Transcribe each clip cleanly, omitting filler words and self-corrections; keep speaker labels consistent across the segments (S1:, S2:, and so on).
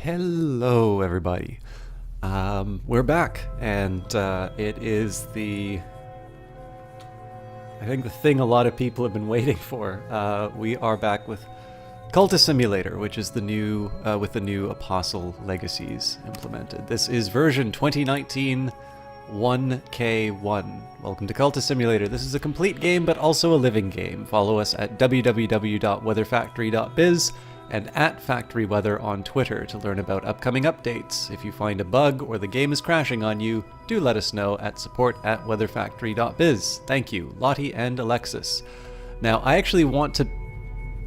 S1: Hello, everybody. We're back, and it is I think the thing a lot of people have been waiting for. We are back with Cultist Simulator, which is the new, with the new Apostle Legacies implemented. This is version 2019 1K1. Welcome to Cultist Simulator. This is a complete game, but also a living game. Follow us at www.weatherfactory.biz and at Factory Weather on Twitter to learn about upcoming updates. If you find a bug or the game is crashing on you, do let us know at support@weatherfactory.biz. Thank you, Lottie and Alexis. Now, I actually want to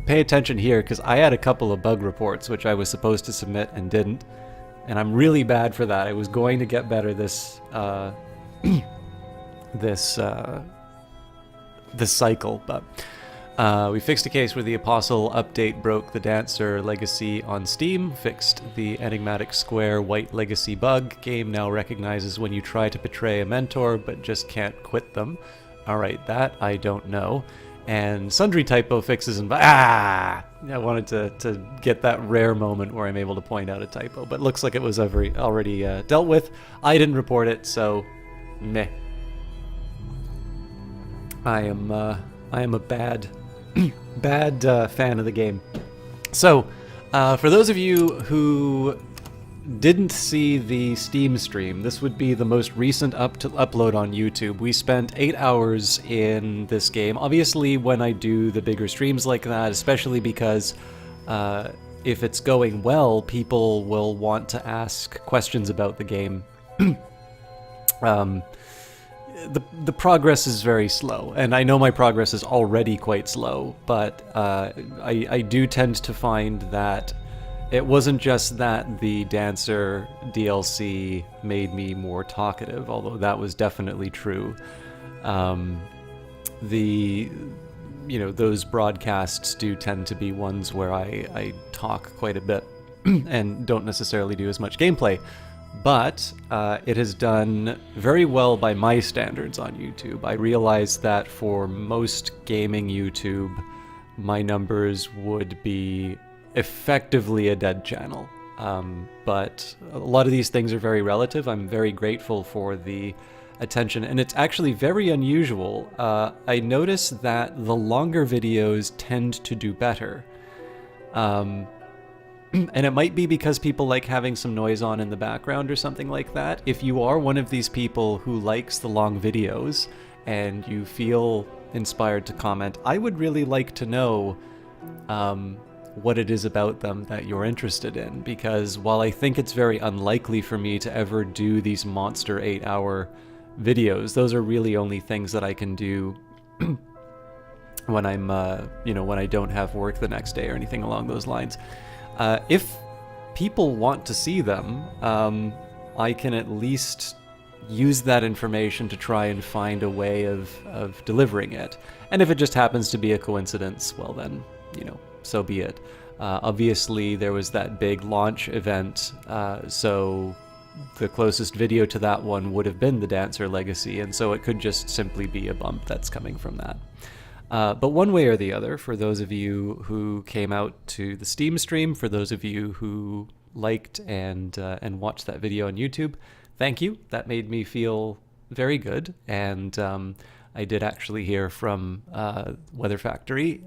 S1: pay attention here because I had a couple of bug reports which I was supposed to submit and didn't, and I'm really bad for that. I was going to get better this this cycle, but we fixed a case where the Apostle update broke the Dancer Legacy on Steam, fixed the enigmatic square white legacy bug. Game now recognizes when you try to betray a mentor but just can't quit them. Alright, that I don't know. And sundry typo fixes and I wanted to get that rare moment where I'm able to point out a typo, but looks like it was already dealt with. I didn't report it, so meh. I am a bad fan of the game. So, for those of you who didn't see the Steam stream, this would be the most recent upload on YouTube. We spent 8 hours in this game. Obviously, when I do the bigger streams like that, especially because if it's going well, people will want to ask questions about the game. The progress is very slow, and I know my progress is already quite slow, but I do tend to find that it wasn't just that the Dancer DLC made me more talkative, although that was definitely true. Those broadcasts do tend to be ones where I talk quite a bit and don't necessarily do as much gameplay. But it has done very well by my standards on YouTube. I realize that for most gaming YouTube, my numbers would be effectively a dead channel. But a lot of these things are very relative. I'm very grateful for the attention, and it's actually very unusual. I notice that the longer videos tend to do better. And it might be because people like having some noise on in the background or something like that. If you are one of these people who likes the long videos and you feel inspired to comment, I would really like to know what it is about them that you're interested in, because while I think it's very unlikely for me to ever do these monster 8-hour videos, those are really only things that I can do when I'm, when I don't have work the next day or anything along those lines. If people want to see them, I can at least use that information to try and find a way of delivering it. And if it just happens to be a coincidence, well then, so be it. Obviously, there was that big launch event, so the closest video to that one would have been the Dancer Legacy, and so it could just simply be a bump that's coming from that. But one way or the other, for those of you who came out to the Steam stream, for those of you who liked and watched that video on YouTube, thank you. That made me feel very good. And I did actually hear from Weather Factory.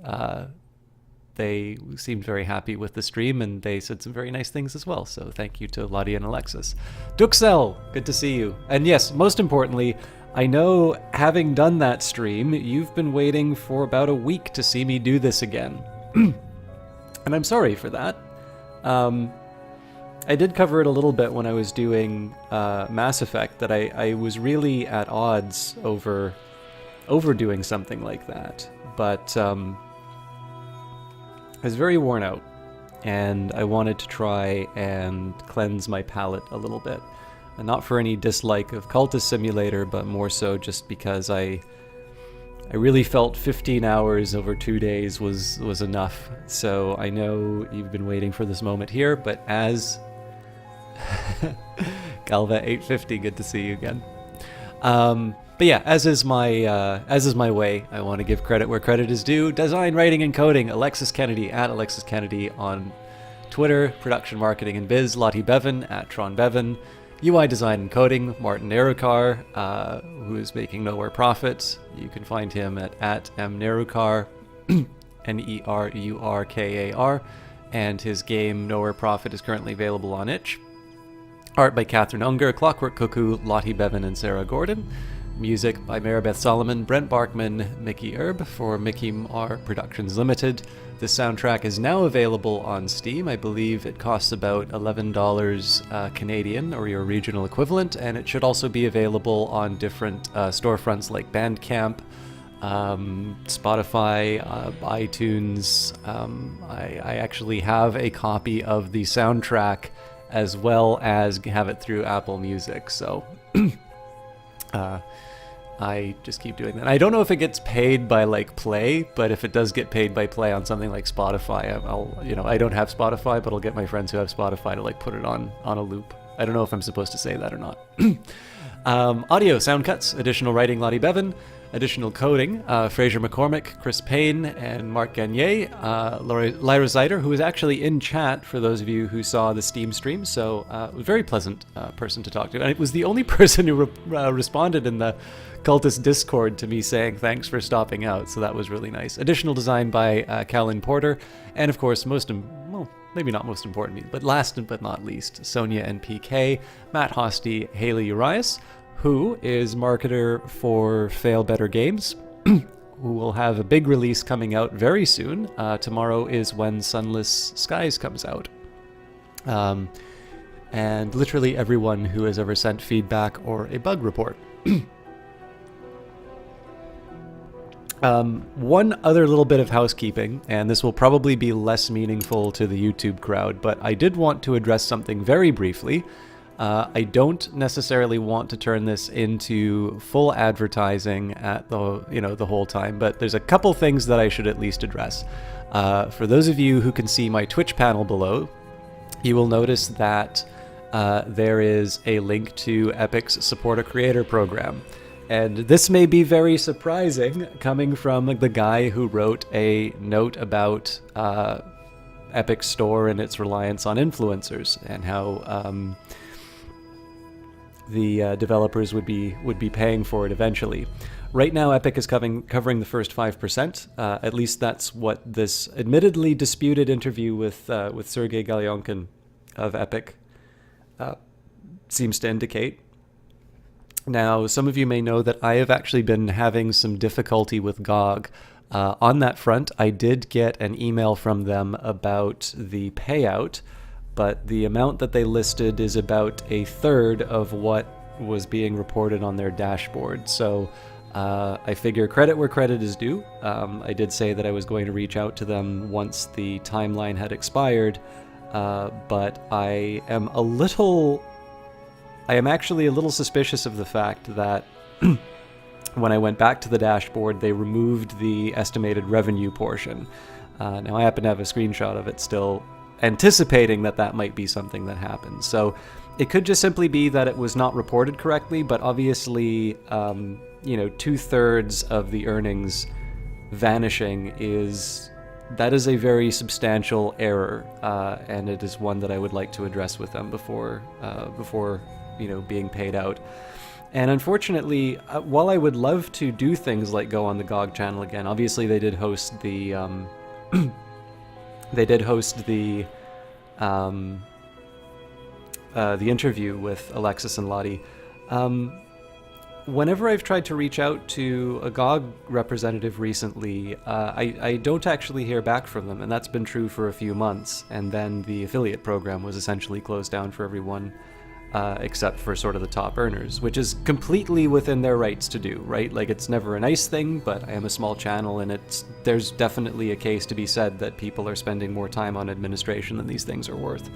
S1: They seemed very happy with the stream, and they said some very nice things as well. So thank you to Lottie and Alexis. Duxel, good to see you. And yes, most importantly, I know, having done that stream, you've been waiting for about a week to see me do this again. And I'm sorry for that. I did cover it a little bit when I was doing Mass Effect, that I was really at odds over doing something like that. But I was very worn out, and I wanted to try and cleanse my palate a little bit. And not for any dislike of Cultist Simulator, but more so just because I really felt 15 hours over 2 days was enough. So I know you've been waiting for this moment here, but as Galva 850, good to see you again. But yeah, as is my way, I want to give credit where credit is due. Design, writing, and coding, Alexis Kennedy at Alexis Kennedy on Twitter, production marketing and biz, Lottie Bevan at Tron Bevan, UI design and coding, Martin Nerukar, who is making Nowhere Profit. You can find him at mnerukar, Nerurkar, and his game Nowhere Profit is currently available on itch. Art by Catherine Unger, Clockwork Cuckoo, Lottie Bevan and Sarah Gordon. Music by Maribeth Solomon, Brent Barkman, Mickey Erb for Mickey R Productions Limited. The soundtrack is now available on Steam. I believe it costs about $11 Canadian, or your regional equivalent, and it should also be available on different storefronts like Bandcamp, Spotify, iTunes. I actually have a copy of the soundtrack as well as have it through Apple Music, so I just keep doing that. I don't know if it gets paid by like play, but if it does get paid by play on something like Spotify, I don't have Spotify, but I'll get my friends who have Spotify to like put it on a loop. I don't know if I'm supposed to say that or not. Audio, sound cuts, additional writing, Lottie Bevan. Additional coding, Fraser McCormick, Chris Payne, and Mark Gagne. Lyra Zeider, who was actually in chat for those of you who saw the Steam stream, so a very pleasant person to talk to. And it was the only person who responded in the Cultist Discord to me saying thanks for stopping out, so that was really nice. Additional design by Callan Porter, and of course, maybe not most importantly, but last but not least, Sonia and PK, Matt Hosty, Haley Urias, who is marketer for Fail Better Games, who will have a big release coming out very soon. Tomorrow is when Sunless Skies comes out. And literally everyone who has ever sent feedback or a bug report. One other little bit of housekeeping, and this will probably be less meaningful to the YouTube crowd, but I did want to address something very briefly. I don't necessarily want to turn this into full advertising at the whole time, but there's a couple things that I should at least address. For those of you who can see my Twitch panel below, you will notice that there is a link to Epic's Support a Creator program. And this may be very surprising coming from the guy who wrote a note about Epic's store and its reliance on influencers and how the developers would be paying for it eventually. Right now, Epic is covering the first 5%. At least that's what this admittedly disputed interview with Sergey Galyonkin of Epic seems to indicate. Now, some of you may know that I have actually been having some difficulty with GOG. On that front, I did get an email from them about the payout, but the amount that they listed is about a third of what was being reported on their dashboard. So I figure credit where credit is due. I did say that I was going to reach out to them once the timeline had expired, but I am actually a little suspicious of the fact that when I went back to the dashboard, they removed the estimated revenue portion. Now I happen to have a screenshot of it still, anticipating that might be something that happens. So it could just simply be that it was not reported correctly, but obviously, 2/3 of the earnings vanishing is a very substantial error, and it is one that I would like to address with them before being paid out. And unfortunately, while I would love to do things like go on the GOG channel again, obviously they did host the interview with Alexis and Lottie. Whenever I've tried to reach out to a GOG representative recently, I don't actually hear back from them, and that's been true for a few months. And then the affiliate program was essentially closed down for everyone, except for sort of the top earners, which is completely within their rights to do, right? Like, it's never a nice thing, but I am a small channel, and there's definitely a case to be said that people are spending more time on administration than these things are worth.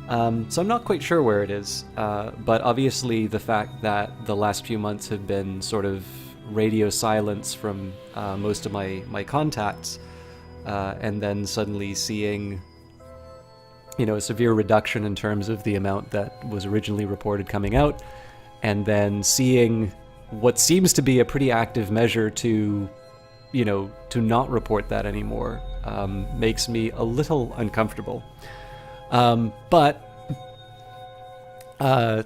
S1: So I'm not quite sure where it is, but obviously the fact that the last few months have been sort of radio silence from most of my contacts, and then suddenly seeing a severe reduction in terms of the amount that was originally reported coming out, and then seeing what seems to be a pretty active measure to not report that anymore, makes me a little uncomfortable. But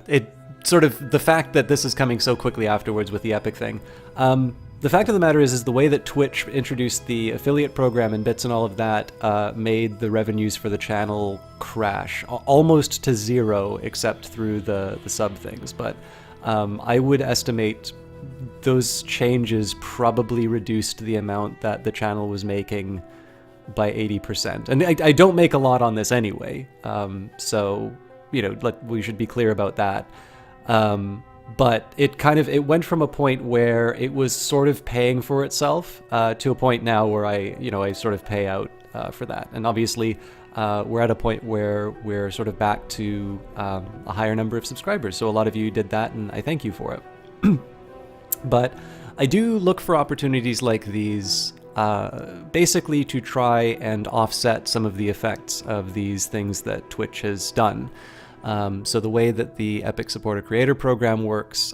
S1: it sort of, the fact that this is coming so quickly afterwards with the Epic thing, the fact of the matter is the way that Twitch introduced the affiliate program and bits and all of that made the revenues for the channel crash almost to zero, except through the sub things. But I would estimate those changes probably reduced the amount that the channel was making by 80%. And I don't make a lot on this anyway, so, you know, we should be clear about that. But it went from a point where it was sort of paying for itself to a point now where I sort of pay out for that. And obviously, we're at a point where we're sort of back to a higher number of subscribers. So a lot of you did that, and I thank you for it. But I do look for opportunities like these, basically to try and offset some of the effects of these things that Twitch has done. So the way that the Epic Supporter Creator Program works,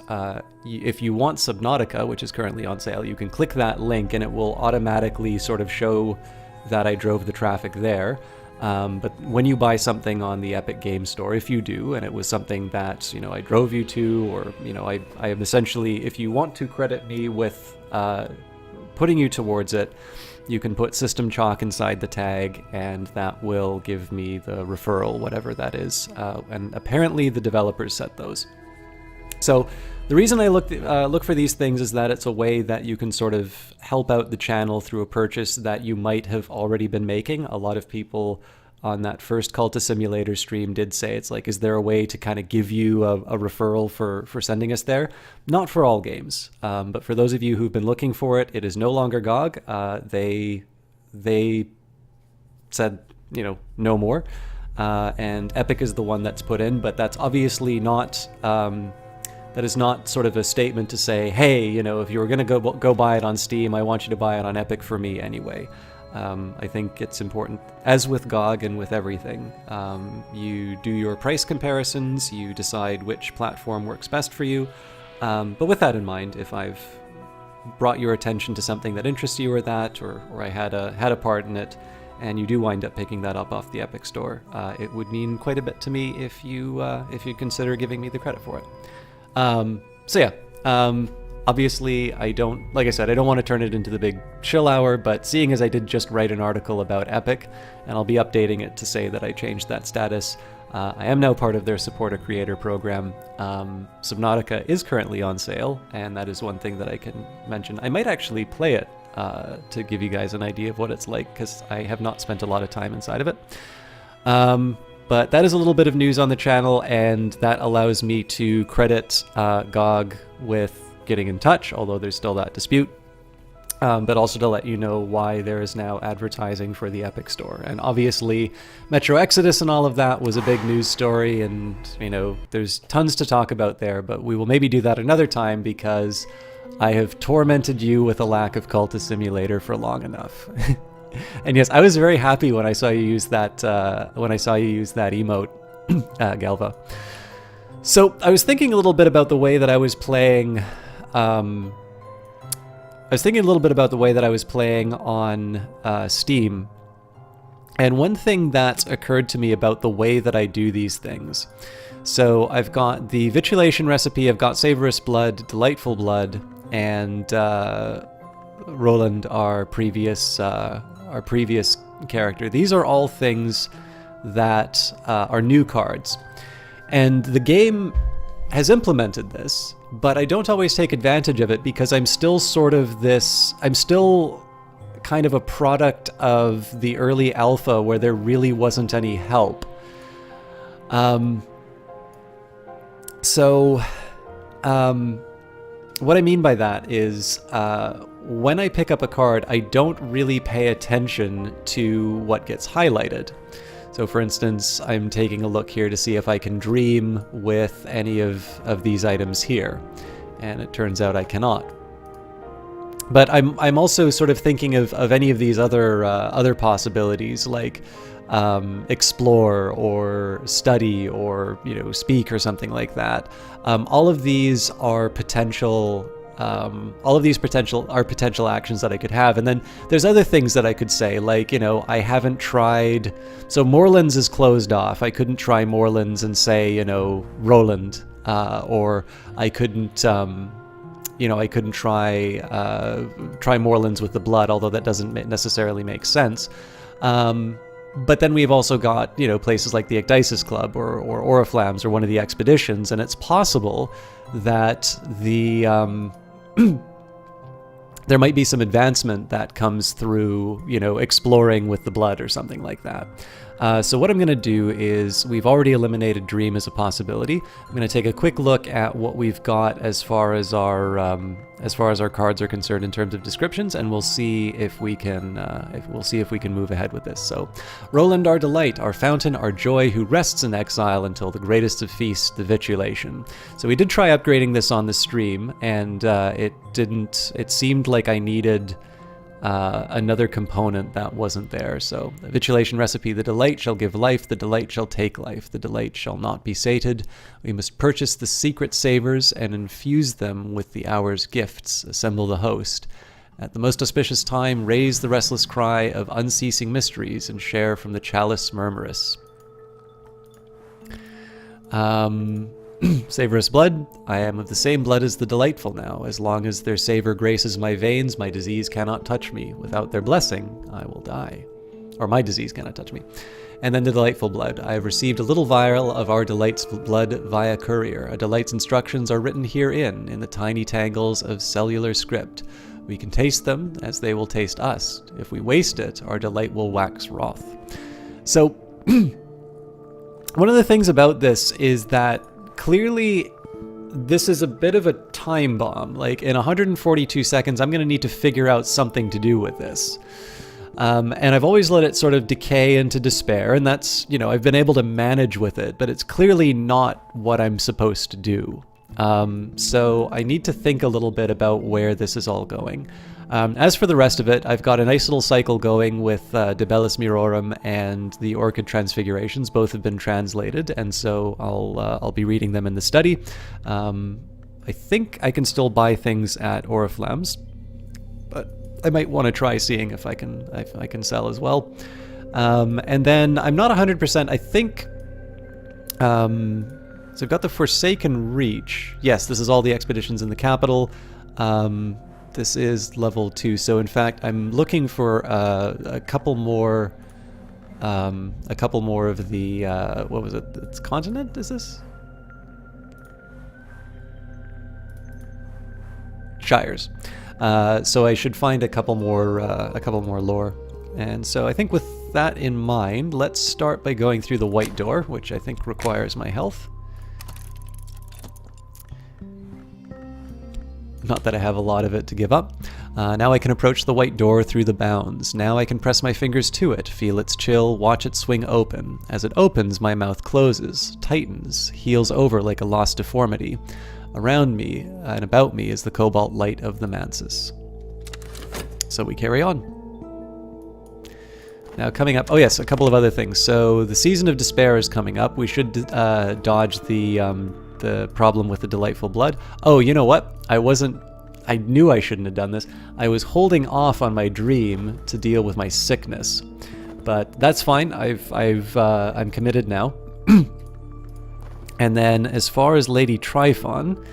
S1: if you want Subnautica, which is currently on sale, you can click that link and it will automatically sort of show that I drove the traffic there. But when you buy something on the Epic Game Store, if you do, and it was something that, you know, I drove you to, or, you know, I am essentially, if you want to credit me with putting you towards it, you can put System Chalk inside the tag, and that will give me the referral, whatever that is. And apparently the developers set those. So the reason I look for these things is that it's a way that you can sort of help out the channel through a purchase that you might have already been making. A lot of people on that first Cultist Simulator stream did say, it's like, is there a way to kind of give you a referral for sending us there? Not for all games, but for those of you who've been looking for it, it is no longer GOG. They said, you know, no more. And Epic is the one that's put in, but that's obviously not... that is not sort of a statement to say, hey, you know, if you were going to go buy it on Steam, I want you to buy it on Epic for me anyway. I think it's important, as with GOG and with everything, you do your price comparisons, you decide which platform works best for you. But with that in mind, if I've brought your attention to something that interests you or I had a part in it, and you do wind up picking that up off the Epic Store, it would mean quite a bit to me if you consider giving me the credit for it. So yeah, obviously I don't want to turn it into the big chill hour, but seeing as I did just write an article about Epic, and I'll be updating it to say that I changed that status, I am now part of their Supporter Creator Program. Subnautica is currently on sale, and that is one thing that I can mention. I might actually play it to give you guys an idea of what it's like, because I have not spent a lot of time inside of it. But that is a little bit of news on the channel, and that allows me to credit GOG with getting in touch, although there's still that dispute, but also to let you know why there is now advertising for the Epic Store. And obviously, Metro Exodus and all of that was a big news story, and, you know, there's tons to talk about there, but we will maybe do that another time, because I have tormented you with a lack of Cultist Simulator for long enough. And yes, I was very happy when I saw you use that emote, Galva. So I was thinking a little bit about the way that I was playing. I was thinking a little bit about the way that I was playing on Steam. And one thing that occurred to me about the way that I do these things. So I've got the vitulation recipe, I've got Savorous Blood, Delightful Blood, and Roland, our previous character. These are all things that are new cards. And the game has implemented this, but I don't always take advantage of it, because I'm still kind of a product of the early alpha where there really wasn't any help. What I mean by that is, when I pick up a card, I don't really pay attention to what gets highlighted. So for instance, I'm taking a look here to see if I can dream with any of these items here, and it turns out I cannot. But I'm also sort of thinking of any of these other possibilities, like explore or study or, you know, speak or something like that. All of these are potential all of these are potential actions that I could have. And then there's other things that I could say, like, you know, I haven't tried, so Moorlands is closed off. I couldn't try Moorlands and say, you know, Roland, or I couldn't, you know, I couldn't try Moorlands with the blood, although that doesn't necessarily make sense. But then we've also got, you know, places like the Ecdysis Club or Oriflammes or one of the expeditions, and it's possible that the there might be some advancement that comes through, you know, exploring with the blood or something like that. So what I'm going to do is, we've already eliminated Dream as a possibility. I'm going to take a quick look at what we've got as far as our cards are concerned in terms of descriptions, and we'll see if we can move ahead with this. So, Roland, our delight, our fountain, our joy, who rests in exile until the greatest of feasts, the vitulation. So we did try upgrading this on the stream, and it didn't. It seemed like I needed another component that wasn't there. So, the vitulation recipe: the delight shall give life, the delight shall take life, the delight shall not be sated. We must purchase the secret savors and infuse them with the hour's gifts. Assemble the host. At the most auspicious time, raise the restless cry of unceasing mysteries and share from the chalice murmurous. Savorous blood, I am of the same blood as the delightful now. As long as their savor graces my veins, my disease cannot touch me. Without their blessing, I will die. Or my disease cannot touch me. And then the delightful blood. I have received a little vial of our delight's blood via courier. A delight's instructions are written herein in the tiny tangles of cellular script. We can taste them as they will taste us. If we waste it, our delight will wax wroth. So, one of the things about this is that clearly, this is a bit of a time bomb. Like, in 142 seconds, I'm going to need to figure out something to do with this. And I've always let it sort of decay into despair, and that's, you know, I've been able to manage with it, but it's clearly not what I'm supposed to do. So I need to think a little bit about where this is all going. As for the rest of it, I've got a nice little cycle going with De Bellis Mirorum and the Orchid Transfigurations. Both have been translated, and so I'll be reading them in the study. I think I can still buy things at Oriflammes, but I might want to try seeing if I can sell as well. And then I'm not 100%. I think. So I've got the Forsaken Reach. Yes, this is all the expeditions in the capital. This is level 2, so in fact I'm looking for a couple more of the what was it? It's continent. Is this Shires? So I should find a couple more lore. And so I think with that in mind, let's start by going through the White Door, which I think requires my health. Not that I have a lot of it to give up. Now I can approach the White Door through the bounds. Now I can press my fingers to it, feel its chill, watch it swing open. As it opens, my mouth closes, tightens, heals over like a lost deformity. Around me and about me is the cobalt light of the Mansus. So we carry on. Now coming up, oh yes, a couple of other things. So the Season of Despair is coming up. We should dodge the problem with the delightful blood. Oh, you know what? I knew I shouldn't have done this. I was holding off on my dream to deal with my sickness, but that's fine. I'm committed now. And then as far as Lady Tryphon,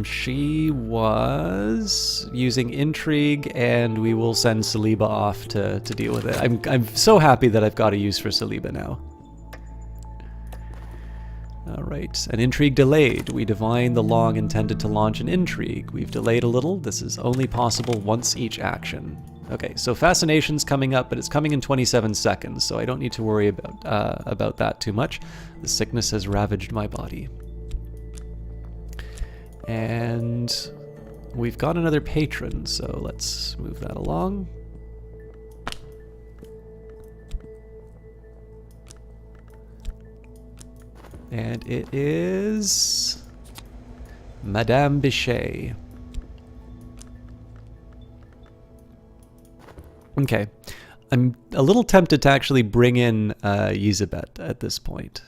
S1: she was using intrigue, and we will send Saliba off to deal with it. I'm so happy that I've got a use for Saliba now. Alright, an intrigue delayed. We divine the long intended to launch an intrigue. We've delayed a little. This is only possible once each action. Okay, so Fascination's coming up, but it's coming in 27 seconds, so I don't need to worry about that too much. The sickness has ravaged my body. And we've got another patron, so let's move that along. And it is Madame Bichet. Okay. I'm a little tempted to actually bring in Yzabet at this point.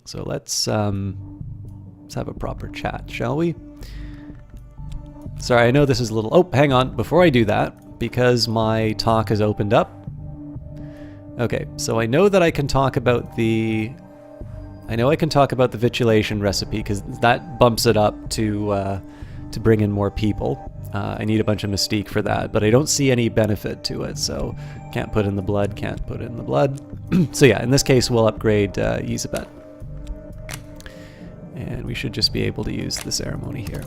S1: So let's Let's have a proper chat, shall we? Sorry, I know this is a little... Oh, hang on. Before I do that, because my talk has opened up. Okay, so I know that I can talk about the... I know I can talk about the vitulation recipe, because that bumps it up to bring in more people. I need a bunch of mystique for that, but I don't see any benefit to it, so can't put in the blood, can't put in the blood. So yeah, in this case, we'll upgrade Yzabet. And we should just be able to use the ceremony here.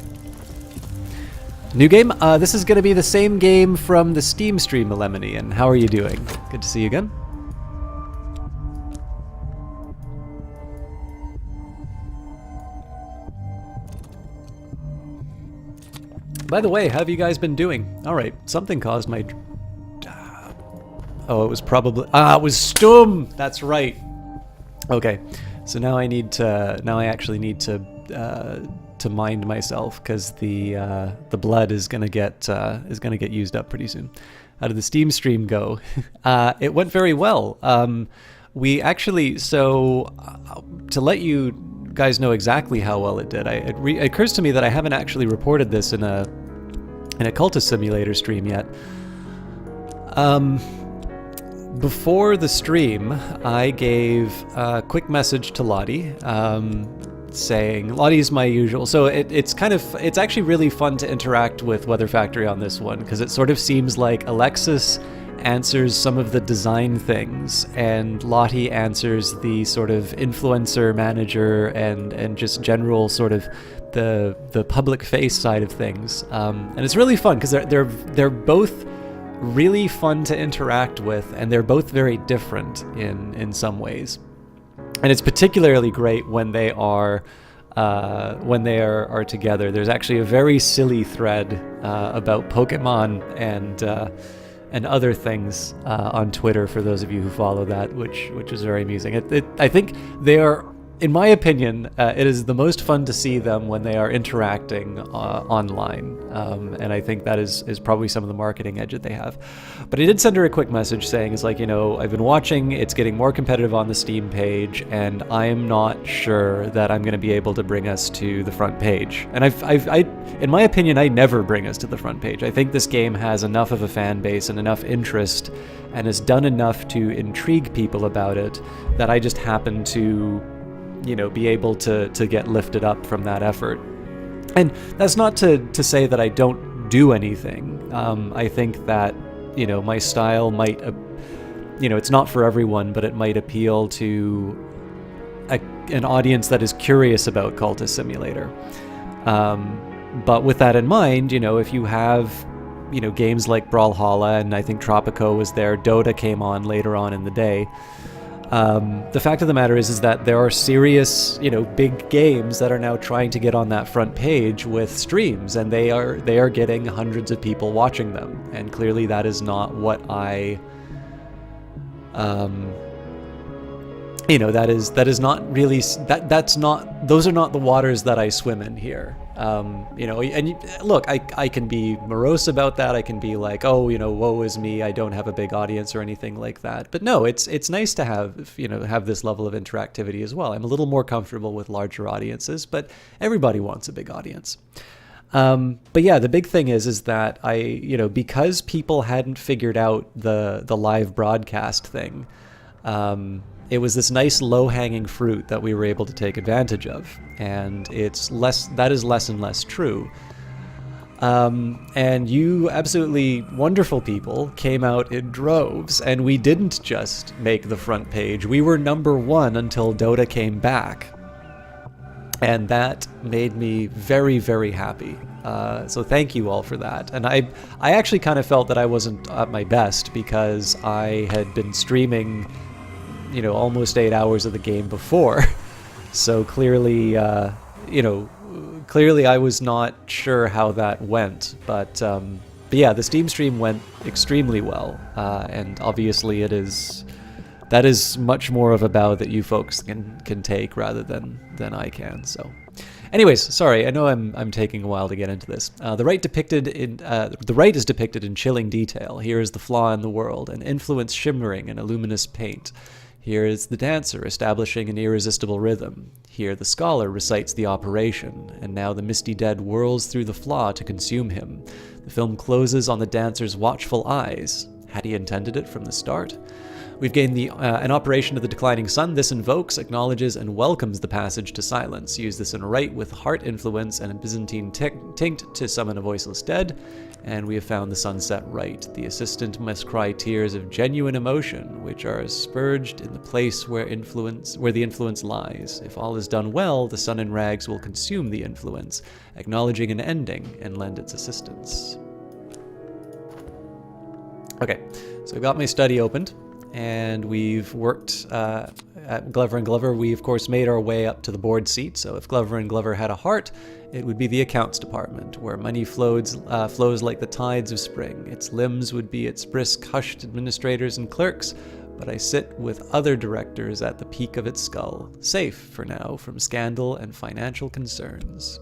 S1: New game. This is going to be the same game from the Steam stream, Melemony. How are you doing? Good to see you again. By the way, how have you guys been doing? All right, something caused my... Oh, it was probably... it was Stum! That's right. Okay, so now I need to... Now I actually need to mind myself, because the blood is gonna get used up pretty soon. How did the Steam stream go? It went very well. We actually... So, to let you guys know exactly how well it did, it occurs to me that I haven't actually reported this in a Cultist Simulator stream yet. Before the stream, I gave a quick message to Lottie, saying, Lottie's my usual, so it's actually really fun to interact with Weather Factory on this one, because it sort of seems like Alexis answers some of the design things, and Lottie answers the sort of influencer manager and just general sort of the public face side of things. And it's really fun because they're both really fun to interact with, and they're both very different in some ways. And it's particularly great when they are together. There's actually a very silly thread about Pokemon and other things on Twitter, for those of you who follow that, which is very amusing. I think they are, in my opinion, it is the most fun to see them when they are interacting online, and I think that is probably some of the marketing edge that they have. But I did send her a quick message saying, it's like, I've been watching, it's getting more competitive on the Steam page, and I'm not sure that I'm going to be able to bring us to the front page. And I, in my opinion, I never bring us to the front page. I think this game has enough of a fan base and enough interest, and has done enough to intrigue people about it, that I just happen to be able to get lifted up from that effort. And that's not to say that I don't do anything. I think that, my style might, it's not for everyone, but it might appeal to an audience that is curious about Cultist Simulator. But with that in mind, if you have, games like Brawlhalla, and I think Tropico was there, Dota came on later on in the day. The fact of the matter is that there are serious, big games that are now trying to get on that front page with streams, and they are getting hundreds of people watching them. And clearly that is not what I, that is not really, those are not the waters that I swim in here. And look, I can be morose about that. I can be like, oh, woe is me, I don't have a big audience or anything like that. But no, it's nice to have this level of interactivity as well. I'm a little more comfortable with larger audiences, but everybody wants a big audience. But yeah, the big thing is that because people hadn't figured out the live broadcast thing, it was this nice low-hanging fruit that we were able to take advantage of, and that is less and less true. And you absolutely wonderful people came out in droves, and we didn't just make the front page. We were #1 until Dota came back, and that made me very, very happy. So thank you all for that. And I actually kind of felt that I wasn't at my best, because I had been streaming almost 8 hours of the game before. So clearly, clearly I was not sure how that went. But yeah, the Steam stream went extremely well. And obviously that is much more of a bow that you folks can take rather than I can. So anyways, sorry, I know I'm taking a while to get into this. The right is depicted in chilling detail. Here is the flaw in the world, an influence shimmering in a luminous paint. Here is the dancer establishing an irresistible rhythm. Here the scholar recites the operation, and now the misty dead whirls through the flaw to consume him. The film closes on the dancer's watchful eyes. Had he intended it from the start? We've gained an operation of the declining sun. This invokes, acknowledges, and welcomes the passage to silence. Use this in rite with heart influence and a Byzantine tinct to summon a voiceless dead. And we have found the sunset rite. The assistant must cry tears of genuine emotion, which are asperged in the place where the influence lies. If all is done well, the sun in rags will consume the influence, acknowledging an ending and lend its assistance. Okay, so I've got my study opened. And we've worked at Glover and Glover. We, of course, made our way up to the board seat. So if Glover and Glover had a heart, it would be the accounts department, where money flows like the tides of spring. Its limbs would be its brisk, hushed administrators and clerks, but I sit with other directors at the peak of its skull, safe, for now, from scandal and financial concerns.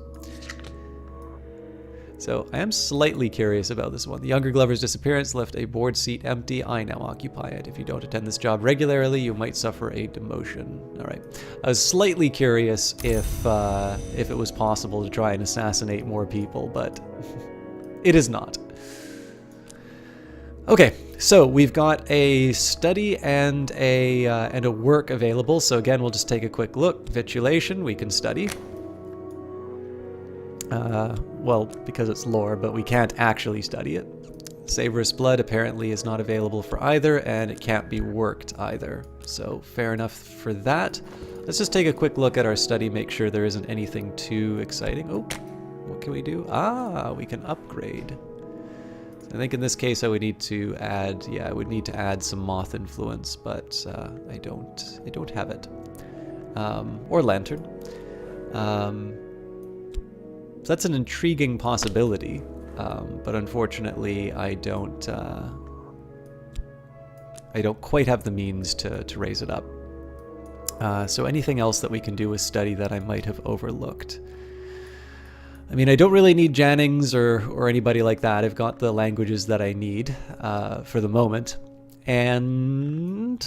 S1: So I am slightly curious about this one. The younger Glover's disappearance left a board seat empty. I now occupy it. If you don't attend this job regularly, you might suffer a demotion. All right. I was slightly curious if it was possible to try and assassinate more people, but it is not. Okay, so we've got a study and a work available. So again, we'll just take a quick look. Vitulation, we can study. Well, because it's lore, but we can't actually study it. Savorous blood apparently is not available for either, and it can't be worked either. So fair enough for that. Let's just take a quick look at our study, make sure there isn't anything too exciting. Oh, what can we do? Ah, we can upgrade. I think in this case I would need to add, I would need to add some moth influence, but I don't have it. Or lantern. So that's an intriguing possibility, but unfortunately I don't quite have the means to raise it up. So anything else that we can do with study that I might have overlooked? I mean, I don't really need Jannings or anybody like that. I've got the languages that I need for the moment. And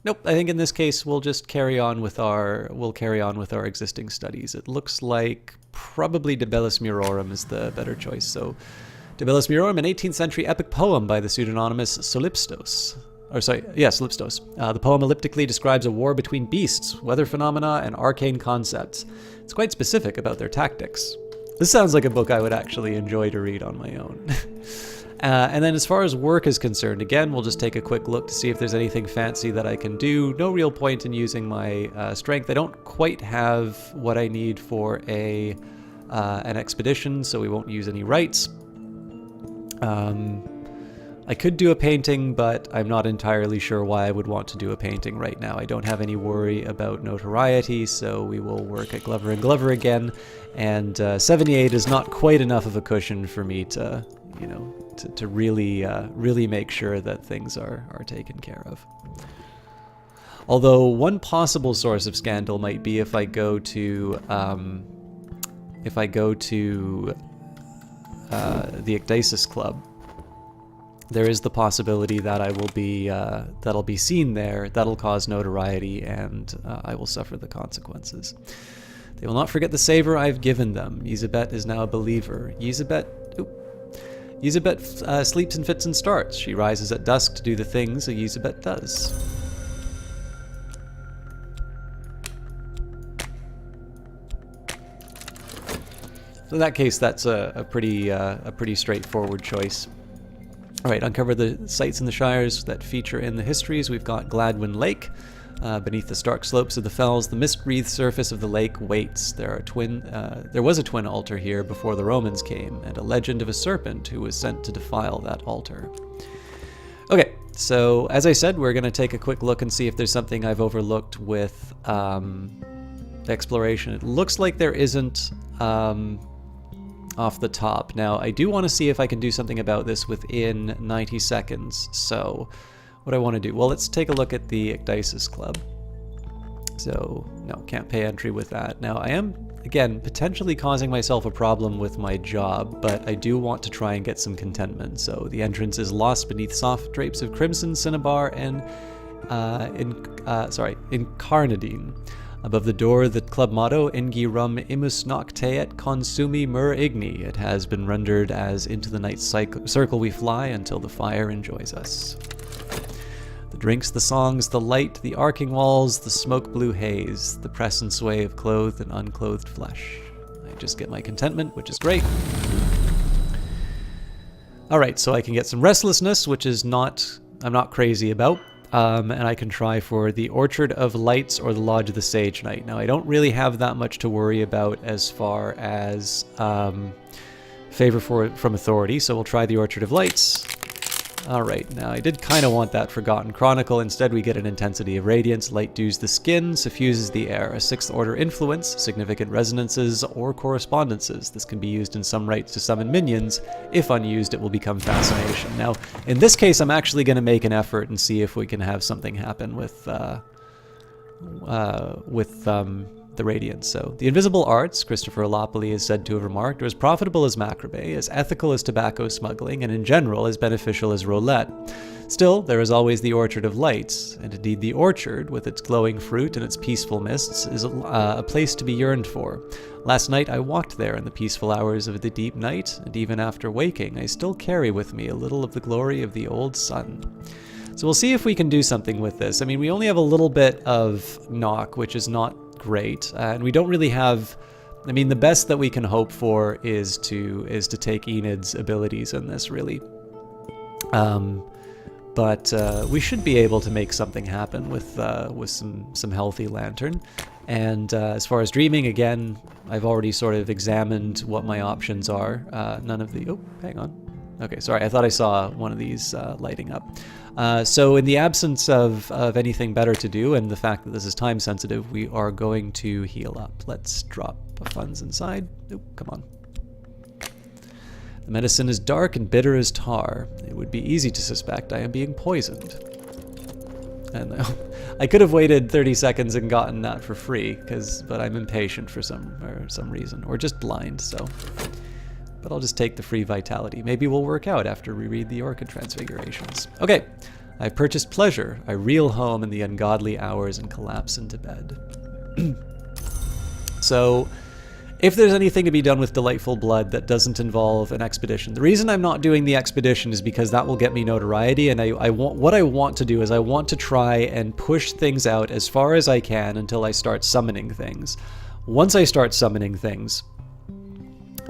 S1: nope, I think in this case we'll just carry on with our existing studies. It looks like probably De Bellis Murorum is the better choice. So De Bellis Murorum, an 18th century epic poem by the pseudonymous Solipstos. Solipstos. The poem elliptically describes a war between beasts, weather phenomena, and arcane concepts. It's quite specific about their tactics. This sounds like a book I would actually enjoy to read on my own. And then as far as work is concerned, again, we'll just take a quick look to see if there's anything fancy that I can do. No real point in using my strength. I don't quite have what I need for an expedition, so we won't use any rites. I could do a painting, but I'm not entirely sure why I would want to do a painting right now. I don't have any worry about notoriety, so we will work at Glover and Glover again. And 78 is not quite enough of a cushion for me to, to really make sure that things are taken care of. Although one possible source of scandal might be if I go to the Ecdysis Club. There is the possibility that I will be that'll be seen there. That'll cause notoriety, and I will suffer the consequences. They will not forget the savor I've given them. Yzabet is now a believer. Yzabet sleeps and fits and starts. She rises at dusk to do the things a Yzabet does. So in that case, that's a pretty straightforward choice. All right, uncover the sites in the Shires that feature in the histories. We've got Gladwin Lake. Beneath the stark slopes of the fells, the mist-wreathed surface of the lake waits. There was a twin altar here before the Romans came, and a legend of a serpent who was sent to defile that altar. Okay, so as I said, we're going to take a quick look and see if there's something I've overlooked with exploration. It looks like there isn't off the top. Now, I do want to see if I can do something about this within 90 seconds, so what I want to do, well, let's take a look at the Ecdysis Club. So, no, can't pay entry with that. Now, I am, again, potentially causing myself a problem with my job, but I do want to try and get some contentment. So, the entrance is lost beneath soft drapes of crimson, cinnabar, and incarnadine. Above the door, the club motto, Ingi rum imus nocteet consumi mur igni. It has been rendered as into the night circle we fly until the fire enjoys us. The drinks, the songs, the light, the arcing walls, the smoke blue haze, the press and sway of clothed and unclothed flesh. I just get my contentment, which is great. Alright, so I can get some restlessness, which is I'm not crazy about. And I can try for the Orchard of Lights or the Lodge of the Sage Knight. Now, I don't really have that much to worry about as far as favor from authority, so we'll try the Orchard of Lights. Alright, now I did kind of want that Forgotten Chronicle. Instead, we get an Intensity of Radiance. Light dews the skin, suffuses the air. A 6th order influence, significant resonances, or correspondences. This can be used in some rites to summon minions. If unused, it will become Fascination. Now, in this case, I'm actually going to make an effort and see if we can have something happen with the Radiance. So, the invisible arts, Christopher Lopoli is said to have remarked, are as profitable as macrame, as ethical as tobacco smuggling, and in general as beneficial as roulette. Still, there is always the Orchard of Lights, and indeed the orchard, with its glowing fruit and its peaceful mists, is a place to be yearned for. Last night I walked there in the peaceful hours of the deep night, and even after waking, I still carry with me a little of the glory of the old sun. So we'll see if we can do something with this. I mean, we only have a little bit of knock, which is not great, and we don't really have. I mean, the best that we can hope for is to take Enid's abilities in this, really. But we should be able to make something happen with some healthy lantern. And as far as dreaming, again, I've already sort of examined what my options are. None of the. Oh, hang on. Okay, sorry. I thought I saw one of these lighting up. So in the absence of anything better to do, and the fact that this is time sensitive, we are going to heal up. Let's drop funds inside. Oop, come on. The medicine is dark and bitter as tar. It would be easy to suspect I am being poisoned. And I could have waited 30 seconds and gotten that for free, but I'm impatient for some reason, or just blind, so. But I'll just take the free vitality. Maybe we'll work out after we read the Orchid Transfigurations. Okay, I've purchased pleasure. I reel home in the ungodly hours and collapse into bed. So, if there's anything to be done with Delightful Blood that doesn't involve an expedition, the reason I'm not doing the expedition is because that will get me notoriety, and what I want to do is I want to try and push things out as far as I can until I start summoning things. Once I start summoning things,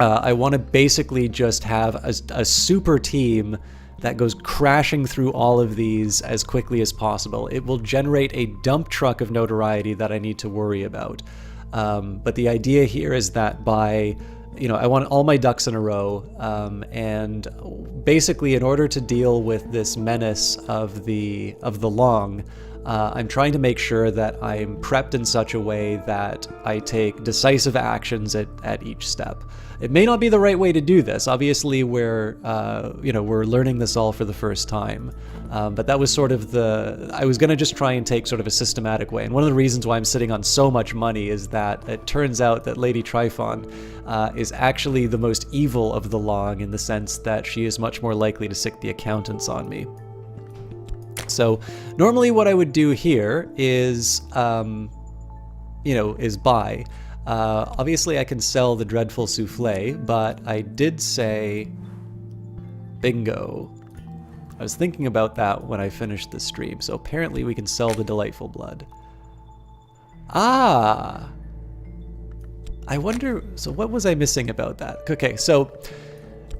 S1: I want to basically just have a super team that goes crashing through all of these as quickly as possible. It will generate a dump truck of notoriety that I need to worry about. But the idea here is that I want all my ducks in a row, and basically in order to deal with this menace of the long, I'm trying to make sure that I'm prepped in such a way that I take decisive actions at each step. It may not be the right way to do this. Obviously, we're learning this all for the first time. But that was sort of I was going to just try and take sort of a systematic way. And one of the reasons why I'm sitting on so much money is that it turns out that Lady Tryphon is actually the most evil of the long, in the sense that she is much more likely to sick the accountants on me. So normally what I would do here is buy. Obviously I can sell the Dreadful Souffle, but I did say bingo. I was thinking about that when I finished the stream, so apparently we can sell the Delightful Blood. Ah! I wonder, so what was I missing about that? Okay, so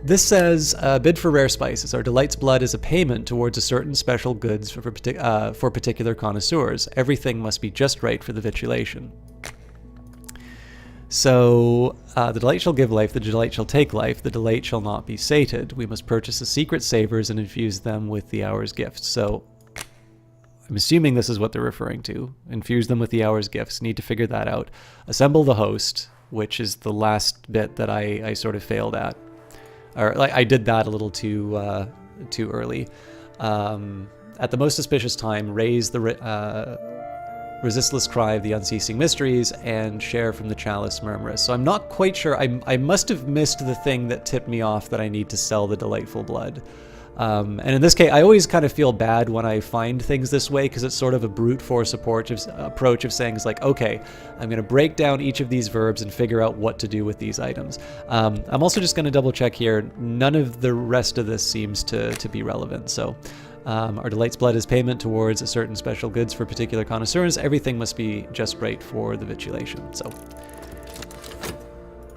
S1: this says, bid for rare spices. Our Delight's Blood is a payment towards a certain special goods for particular connoisseurs. Everything must be just right for the vitulation. So, the delight shall give life, the delight shall take life, the delight shall not be sated. We must purchase the secret savors and infuse them with the hour's gifts. So, I'm assuming this is what they're referring to. Infuse them with the hour's gifts. Need to figure that out. Assemble the host, which is the last bit that I sort of failed at. Or, I did that a little too early. At the most auspicious time, raise the resistless cry of the unceasing mysteries, and share from the chalice murmurous. So I'm not quite sure. I must have missed the thing that tipped me off that I need to sell the Delightful Blood. And in this case, I always kind of feel bad when I find things this way, because it's sort of a brute force approach of saying, it's like, okay, I'm going to break down each of these verbs and figure out what to do with these items. I'm also just going to double check here. None of the rest of this seems to be relevant. So our delight's blood is payment towards a certain special goods for particular connoisseurs. Everything must be just right for the vitulation. So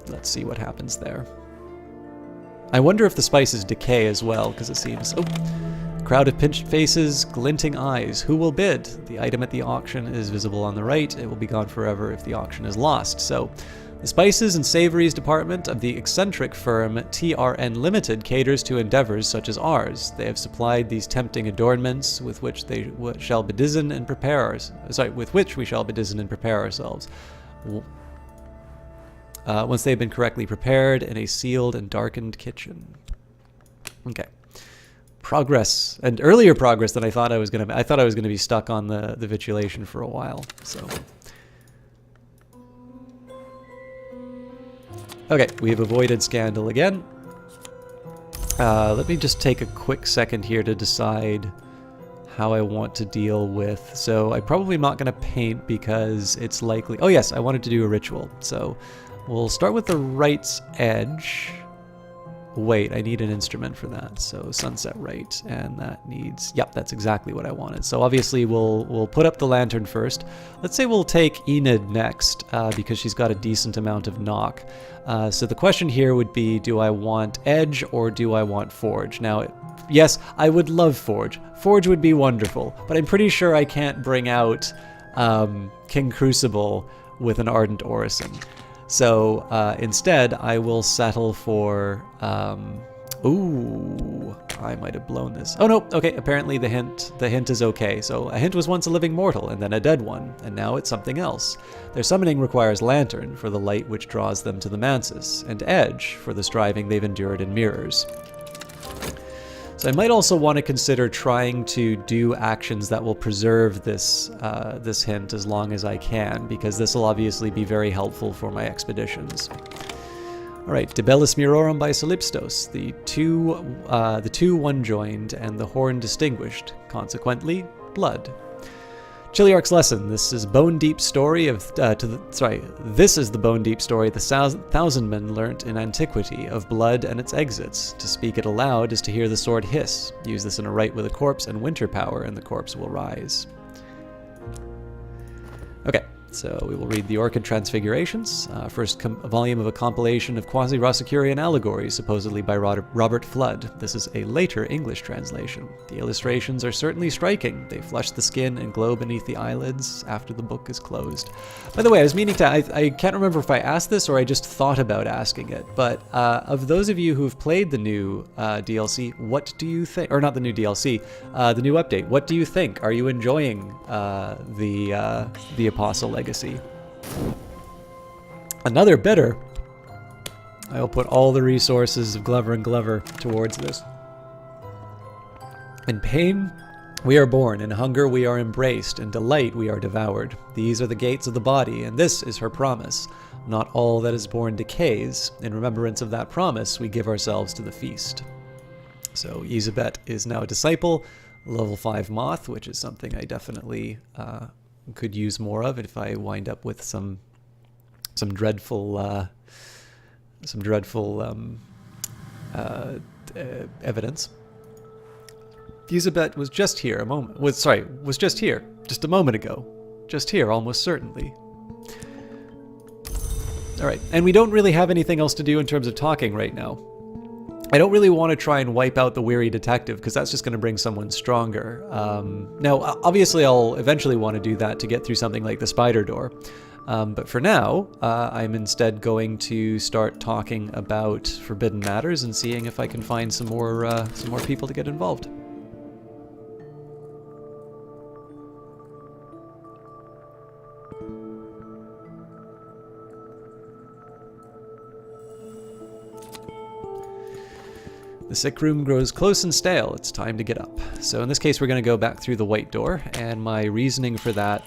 S1: let's see what happens there. I wonder if the spices decay as well, because it seems... Oh, crowd of pinched faces, glinting eyes. Who will bid? The item at the auction is visible on the right. It will be gone forever if the auction is lost. So, the spices and savories department of the eccentric firm TRN Limited caters to endeavors such as ours. They have supplied these tempting adornments with which they shall bedizen and prepare with which we shall bedizen and prepare ourselves. Once they've been correctly prepared in a sealed and darkened kitchen. Okay. Progress, and earlier progress than I thought I was gonna. I thought I was gonna be stuck on the vitulation for a while. So. Okay, we've avoided scandal again. Let me just take a quick second here to decide how I want to deal with. So I'm probably not gonna paint because it's likely. Oh yes, I wanted to do a ritual. So. We'll start with the right's edge. Wait, I need an instrument for that. So sunset right, and that needs... Yep, that's exactly what I wanted. So obviously we'll put up the lantern first. Let's say we'll take Enid next, because she's got a decent amount of knock. So the question here would be, do I want edge or do I want forge? Now, yes, I would love forge. Forge would be wonderful, but I'm pretty sure I can't bring out King Crucible with an Ardent Orison. So instead, I will settle for... ooh, I might have blown this. Oh no, okay, apparently the hint is okay. So a hint was once a living mortal, and then a dead one, and now it's something else. Their summoning requires lantern for the light which draws them to the mansis, and edge for the striving they've endured in mirrors. So I might also want to consider trying to do actions that will preserve this this hint as long as I can, because this will obviously be very helpful for my expeditions. All right, De Bellis Murorum by Solipstos, the two one-joined and the horn distinguished, consequently, blood. Chiliarch's lesson. This is bone deep story of This is the bone deep story the thousand men learnt in antiquity of blood and its exits. To speak it aloud is to hear the sword hiss. Use this in a rite with a corpse and winter power, and the corpse will rise. Okay. So we will read the Orchid Transfigurations, first volume of a compilation of quasi-Rosicurian allegories, supposedly by Robert Flood. This is a later English translation. The illustrations are certainly striking. They flush the skin and glow beneath the eyelids after the book is closed. By the way, I was meaning to, I can't remember if I asked this or I just thought about asking it, but of those of you who've played the new DLC, what do you think, or not the new DLC, the new update, what do you think? Are you enjoying the Apostle Legacy? Another bidder. I will put all the resources of Glover and Glover towards this. In pain, we are born. In hunger, we are embraced. In delight, we are devoured. These are the gates of the body, and this is her promise. Not all that is born decays. In remembrance of that promise, we give ourselves to the feast. So, Yzabet is now a disciple, level 5 moth, which is something I definitely could use more of if I wind up with some dreadful evidence. Yzabet was just here was just here just a moment ago. Just here, almost certainly. Alright, and we don't really have anything else to do in terms of talking right now. I don't really want to try and wipe out the weary detective, because that's just going to bring someone stronger. Now, obviously I'll eventually want to do that to get through something like the spider door. But for now, I'm instead going to start talking about forbidden matters and seeing if I can find some more people to get involved. The sick room grows close and stale. It's time to get up. So in this case, we're going to go back through the white door, and my reasoning for that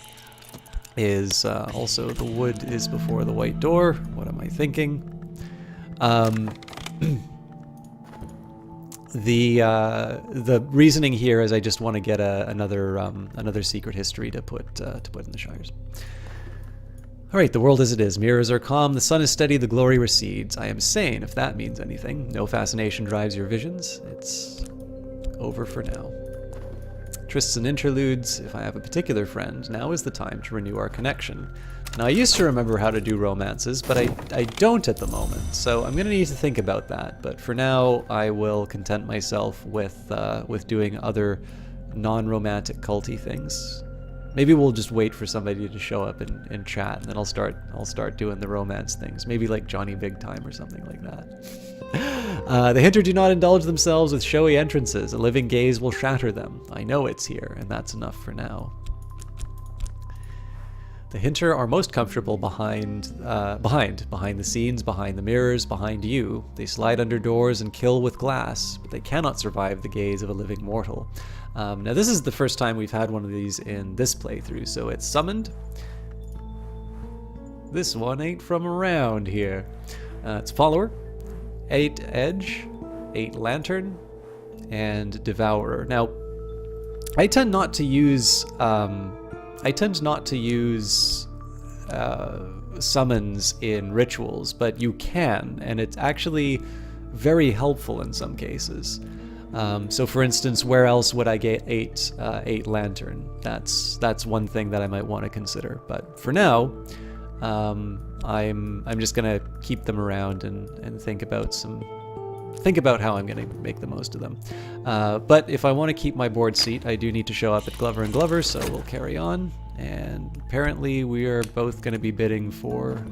S1: is also the wood is before the white door. What am I thinking? The reasoning here is I just want to get another secret history to put in the Shires. All right, the world as it is. Mirrors are calm, the sun is steady, the glory recedes. I am sane, if that means anything. No fascination drives your visions. It's over for now. Trysts and interludes. If I have a particular friend, now is the time to renew our connection. Now, I used to remember how to do romances, but I don't at the moment, so I'm going to need to think about that. But for now, I will content myself with doing other non-romantic culty things. Maybe we'll just wait for somebody to show up and chat, and then I'll start doing the romance things. Maybe like Johnny Big Time or something like that. The Hinter do not indulge themselves with showy entrances. A living gaze will shatter them. I know it's here, and that's enough for now. The Hinter are most comfortable behind the scenes, behind the mirrors, behind you. They slide under doors and kill with glass, but they cannot survive the gaze of a living mortal. Now this is the first time we've had one of these in this playthrough, so it's summoned. This one ain't from around here. It's Follower, 8 Edge, 8 Lantern, and Devourer. Now, I tend not to use summons in rituals, but you can, and it's actually very helpful in some cases. So for instance, where else would I get 8 Lantern? That's one thing that I might want to consider. But for now, I'm just gonna keep them around and think about how I'm gonna make the most of them. But if I want to keep my board seat, I do need to show up at Glover and Glover, so we'll carry on. And apparently we are both going to be bidding for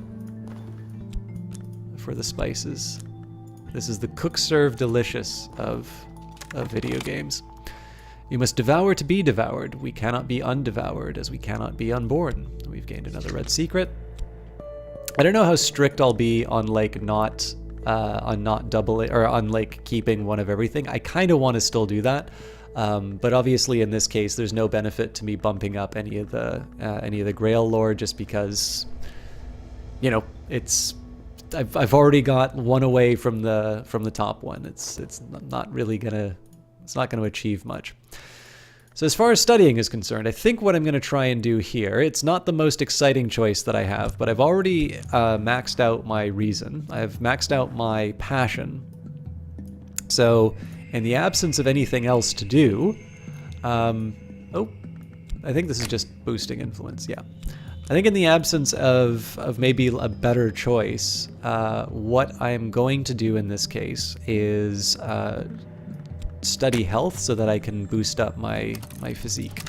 S1: the spices. This is the cook-serve delicious of video games. You must devour to be devoured. We cannot be undevoured, as we cannot be unborn. We've gained another red secret. I don't know how strict I'll be on not doubling, or on keeping one of everything. I kind of want to still do that. But obviously in this case, there's no benefit to me bumping up any of the Grail lore, just because, you know, I've already got one away from the top one. It's not gonna achieve much. So as far as studying is concerned, I think what I'm going to try and do here, it's not the most exciting choice that I have, but I've already maxed out my reason. I've maxed out my passion. So in the absence of anything else to do, I think this is just boosting influence, yeah. I think in the absence of maybe a better choice, what I'm going to do in this case is study health so that I can boost up my physique.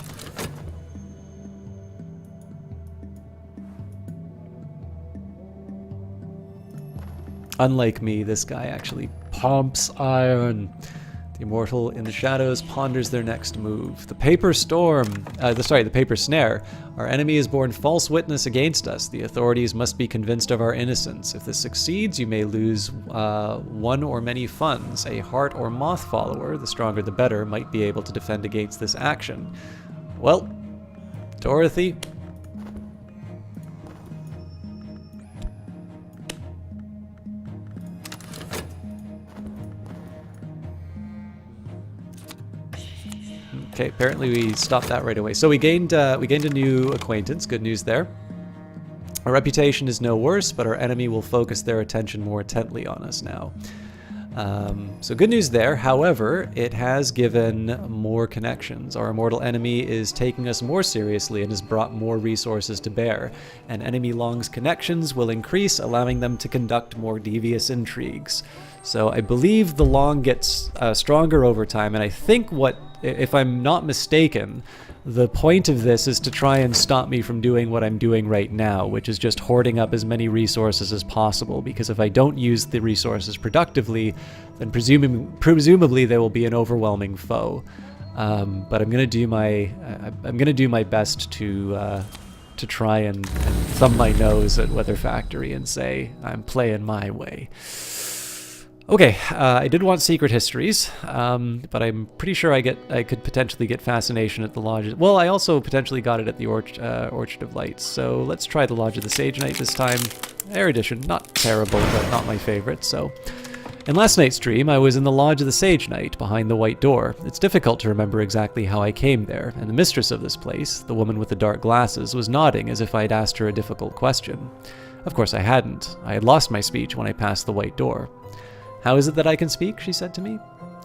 S1: Unlike me, this guy actually pumps iron. The immortal in the shadows ponders their next move. The paper snare. Our enemy has borne false witness against us. The authorities must be convinced of our innocence. If this succeeds, you may lose one or many funds. A heart or moth follower, the stronger the better, might be able to defend against this action. Well, Dorothy. Okay, apparently we stopped that right away. So we gained a new acquaintance. Good news there. Our reputation is no worse, but our enemy will focus their attention more intently on us now. So good news there. However, it has given more connections. Our immortal enemy is taking us more seriously and has brought more resources to bear. And enemy Long's connections will increase, allowing them to conduct more devious intrigues. So I believe the Long gets stronger over time, and I think if I'm not mistaken, the point of this is to try and stop me from doing what I'm doing right now, which is just hoarding up as many resources as possible, because if I don't use the resources productively, then presumably they will be an overwhelming foe. But I'm gonna do my best to try and thumb my nose at Weather Factory and say I'm playing my way. Okay, I did want secret histories, but I'm pretty sure I could potentially get fascination at the Lodge. Well, I also potentially got it at the Orchard of Lights, so let's try the Lodge of the Sage Knight this time. Erudition, not terrible, but not my favorite, so In last night's dream, I was in the Lodge of the Sage Knight, behind the White Door. It's difficult to remember exactly how I came there, and the mistress of this place, the woman with the dark glasses, was nodding as if I'd asked her a difficult question. Of course I hadn't. I had lost my speech when I passed the White Door. "How is it that I can speak?" she said to me.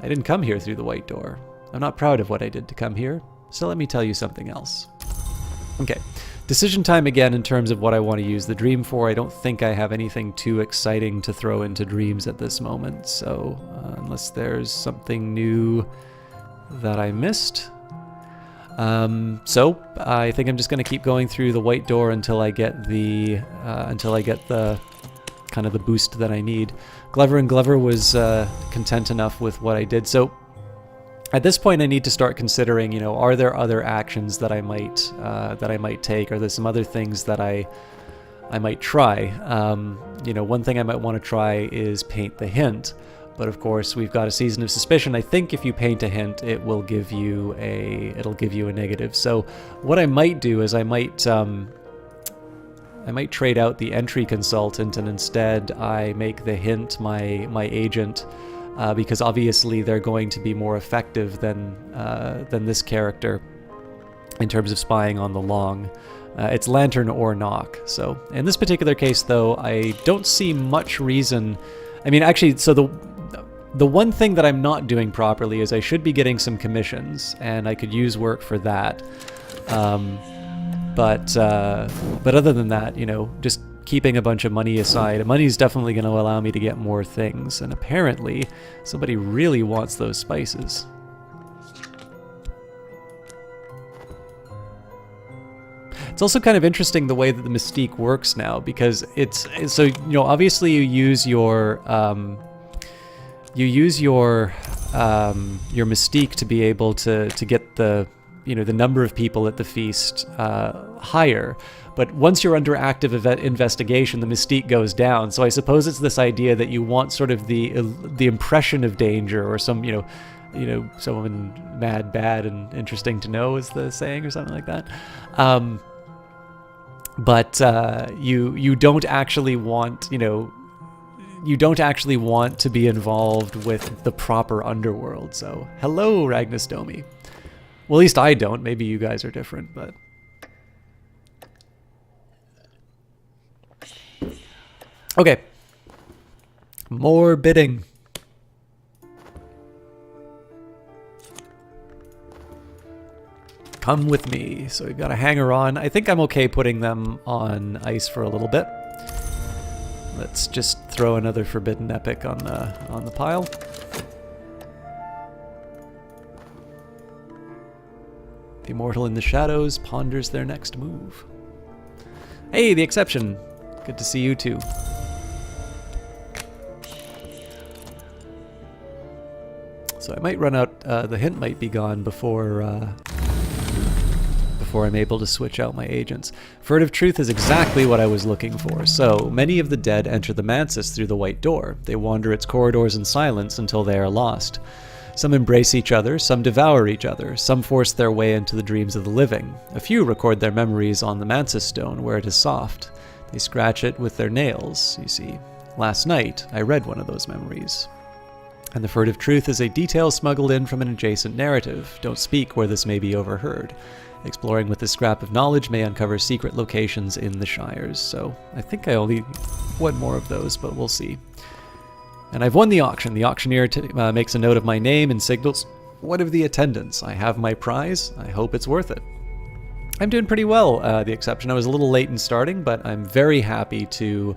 S1: "I didn't come here through the White Door. I'm not proud of what I did to come here, so let me tell you something else." Okay, decision time again in terms of what I want to use the dream for. I don't think I have anything too exciting to throw into dreams at this moment, so unless there's something new that I missed. So I think I'm just going to keep going through the White Door until I get the kind of the boost that I need. Glover and Glover was content enough with what I did. So at this point, I need to start considering, you know, are there other actions that I might take? Are there some other things that I might try? You know, one thing I might want to try is paint the hint. But of course, we've got a Season of Suspicion. I think if you paint a hint, it will give you it'll give you a negative. So what I might do is I might trade out the entry consultant, and instead I make the hint my agent, because obviously they're going to be more effective than this character in terms of spying on the Long. It's Lantern or Knock. So in this particular case, though, I don't see much reason. I mean, actually, so the one thing that I'm not doing properly is I should be getting some commissions, and I could use work for that. But other than that, you know, just keeping a bunch of money aside. Money is definitely going to allow me to get more things, and apparently somebody really wants those spices. It's also kind of interesting the way that the mystique works now, because it's so, you know, obviously you use your mystique to be able to get the, you know, the number of people at the feast higher. But once you're under active investigation, the mystique goes down. So I suppose it's this idea that you want sort of the impression of danger, or some, you know, someone mad, bad, and interesting to know is the saying, or something like that. But you don't actually want, you know, you don't actually want to be involved with the proper underworld. So hello, Ragnastomi. Well, at least I don't. Maybe you guys are different, but. Okay. More bidding. Come with me. So we've got a hanger on. I think I'm okay putting them on ice for a little bit. Let's just throw another Forbidden Epic on the pile. The Immortal in the Shadows ponders their next move. Hey, the Exception. Good to see you too. So I might run out, the hint might be gone before I'm able to switch out my agents. Furtive Truth is exactly what I was looking for. So, many of the dead enter the Mansis through the White Door. They wander its corridors in silence until they are lost. Some embrace each other, some devour each other, some force their way into the dreams of the living. A few record their memories on the Mansis stone, where it is soft. They scratch it with their nails, you see. Last night, I read one of those memories. And the Furtive Truth is a detail smuggled in from an adjacent narrative. Don't speak where this may be overheard. Exploring with this scrap of knowledge may uncover secret locations in the Shires. So I think I only want more of those, but we'll see. And I've won the auction. The auctioneer makes a note of my name and signals one of the attendants. I have my prize. I hope it's worth it. I'm doing pretty well, the Exception. I was a little late in starting, but I'm very happy to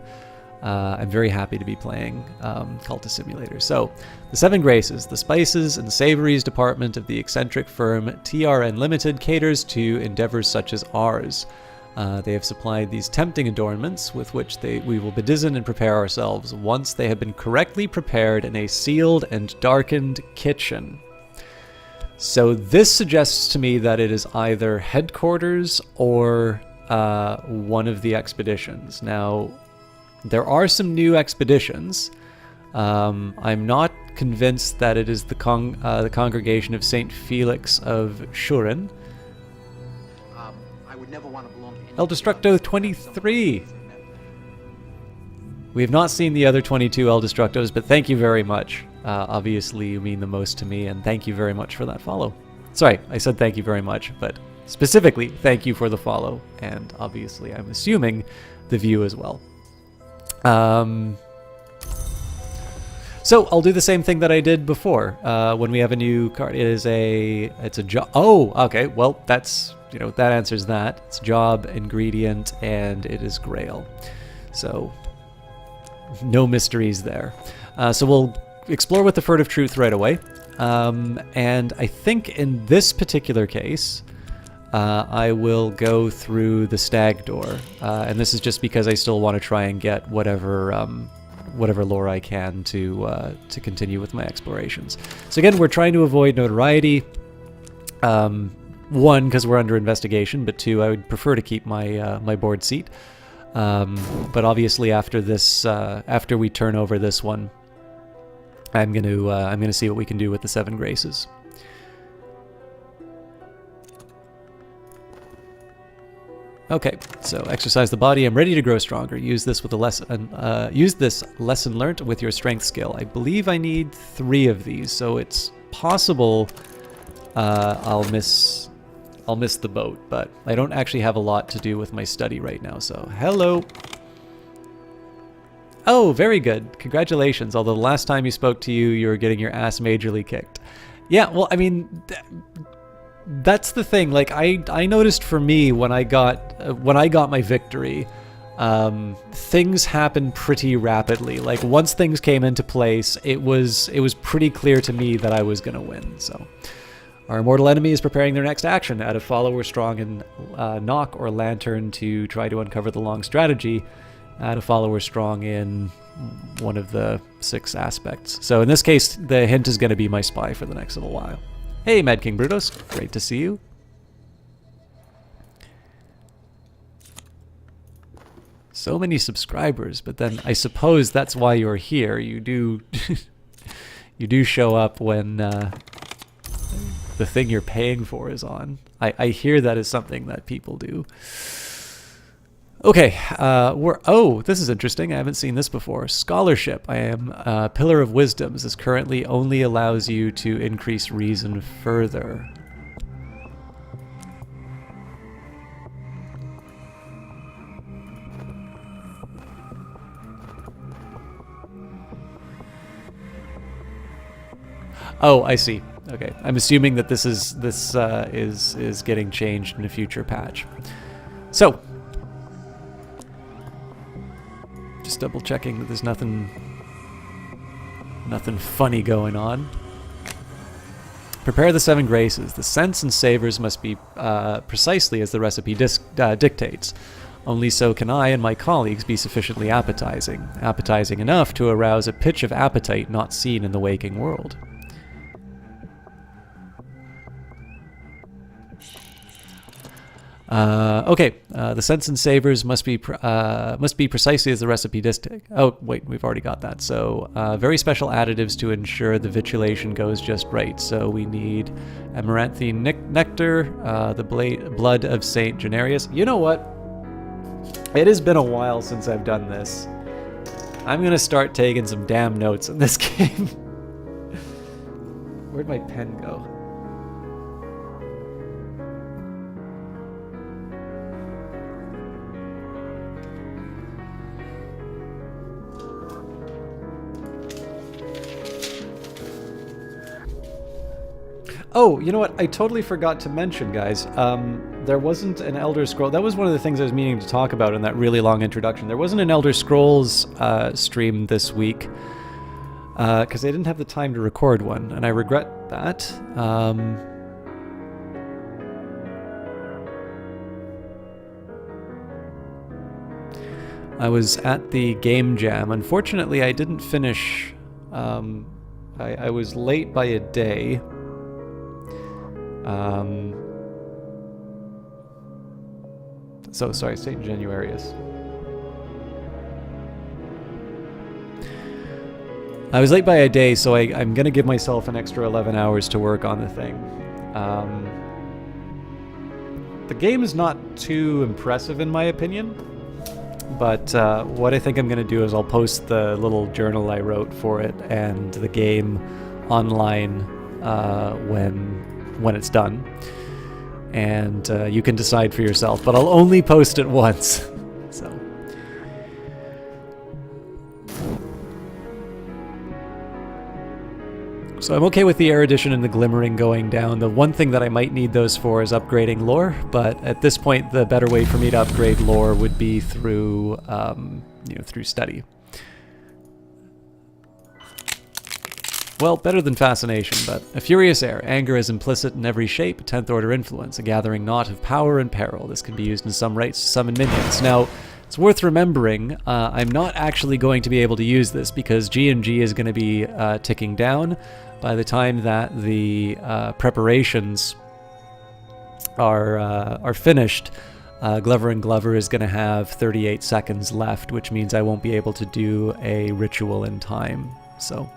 S1: be playing Cultist Simulator. So, the 7 Graces, the spices and savories department of the eccentric firm TRN Limited caters to endeavors such as ours. They have supplied these tempting adornments with which we will bedizen and prepare ourselves once they have been correctly prepared in a sealed and darkened kitchen. So this suggests to me that it is either headquarters or one of the expeditions. Now, there are some new expeditions. I'm not convinced that it is the congregation of St. Felix of Shurin. El Destructo 23! We have not seen the other 22 El Destructos, but thank you very much. Obviously, you mean the most to me, and thank you very much for that follow. Sorry, I said thank you very much, but specifically, thank you for the follow, and obviously, I'm assuming the view as well. So I'll do the same thing that I did before. When we have a new card, it's a job. Oh, okay. Well, that's, that answers that. It's job, ingredient, and it is Grail. So no mysteries there. So we'll explore with the Furtive Truth right away. And I think in this particular case, I will go through the Stag Door. And this is just because I still want to try and get whatever lore I can to continue with my explorations. So again, we're trying to avoid notoriety. One, because we're under investigation, but two, I would prefer to keep my my board seat. But obviously, after this, after we turn over this one, I'm gonna see what we can do with the 7 Graces. Okay, so exercise the body. I'm ready to grow stronger. Use this with a lesson. Use this lesson learnt with your strength skill. I believe I need 3 of these, so it's possible I'll miss the boat, but I don't actually have a lot to do with my study right now. So hello. Oh, very good. Congratulations. Although the last time you spoke to you, you were getting your ass majorly kicked. Yeah, well, I mean. That's the thing. Like I noticed for me when I got my victory, things happened pretty rapidly. Like once things came into place, it was pretty clear to me that I was gonna win. So our immortal enemy is preparing their next action. Add a follower strong in knock or lantern to try to uncover the long strategy. Add a follower strong in one of the 6 aspects. So in this case, the hint is going to be my spy for the next little while. Hey, Mad King Brutus, great to see you. So many subscribers, but then I suppose that's why you're here. You do, you do show up when the thing you're paying for is on. I hear that is something that people do. Okay, oh, this is interesting. I haven't seen this before. Scholarship. I am Pillar of Wisdoms. This currently only allows you to increase reason further. Oh, I see. Okay, I'm assuming that this is getting changed in a future patch. So. Just double checking that there's nothing funny going on. Prepare the 7 Graces. The scents and savors must be precisely as the recipe dictates. Only so can I and my colleagues be sufficiently appetizing. Appetizing enough to arouse a pitch of appetite not seen in the waking world. Okay, the scents and savors must be precisely as the recipe dictates. Oh, wait, we've already got that. So, very special additives to ensure the vitulation goes just right. So we need amaranthine nectar, the blood of Saint Generius. You know what? It has been a while since I've done this. I'm gonna start taking some damn notes in this game. Where'd my pen go? Oh, you know what? I totally forgot to mention, guys. There wasn't an Elder Scrolls... That was one of the things I was meaning to talk about in that really long introduction. There wasn't an Elder Scrolls stream this week because I didn't have the time to record one, and I regret that. I was at the Game Jam. Unfortunately, I didn't finish... I was late by a day. So sorry, Saint Januarius. I was late by a day, so I'm gonna give myself an extra 11 hours to work on the thing. The game is not too impressive in my opinion. But what I think I'm going to do is I'll post the little journal I wrote for it and the game online when it's done. And you can decide for yourself, but I'll only post it once. So I'm okay with the erudition and the glimmering going down. The one thing that I might need those for is upgrading lore, but at this point the better way for me to upgrade lore would be through, through study. Well, better than fascination, but a furious air. Anger is implicit in every shape, a 10th order influence, a gathering knot of power and peril. This can be used in some rites to summon minions. Now, it's worth remembering, I'm not actually going to be able to use this because G&G is going to be ticking down. By the time that the preparations are finished, Glover and Glover is going to have 38 seconds left, which means I won't be able to do a ritual in time. So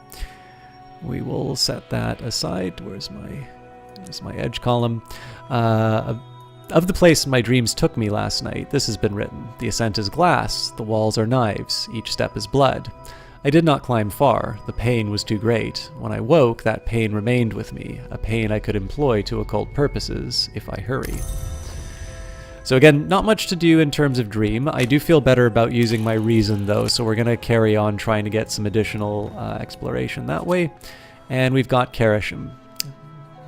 S1: we will set that aside. Where's my edge column? Of the place my dreams took me last night, this has been written. The ascent is glass, the walls are knives, each step is blood. I did not climb far, the pain was too great. When I woke, that pain remained with me, a pain I could employ to occult purposes, if I hurry. So again, not much to do in terms of dream. I do feel better about using my reason though, so we're going to carry on trying to get some additional exploration that way. And we've got Karashim.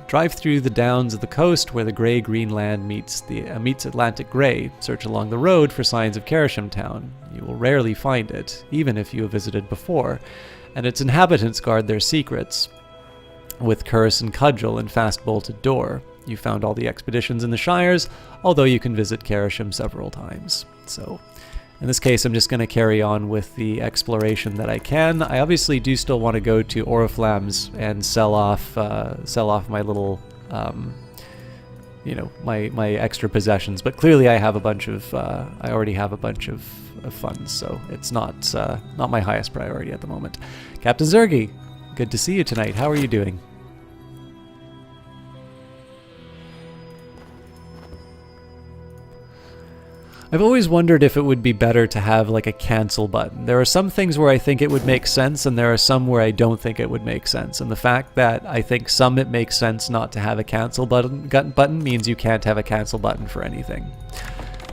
S1: Drive through the downs of the coast where the grey-green land meets Atlantic grey. Search along the road for signs of Karashim town. You will rarely find it, even if you have visited before, and its inhabitants guard their secrets with curse and cudgel and fast-bolted door. You found all the expeditions in the Shires, although you can visit Karashim several times. So, in this case, I'm just going to carry on with the exploration that I can. I obviously do still want to go to Oriflamme's and sell off my little, my extra possessions. But clearly, I have a bunch of, I already have a bunch of funds, so it's not my highest priority at the moment. Captain Zergi, good to see you tonight. How are you doing? I've always wondered if it would be better to have like a cancel button. There are some things where I think it would make sense, and there are some where I don't think it would make sense. And the fact that I think some it makes sense not to have a cancel button means you can't have a cancel button for anything.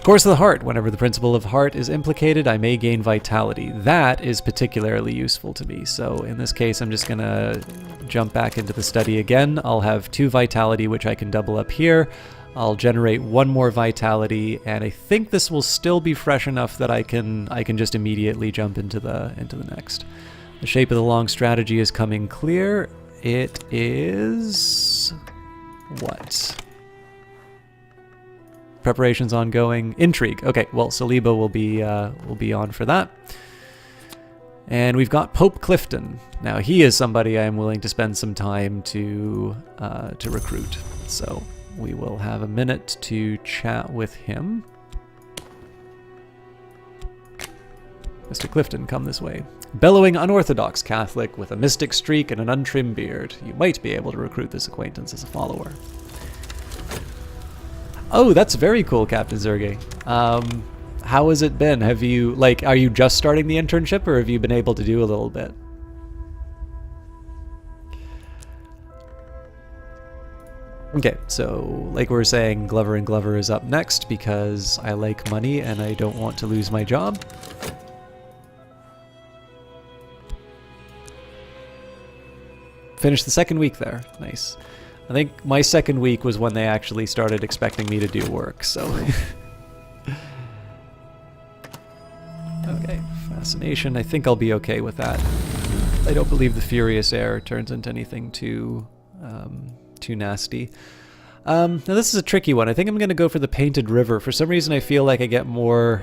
S1: Course of the Heart. Whenever the principle of heart is implicated, I may gain vitality. That is particularly useful to me. So in this case, I'm just going to jump back into the study again. I'll have 2 vitality, which I can double up here. I'll generate 1 more vitality, and I think this will still be fresh enough that I can just immediately jump into the next. The shape of the long strategy is coming clear. It is what? Preparations ongoing. Intrigue. Okay, well, Saliba will be on for that. And we've got Pope Clifton. Now he is somebody I am willing to spend some time to recruit. So we will have a minute to chat with him. Mr. Clifton, come this way. Bellowing unorthodox Catholic with a mystic streak and an untrimmed beard. You might be able to recruit this acquaintance as a follower. Oh, that's very cool, Captain Zergi. How has it been? Have you, are you just starting the internship, or have you been able to do a little bit? Okay, so like we were saying, Glover and Glover is up next because I like money and I don't want to lose my job. Finished the second week there. Nice. I think my second week was when they actually started expecting me to do work, so... Okay, fascination. I think I'll be okay with that. I don't believe the furious air turns into anything too nasty. Now this is a tricky one. I think I'm going to go for the Painted River. For some reason I feel like I get more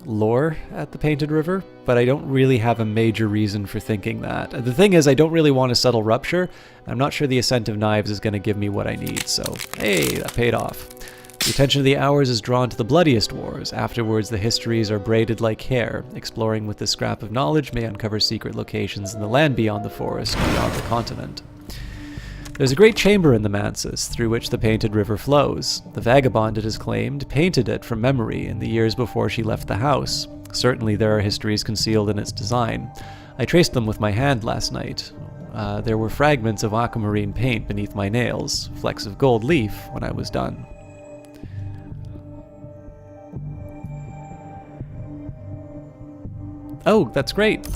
S1: lore at the Painted River, but I don't really have a major reason for thinking that. The thing is, I don't really want a subtle rupture. I'm not sure the Ascent of Knives is going to give me what I need, so hey, that paid off. The attention of the hours is drawn to the bloodiest wars. Afterwards, the histories are braided like hair. Exploring with this scrap of knowledge may uncover secret locations in the land beyond the forest, beyond the continent. There's a great chamber in the manses through which the painted river flows. The vagabond, it is claimed, painted it from memory in the years before she left the house. Certainly there are histories concealed in its design. I traced them with my hand last night. There were fragments of aquamarine paint beneath my nails, flecks of gold leaf when I was done. Oh, that's great.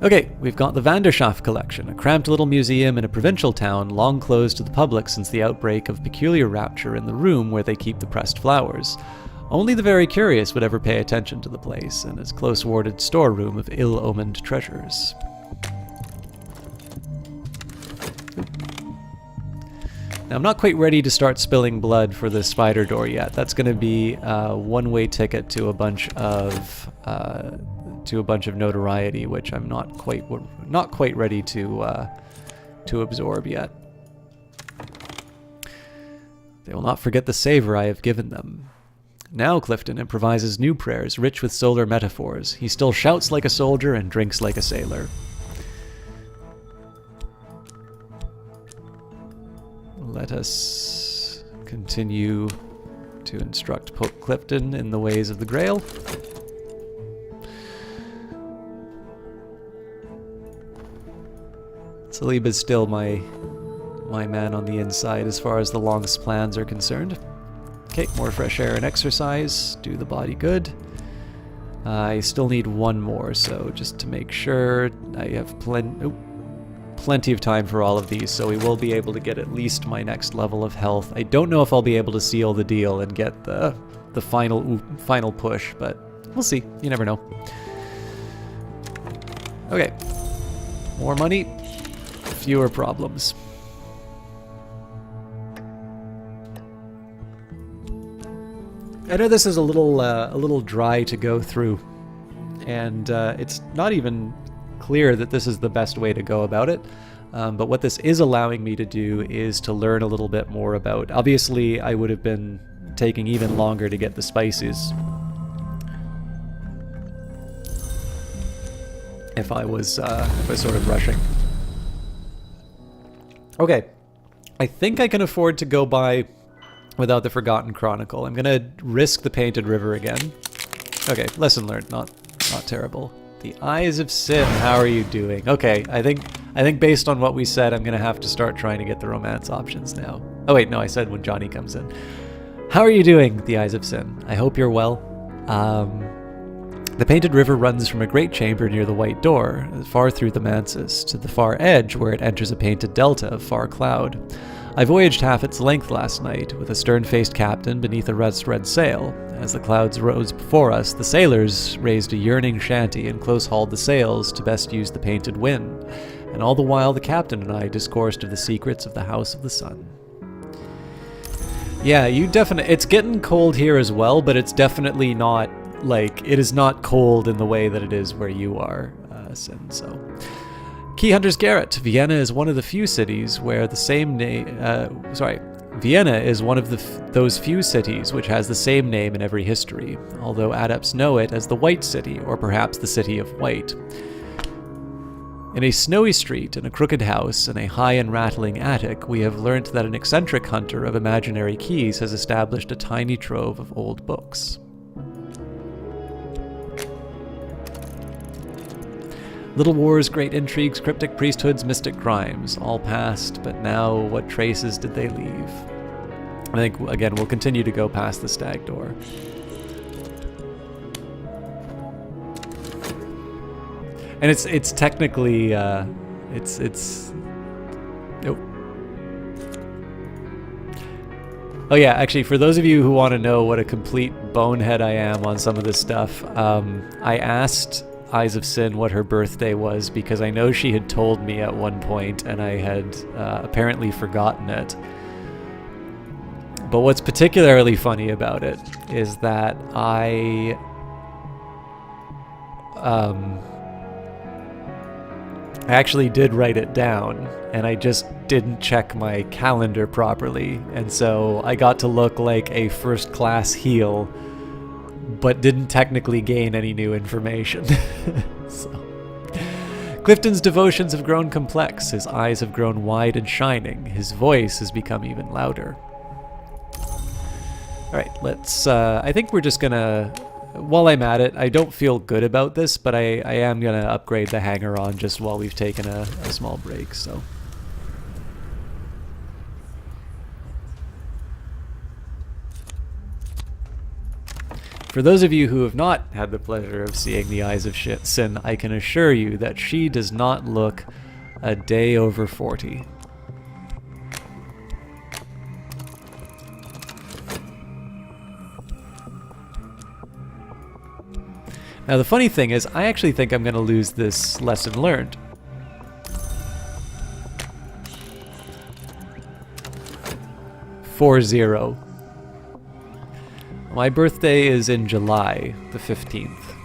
S1: Okay, we've got the Vanderschaft collection, a cramped little museum in a provincial town long closed to the public since the outbreak of peculiar rapture in the room where they keep the pressed flowers. Only the very curious would ever pay attention to the place and its close-warded storeroom of ill-omened treasures. Now, I'm not quite ready to start spilling blood for the spider door yet. That's going to be a one-way ticket to a bunch of notoriety, which I'm not quite ready to absorb yet. They will not forget the savor I have given them. Now Clifton improvises new prayers rich with solar metaphors. He still shouts like a soldier and drinks like a sailor. Let us continue to instruct Pope Clifton in the ways of the Grail. Salib is still my man on the inside as far as the long's plans are concerned. Okay, more fresh air and exercise. Do the body good. I still need one more, so just to make sure I have plenty of time for all of these, so we will be able to get at least my next level of health. I don't know if I'll be able to seal the deal and get the final push, but we'll see. You never know. Okay. More money, fewer problems. I know this is a little dry to go through, and it's not even clear that this is the best way to go about it. But what this is allowing me to do is to learn a little bit more about. Obviously, I would have been taking even longer to get the spices if I was sort of rushing. Okay, I think I can afford to go by without the Forgotten Chronicle. I'm gonna risk the Painted River again. Okay, lesson learned. Not terrible. The Eyes of Sin. How are you doing? Okay, I think based on what we said, I'm gonna have to start trying to get the romance options now. Oh wait, no, I said when Johnny comes in. How are you doing, The Eyes of Sin? I hope you're well. The Painted River runs from a great chamber near the White Door, far through the manses, to the far edge where it enters a painted delta of far cloud. I voyaged half its length last night, with a stern-faced captain beneath a red sail. As the clouds rose before us, the sailors raised a yearning shanty and close-hauled the sails to best use the painted wind, and all the while the captain and I discoursed of the secrets of the House of the Sun. Yeah, it's getting cold here as well, but it's definitely not, it is not cold in the way that it is where you are, Sin, so... Key Hunter's Garret. Vienna is one of the few cities where the same name... Vienna is one of those few cities which has the same name in every history, although adepts know it as the White City, or perhaps the City of White. In a snowy street, in a crooked house, in a high and rattling attic, we have learnt that an eccentric hunter of imaginary keys has established a tiny trove of old books. Little wars, great intrigues, cryptic priesthoods, mystic crimes, all past, but now what traces did they leave? I think, again, we'll continue to go past the stag door. And it's technically, it's... Nope. Oh yeah, actually, for those of you who want to know what a complete bonehead I am on some of this stuff, I asked Eyes of Sin what her birthday was because I know she had told me at one point and I had apparently forgotten it. But what's particularly funny about it is that I actually did write it down and I just didn't check my calendar properly, and so I got to look like a first-class heel but didn't technically gain any new information. So. Clifton's devotions have grown complex. His eyes have grown wide and shining. His voice has become even louder. Alright, let's... I think we're just gonna... While I'm at it, I don't feel good about this, but I am gonna upgrade the hanger-on just while we've taken a small break, so... For those of you who have not had the pleasure of seeing the Eyes of Sin, I can assure you that she does not look a day over 40. Now the funny thing is, I actually think I'm going to lose this lesson learned. (4-0). My birthday is in July the 15th.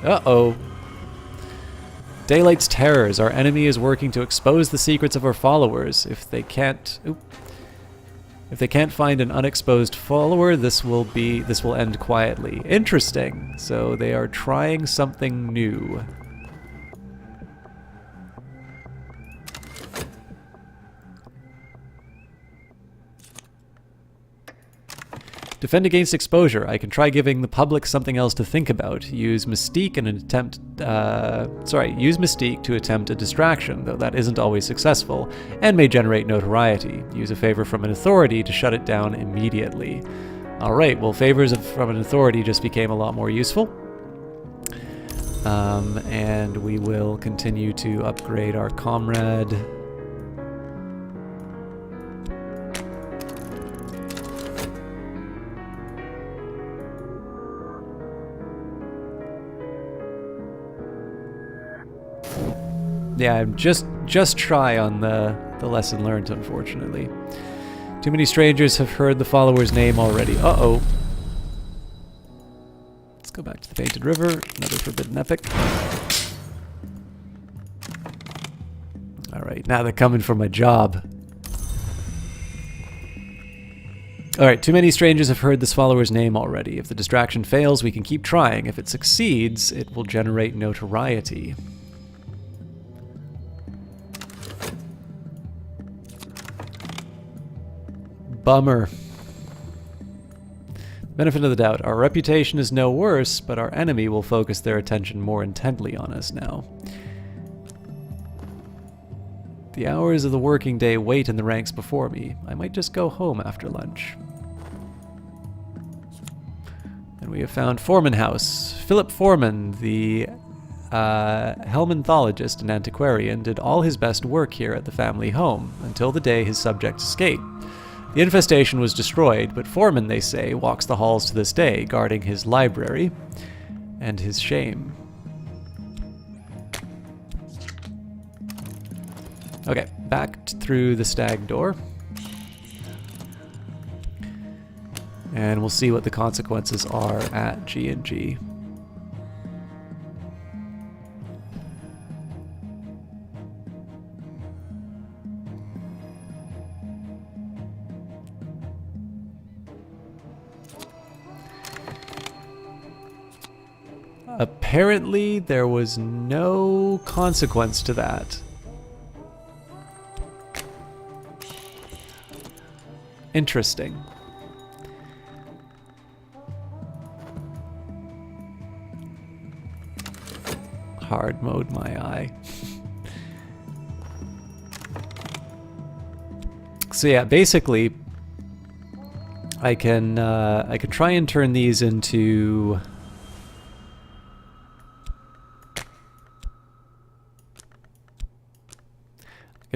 S1: Uh-oh. Daylight's terrors. Our enemy is working to expose the secrets of our followers. If they can't find an unexposed follower, this will end quietly. Interesting. So they are trying something new. Defend against exposure. I can try giving the public something else to think about. Use mystique use mystique to attempt a distraction, though that isn't always successful, and may generate notoriety. Use a favor from an authority to shut it down immediately. Alright, well, favors from an authority just became a lot more useful. And we will continue to upgrade our comrade. Yeah, I'm just shy on the lesson learned, unfortunately. Too many strangers have heard the follower's name already. Uh-oh. Let's go back to the Painted River. Another Forbidden Epic. Alright, now they're coming for my job. Alright, too many strangers have heard this follower's name already. If the distraction fails, we can keep trying. If it succeeds, it will generate notoriety. Bummer. Benefit of the doubt. Our reputation is no worse, but our enemy will focus their attention more intently on us now. The hours of the working day wait in the ranks before me. I might just go home after lunch. And we have found Foreman House. Philip Foreman, the helminthologist and antiquarian, did all his best work here at the family home, until the day his subjects escaped. The infestation was destroyed, but Foreman, they say, walks the halls to this day, guarding his library and his shame. Okay, back through the stag door. And we'll see what the consequences are at G&G. Apparently, there was no consequence to that. Interesting. Hard mode my eye. So yeah, basically, I can try and turn these into.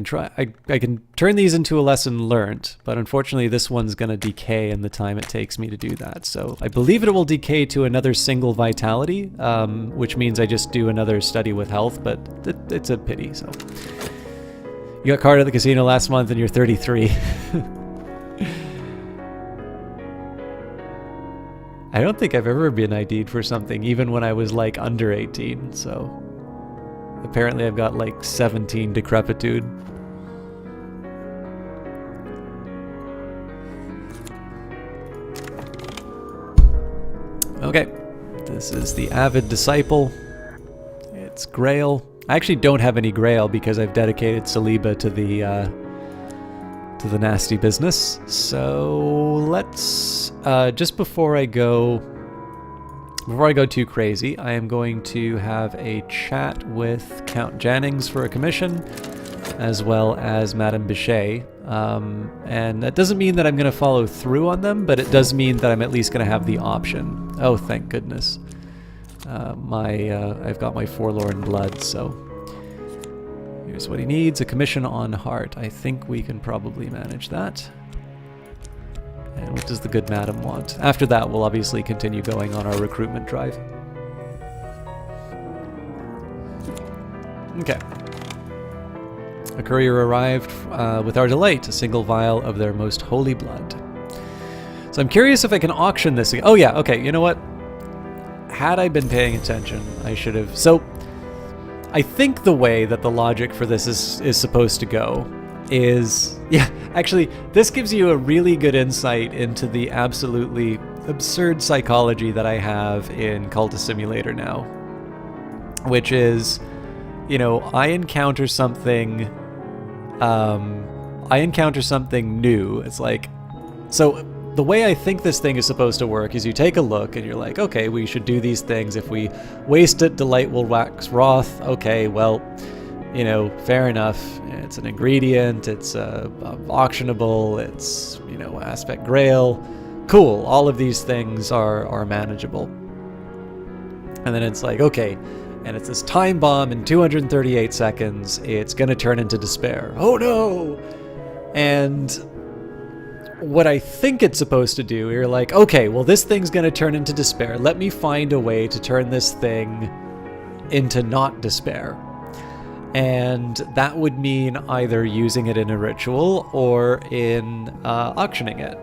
S1: I can turn these into a lesson learned, but unfortunately this one's going to decay in the time it takes me to do that. So I believe it will decay to another single vitality, which means I just do another study with health, but it's a pity. So you got carded at the casino last month and you're 33. I don't think I've ever been ID'd for something, even when I was like under 18, so apparently I've got like 17 decrepitude. Okay, this is the Avid Disciple. It's Grail. I actually don't have any Grail because I've dedicated Saliba to the nasty business. So let's just before I go too crazy, I am going to have a chat with Count Jannings for a commission, as well as Madame Bichet. And that doesn't mean that I'm going to follow through on them, but it does mean that I'm at least going to have the option. Oh, thank goodness. I've got my Forlorn Blood, so here's what he needs: a commission on Heart. I think we can probably manage that. And what does the good madam want? After that, we'll obviously continue going on our recruitment drive. Okay. A courier arrived with our delight, a single vial of their most holy blood. So I'm curious if I can auction this again. Oh yeah, okay, you know what? Had I been paying attention, I should have. So I think the way that the logic for this is supposed to go is, yeah, actually, this gives you a really good insight into the absolutely absurd psychology that I have in Cultist Simulator now, which is, you know, I encounter something new. It's like, so the way I think this thing is supposed to work is you take a look and you're like, okay, we should do these things. If we waste it, delight will wax wroth. Okay, well, you know, fair enough. It's an ingredient, it's auctionable, it's, you know, aspect grail. Cool, all of these things are manageable. And then it's like, okay, and it's this time bomb in 238 seconds, it's gonna turn into despair. Oh no! And what I think it's supposed to do, you're like, okay, well, this thing's gonna turn into despair. Let me find a way to turn this thing into not despair. And that would mean either using it in a ritual or in auctioning it.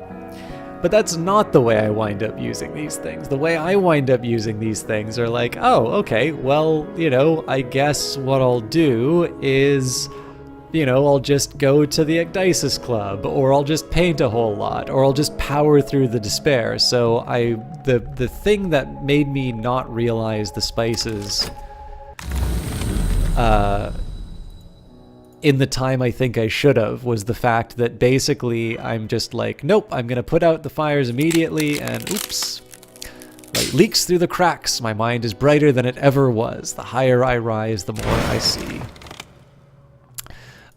S1: But that's not the way I wind up using these things. The way I wind up using these things are like, oh, okay, well, you know, I guess what I'll do is, you know, I'll just go to the Ecdysis Club, or I'll just paint a whole lot, or I'll just power through the despair. So the thing that made me not realize the spices in the time I think I should have was the fact that basically I'm just like, nope, I'm gonna put out the fires immediately, and oops, light leaks through the cracks. My mind is brighter than it ever was. The higher I rise, the more I see.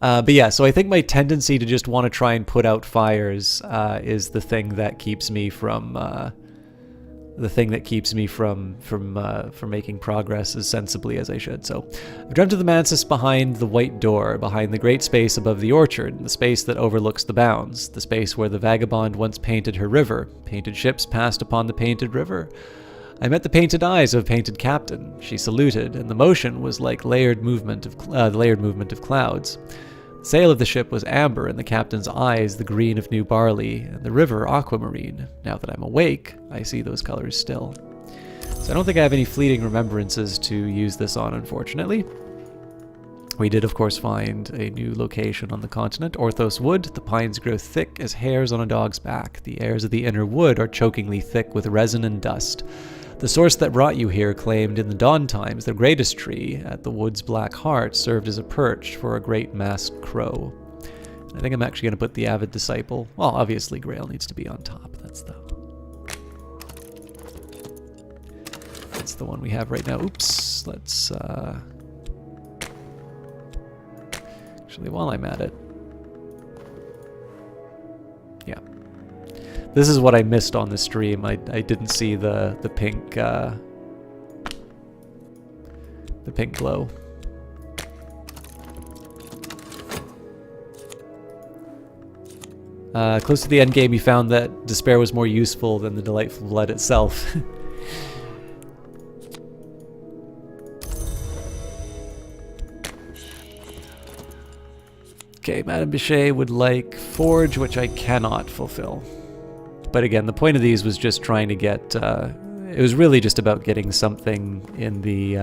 S1: But yeah, so I think my tendency to just want to try and put out fires is the thing that keeps me from making progress as sensibly as I should. So I've dreamt of the mantis behind the white door, behind the great space above the orchard, the space that overlooks the bounds, the space where the vagabond once painted her river. Painted ships passed upon the painted river. I met the painted eyes of a painted captain. She saluted, and the motion was like the layered movement of clouds. The sail of the ship was amber, and the captain's eyes the green of new barley, and the river aquamarine. Now that I'm awake, I see those colors still. So I don't think I have any fleeting remembrances to use this on, unfortunately. We did, of course, find a new location on the continent, Orthos Wood. The pines grow thick as hairs on a dog's back. The airs of the inner wood are chokingly thick with resin and dust. The source that brought you here claimed in the dawn times the greatest tree at the wood's black heart served as a perch for a great masked crow. I think I'm actually going to put the avid disciple. Well, obviously Grail needs to be on top. That's the one we have right now. Oops. Let's actually, while I'm at it. Yeah. This is what I missed on the stream. I didn't see the pink glow. Close to the end game, you found that despair was more useful than the delightful blood itself. Okay, Madame Bichet would like forge, which I cannot fulfill. But again, the point of these was just trying to get, it was really just about getting something in the,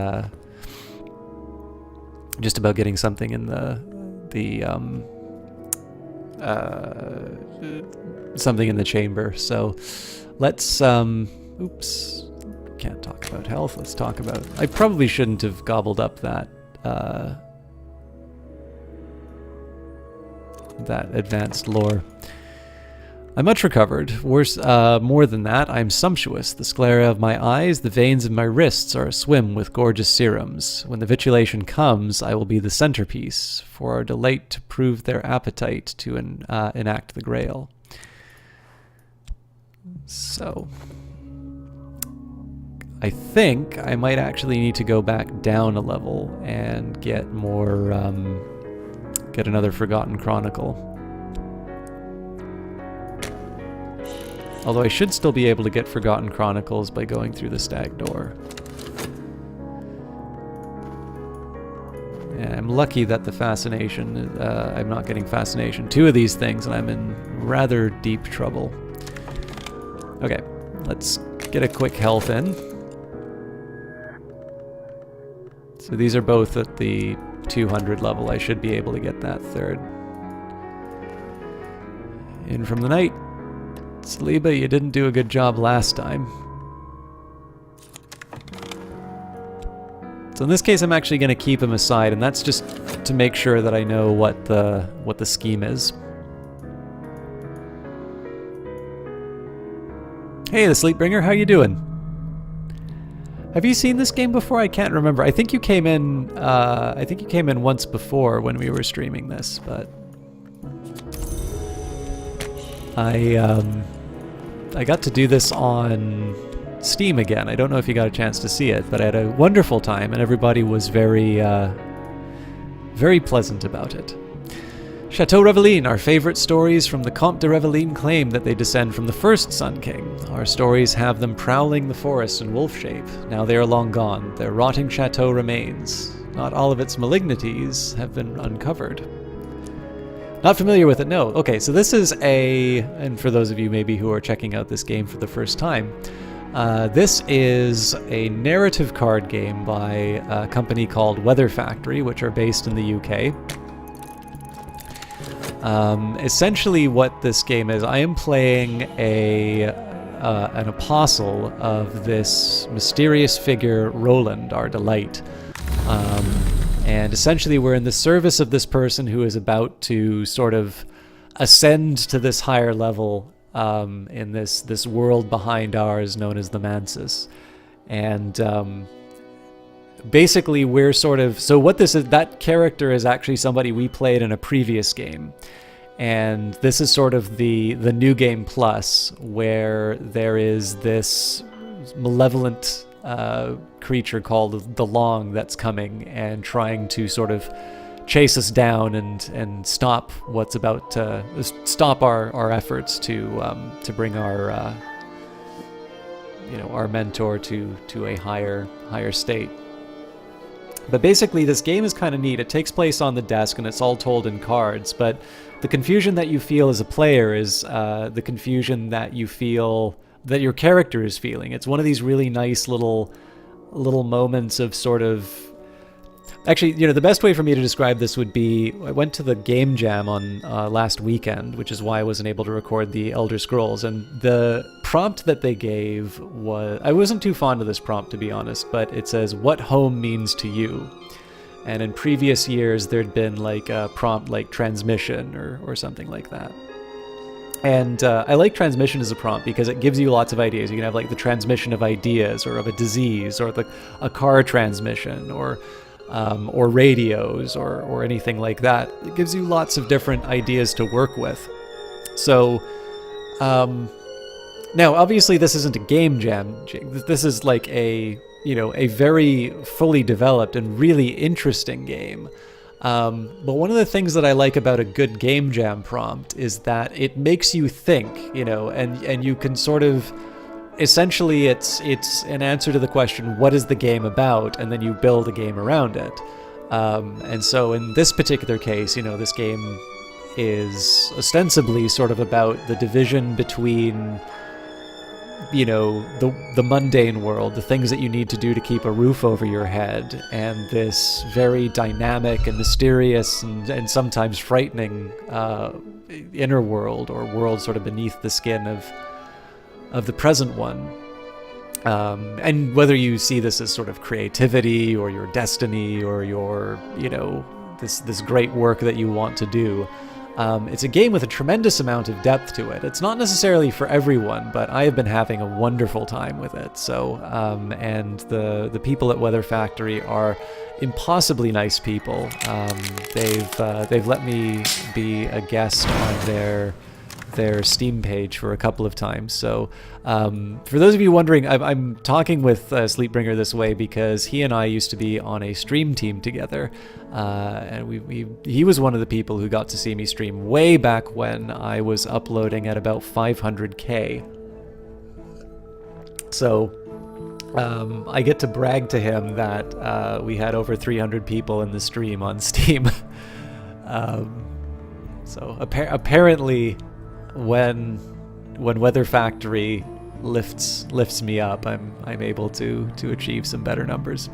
S1: something in the chamber. So let's, oops, can't talk about health. Let's talk about, I probably shouldn't have gobbled up that advanced lore. I'm much recovered. Worse, more than that, I'm sumptuous. The sclera of my eyes, the veins of my wrists are aswim with gorgeous serums. When the vitulation comes, I will be the centerpiece, for our delight to prove their appetite to enact the grail. So, I think I might actually need to go back down a level and get more, get another Forgotten Chronicle. Although I should still be able to get Forgotten Chronicles by going through the stag door. And I'm lucky that the fascination, I'm not getting fascination. 2 of these things and I'm in rather deep trouble. Okay, let's get a quick health in. So these are both at the 200 level. I should be able to get that third. In from the night. Saliba, you didn't do a good job last time. So in this case, I'm actually going to keep him aside, and that's just to make sure that I know what the scheme is. Hey, the Sleepbringer, how you doing? Have you seen this game before? I can't remember. I think you came in. I think you came in once before when we were streaming this, but I got to do this on Steam again. I don't know if you got a chance to see it, but I had a wonderful time, and everybody was very, very pleasant about it. Chateau Reveline, our favorite stories from the Comte de Reveline claim that they descend from the first Sun King. Our stories have them prowling the forest in wolf shape. Now they are long gone. Their rotting chateau remains. Not all of its malignities have been uncovered. Not familiar with it, no. Okay, so this is and for those of you maybe who are checking out this game for the first time, this is a narrative card game by a company called Weather Factory, which are based in the UK. Essentially what this game is, I am playing an apostle of this mysterious figure, Roland, our delight. And essentially we're in the service of this person who is about to sort of ascend to this higher level in this world behind ours known as the Mansis. And basically we're sort of... So what this is, that character is actually somebody we played in a previous game. And this is sort of the new game plus, where there is this malevolent creature called the Long that's coming and trying to sort of chase us down and stop what's about to stop our efforts to bring our our mentor to a higher state. But basically this game is kind of neat. It takes place on the desk and it's all told in cards, but the confusion that you feel as a player is the confusion that you feel that your character is feeling. It's one of these really nice little moments of sort of... Actually, the best way for me to describe this would be, I went to the game jam on last weekend, which is why I wasn't able to record the Elder Scrolls, and the prompt that they gave was... I wasn't too fond of this prompt, to be honest, but it says, "What home means to you?" And in previous years, there'd been like a prompt like transmission or something like that. And I like transmission as a prompt because it gives you lots of ideas. You can have like the transmission of ideas or of a disease or a car transmission or radios or anything like that. It gives you lots of different ideas to work with. So now obviously this isn't a game jam. This is like a very fully developed and really interesting game. But one of the things that I like about a good game jam prompt is that it makes you think, and you can sort of, essentially it's an answer to the question, what is the game about? And then you build a game around it. And so in this particular case, this game is ostensibly sort of about the division between the mundane world, the things that you need to do to keep a roof over your head, and this very dynamic and mysterious and sometimes frightening inner world or world sort of beneath the skin of the present one. And whether you see this as sort of creativity or your destiny or your, this great work that you want to do, it's a game with a tremendous amount of depth to it. It's not necessarily for everyone, but I have been having a wonderful time with it. So, and the people at Weather Factory are impossibly nice people. They've let me be a guest on their Steam page for a couple of times. So for those of you wondering, I'm talking with Sleepbringer this way because he and I used to be on a stream team together, and he was one of the people who got to see me stream way back when I was uploading at about 500k. So I get to brag to him that we had over 300 people in the stream on Steam. So apparently, when Weather Factory lifts me up, I'm able to achieve some better numbers.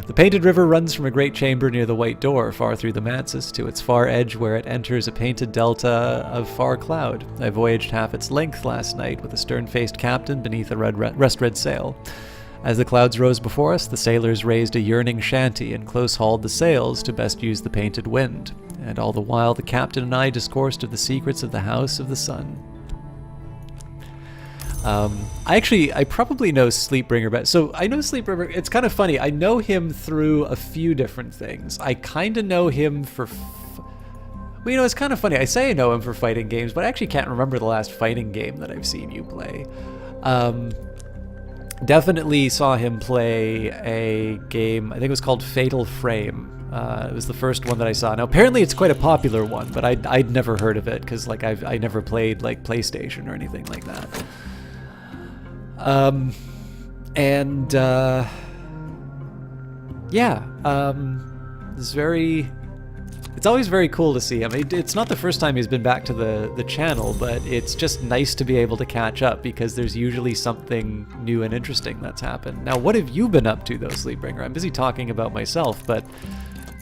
S1: The painted river runs from a great chamber near the White Door, far through the manses, to its far edge where it enters a painted delta of far cloud. I voyaged half its length last night with a stern-faced captain beneath a rust-red sail. As the clouds rose before us, the sailors raised a yearning shanty and close-hauled the sails to best use the painted wind. And all the while the captain and I discoursed of the secrets of the House of the Sun. I probably know Sleepbringer, but so I know Sleepbringer. It's kind of funny. I know him through a few different things. I kind of know him for. It's kind of funny. I say I know him for fighting games, but I actually can't remember the last fighting game that I've seen you play. Definitely saw him play a game. I think it was called Fatal Frame. It was the first one that I saw. Now apparently it's quite a popular one, but I'd never heard of it because I never played like PlayStation or anything like that. It's always very cool to see him. It's not the first time he's been back to the channel, but it's just nice to be able to catch up because there's usually something new and interesting that's happened. Now, what have you been up to though, Sleepbringer? I'm busy talking about myself, but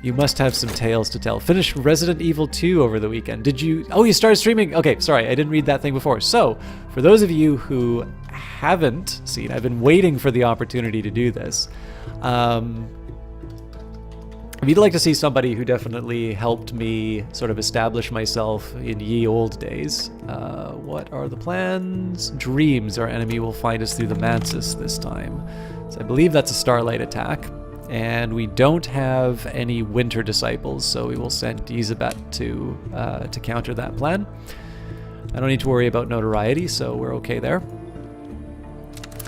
S1: you must have some tales to tell. Finished Resident Evil 2 over the weekend. Did you? Oh, you started streaming? Okay, sorry, I didn't read that thing before. So, for those of you who haven't seen, I've been waiting for the opportunity to do this. If you'd like to see somebody who definitely helped me sort of establish myself in ye old days, what are the plans? Dreams, our enemy will find us through the mansis this time. So I believe that's a starlight attack. And we don't have any winter disciples, so we will send Elizabeth to counter that plan. I don't need to worry about notoriety, so we're okay there.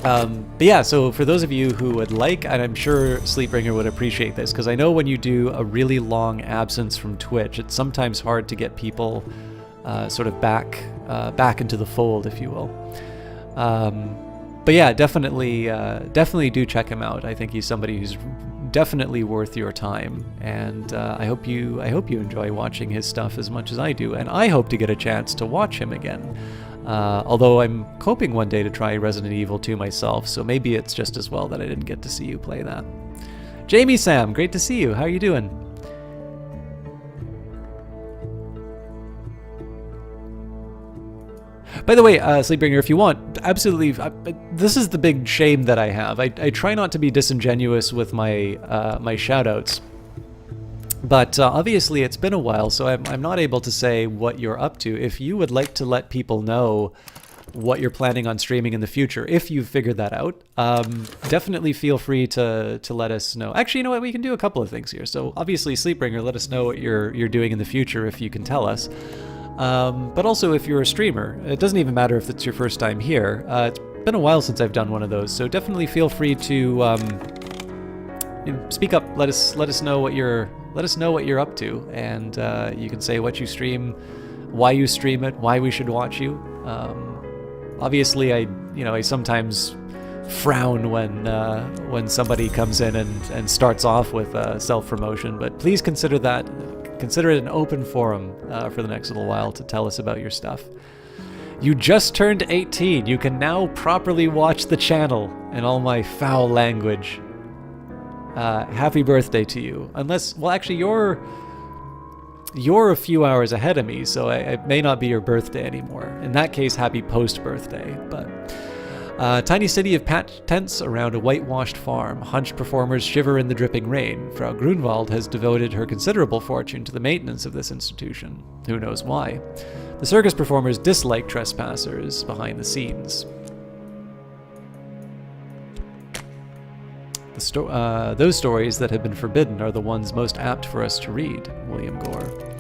S1: But yeah, so for those of you who would like, and I'm sure Sleepbringer would appreciate this, because I know when you do a really long absence from Twitch, it's sometimes hard to get people sort of back into the fold, if you will. But yeah, definitely do check him out. I think he's somebody who's definitely worth your time, and I hope you enjoy watching his stuff as much as I do, and I hope to get a chance to watch him again. Although I'm hoping one day to try Resident Evil 2 myself, so maybe it's just as well that I didn't get to see you play that. Jamie Sam, great to see you. How are you doing? By the way, Sleepbringer, if you want, absolutely, this is the big shame that I have. I try not to be disingenuous with my my shoutouts, but obviously it's been a while, so I'm not able to say what you're up to. If you would like to let people know what you're planning on streaming in the future, if you've figured that out, definitely feel free to let us know. Actually, you know what? We can do a couple of things here. So obviously, Sleepbringer, let us know what you're doing in the future if you can tell us. But also if you're a streamer, it doesn't even matter if it's your first time here. It's been a while since I've done one of those, so definitely feel free to speak up. Let us know what you're up to, and you can say what you stream, why you stream it, why we should watch you. Obviously, I sometimes frown when somebody comes in and starts off with self-promotion, but please consider it an open forum for the next little while to tell us about your stuff. You just turned 18. You can now properly watch the channel in all my foul language. Happy birthday to you. Unless, well, actually, you're a few hours ahead of me, so it may not be your birthday anymore. In that case, happy post-birthday. But Tiny city of patched tents around a whitewashed farm. Hunched performers shiver in the dripping rain. Frau Grunwald has devoted her considerable fortune to the maintenance of this institution. Who knows why? The circus performers dislike trespassers behind the scenes. Those stories that have been forbidden are the ones most apt for us to read. William Gore.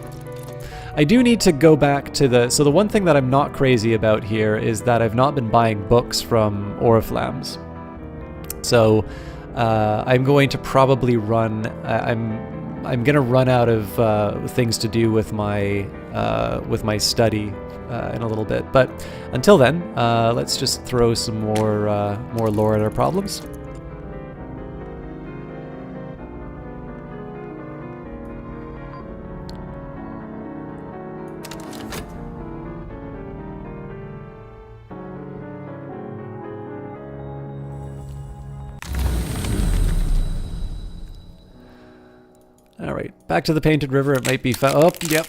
S1: I do need to go back to so the one thing that I'm not crazy about here is that I've not been buying books from Oriflammes. So I'm going to probably run. I'm going to run out of things to do with my study in a little bit. But until then, let's just throw some more lore at our problems. All right, back to the Painted River. It might be oh, yep.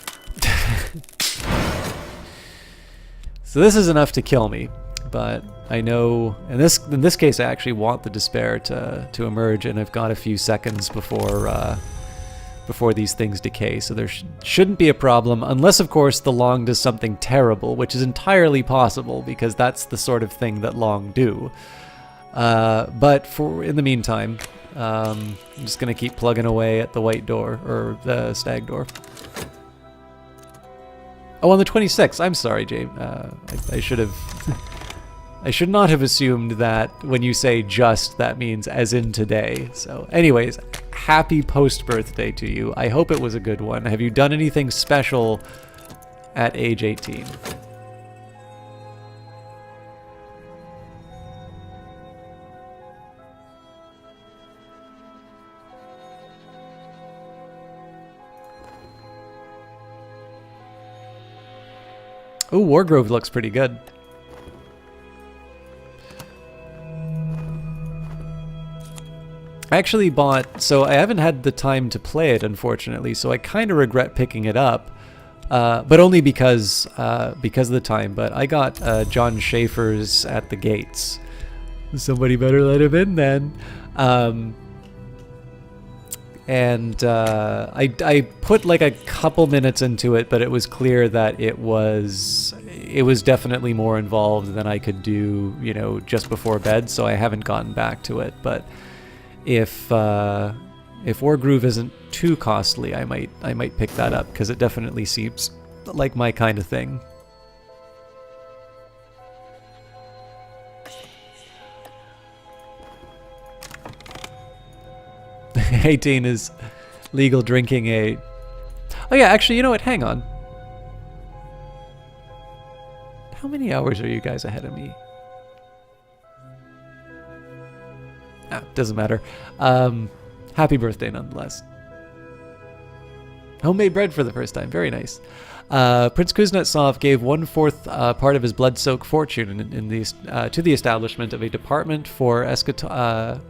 S1: So this is enough to kill me, but I know in this case I actually want the despair to emerge, and I've got a few seconds before these things decay, so there shouldn't be a problem, unless of course the Long does something terrible, which is entirely possible because that's the sort of thing that Long do. But in the meantime, I'm just going to keep plugging away at the white door, or the stag door. Oh, on the 26th. I'm sorry, James. I should have... I should not have assumed that when you say just, that means as in today. So anyways, happy post-birthday to you. I hope it was a good one. Have you done anything special at age 18? Oh, Wargrove looks pretty good. I actually bought, so I haven't had the time to play it, unfortunately, so I kind of regret picking it up, but only because of the time. But I got John Schaefer's At the Gates. Somebody better let him in then. I put like a couple minutes into it, but it was clear that it was definitely more involved than I could do, you know, just before bed. So I haven't gotten back to it. But if Wargroove isn't too costly, I might pick that up because it definitely seems like my kind of thing. 18 is legal drinking age. Oh yeah, actually, you know what? Hang on. How many hours are you guys ahead of me? Ah, doesn't matter. Happy birthday nonetheless. Homemade bread for the first time. Very nice. Prince Kuznetsov gave 1/4 part of his blood-soaked fortune to the establishment of a department for eschatology?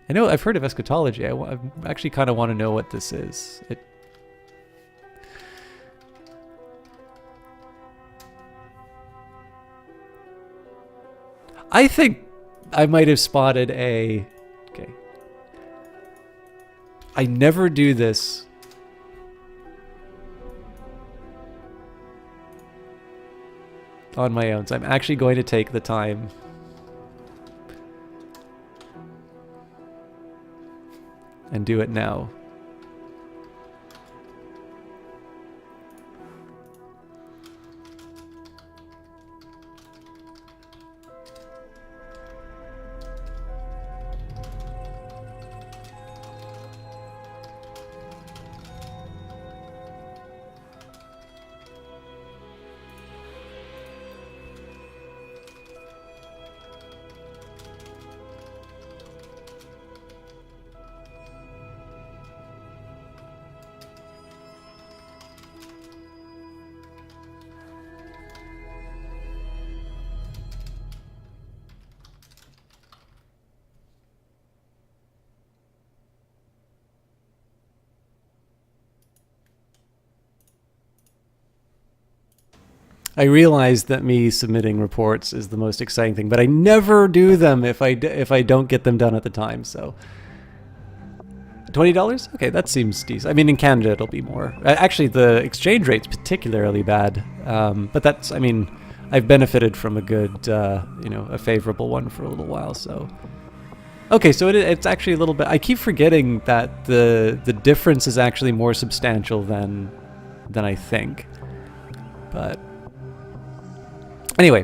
S1: I know I've heard of eschatology. I actually kind of want to know what this is. I think I might have spotted a... Okay. I never do this. On my own, so I'm actually going to take the time and do it now. I realize that me submitting reports is the most exciting thing, but I never do them if I don't get them done at the time. So $20? Okay, that seems decent. I mean, in Canada it'll be more. Actually, the exchange rate's particularly bad, but that's, I mean, I've benefited from a good, you know, a favorable one for a little while. So okay, so it's actually a little bit. I keep forgetting that the difference is actually more substantial than I think, but. Anyway,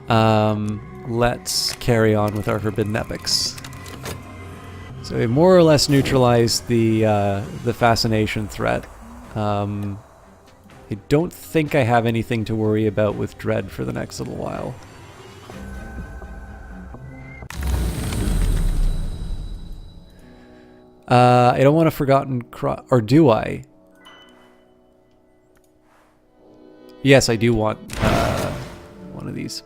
S1: let's carry on with our Forbidden Epics. So we more or less neutralized the fascination threat. I don't think I have anything to worry about with dread for the next little while. I don't want a forgotten or do I? Yes, I do want one of these.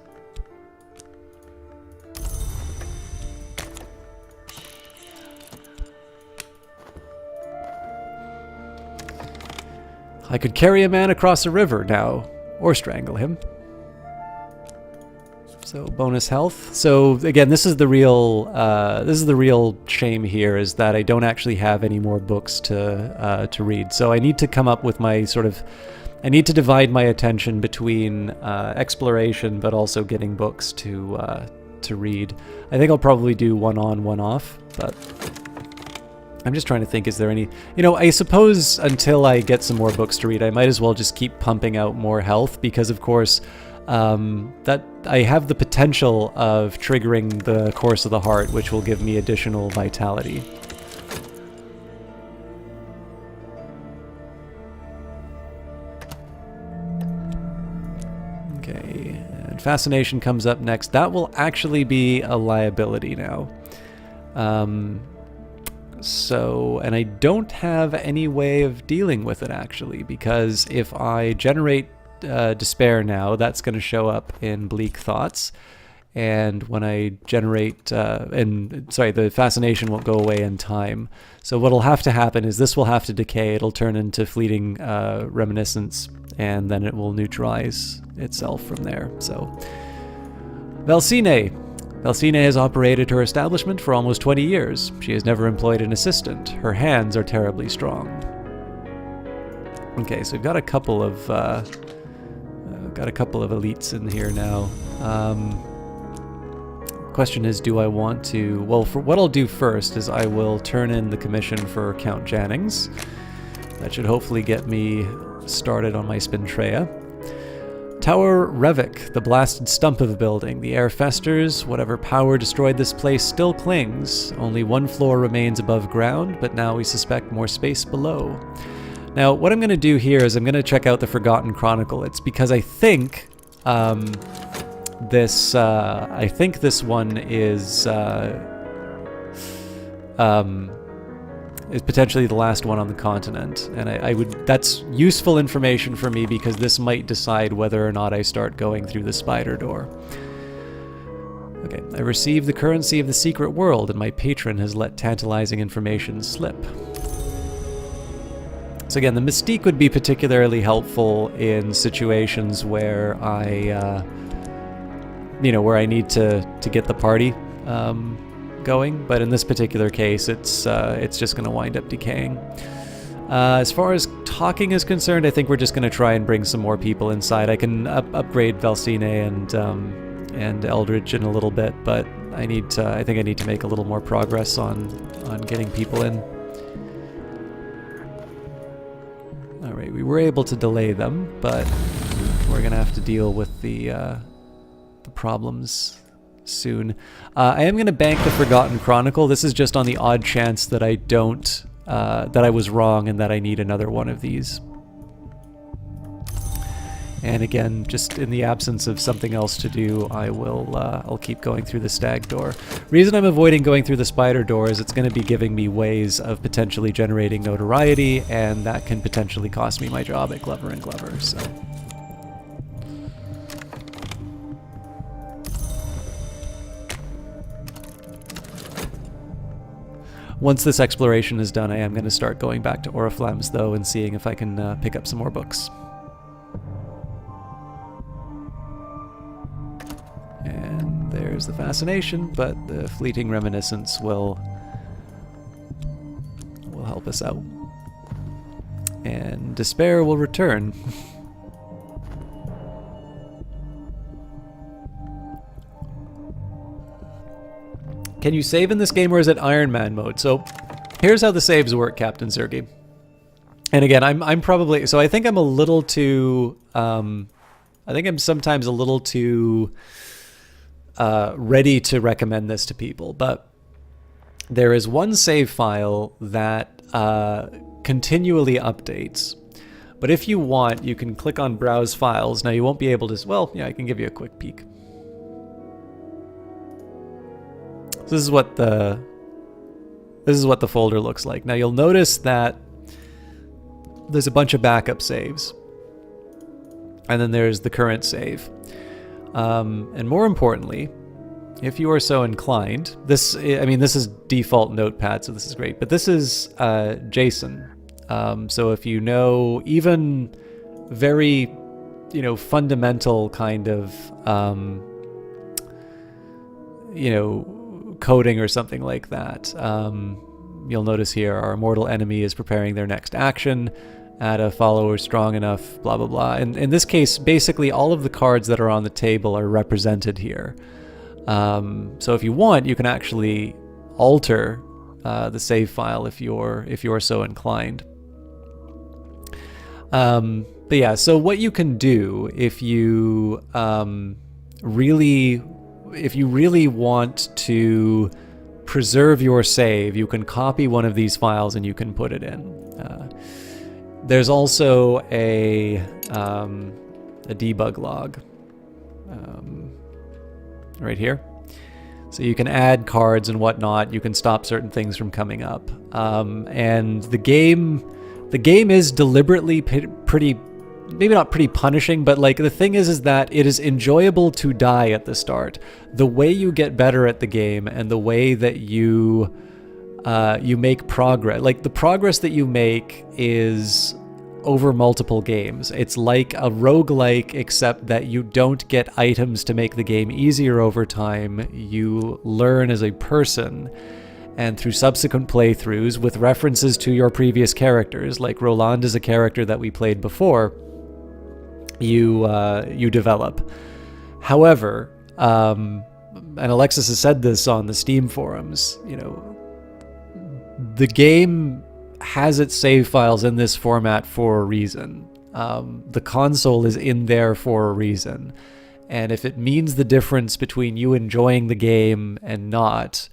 S1: I could carry a man across a river now, or strangle him. So bonus health. So again, this is the real shame here, is that I don't actually have any more books to read. So I need to come up with my sort of. I need to divide my attention between exploration, but also getting books to read. I think I'll probably do one on, one off, but I'm just trying to think, is there any... You know, I suppose until I get some more books to read, I might as well just keep pumping out more health, because of course that I have the potential of triggering the Course of the Heart, which will give me additional vitality. Okay, and Fascination comes up next. That will actually be a liability now. So, and I don't have any way of dealing with it actually, because if I generate despair now, that's going to show up in Bleak Thoughts, and when I generate, the fascination won't go away in time. So what'll have to happen is this will have to decay. It'll turn into fleeting reminiscence, and then it will neutralize itself from there. So, Valsine. Valsine has operated her establishment for almost 20 years. She has never employed an assistant. Her hands are terribly strong. Okay, so we've got a couple of elites in here now. Question is, do I want to... Well, for what I'll do first is I will turn in the commission for Count Jannings. That should hopefully get me started on my Spintrea. Tower Revik, the blasted stump of a building. The air festers. Whatever power destroyed this place still clings. Only one floor remains above ground, but now we suspect more space below. Now, what I'm going to do here is I'm going to check out the Forgotten Chronicle. It's because I think this one is potentially the last one on the continent, and that's useful information for me, because this might decide whether or not I start going through the spider door. Okay, I received the currency of the secret world, and my patron has let tantalizing information slip. So again, the mystique would be particularly helpful in situations where I need to get the party going, but in this particular case, it's just going to wind up decaying. As far as talking is concerned, I think we're just going to try and bring some more people inside. I can upgrade Valsine and Eldridge in a little bit, but I think I need to make a little more progress on getting people in. All right, we were able to delay them, but we're going to have to deal with the problems soon. I am going to bank the Forgotten Chronicle. This is just on the odd chance that I don't, that I was wrong and that I need another one of these. And again, just in the absence of something else to do, I'll keep going through the stag door. Reason I'm avoiding going through the spider door is it's going to be giving me ways of potentially generating notoriety, and that can potentially cost me my job at Glover and Glover, so... Once this exploration is done, I am going to start going back to Oriflammes, though, and seeing if I can pick up some more books. There's the fascination, but the fleeting reminiscence will help us out. And despair will return. Can you save in this game, or is it Iron Man mode? So here's how the saves work, Captain Zergy. And again, I'm probably, so I think I'm a little too, I think I'm sometimes a little too ready to recommend this to people, but there is one save file that continually updates. But if you want, you can click on Browse Files. Now you won't be able to, well, yeah, I can give you a quick peek. So this is what the folder looks like. Now you'll notice that there's a bunch of backup saves, and then there's the current save. And more importantly, if you are so inclined, this is default Notepad, so this is great. But this is JSON. So if you know even very, fundamental kind of, coding or something like that. You'll notice here our mortal enemy is preparing their next action. Add a follower strong enough, blah, blah, blah. And in this case, basically all of the cards that are on the table are represented here. So if you want, you can actually alter the save file if you're so inclined. But yeah, so what you can do if you really want to preserve your save, you can copy one of these files and you can put it in. There's also a debug log right here. So you can add cards and whatnot. You can stop certain things from coming up. And the game is deliberately pretty, maybe not pretty punishing, but like the thing is that it is enjoyable to die at the start. The way you get better at the game and the way that you make progress, like the progress that you make is over multiple games. It's like a roguelike, except that you don't get items to make the game easier over time. You learn as a person, and through subsequent playthroughs with references to your previous characters, like Roland is a character that we played before, you develop. However, and Alexis has said this on the Steam forums, the game has its save files in this format for a reason. The console is in there for a reason. And if it means the difference between you enjoying the game and not,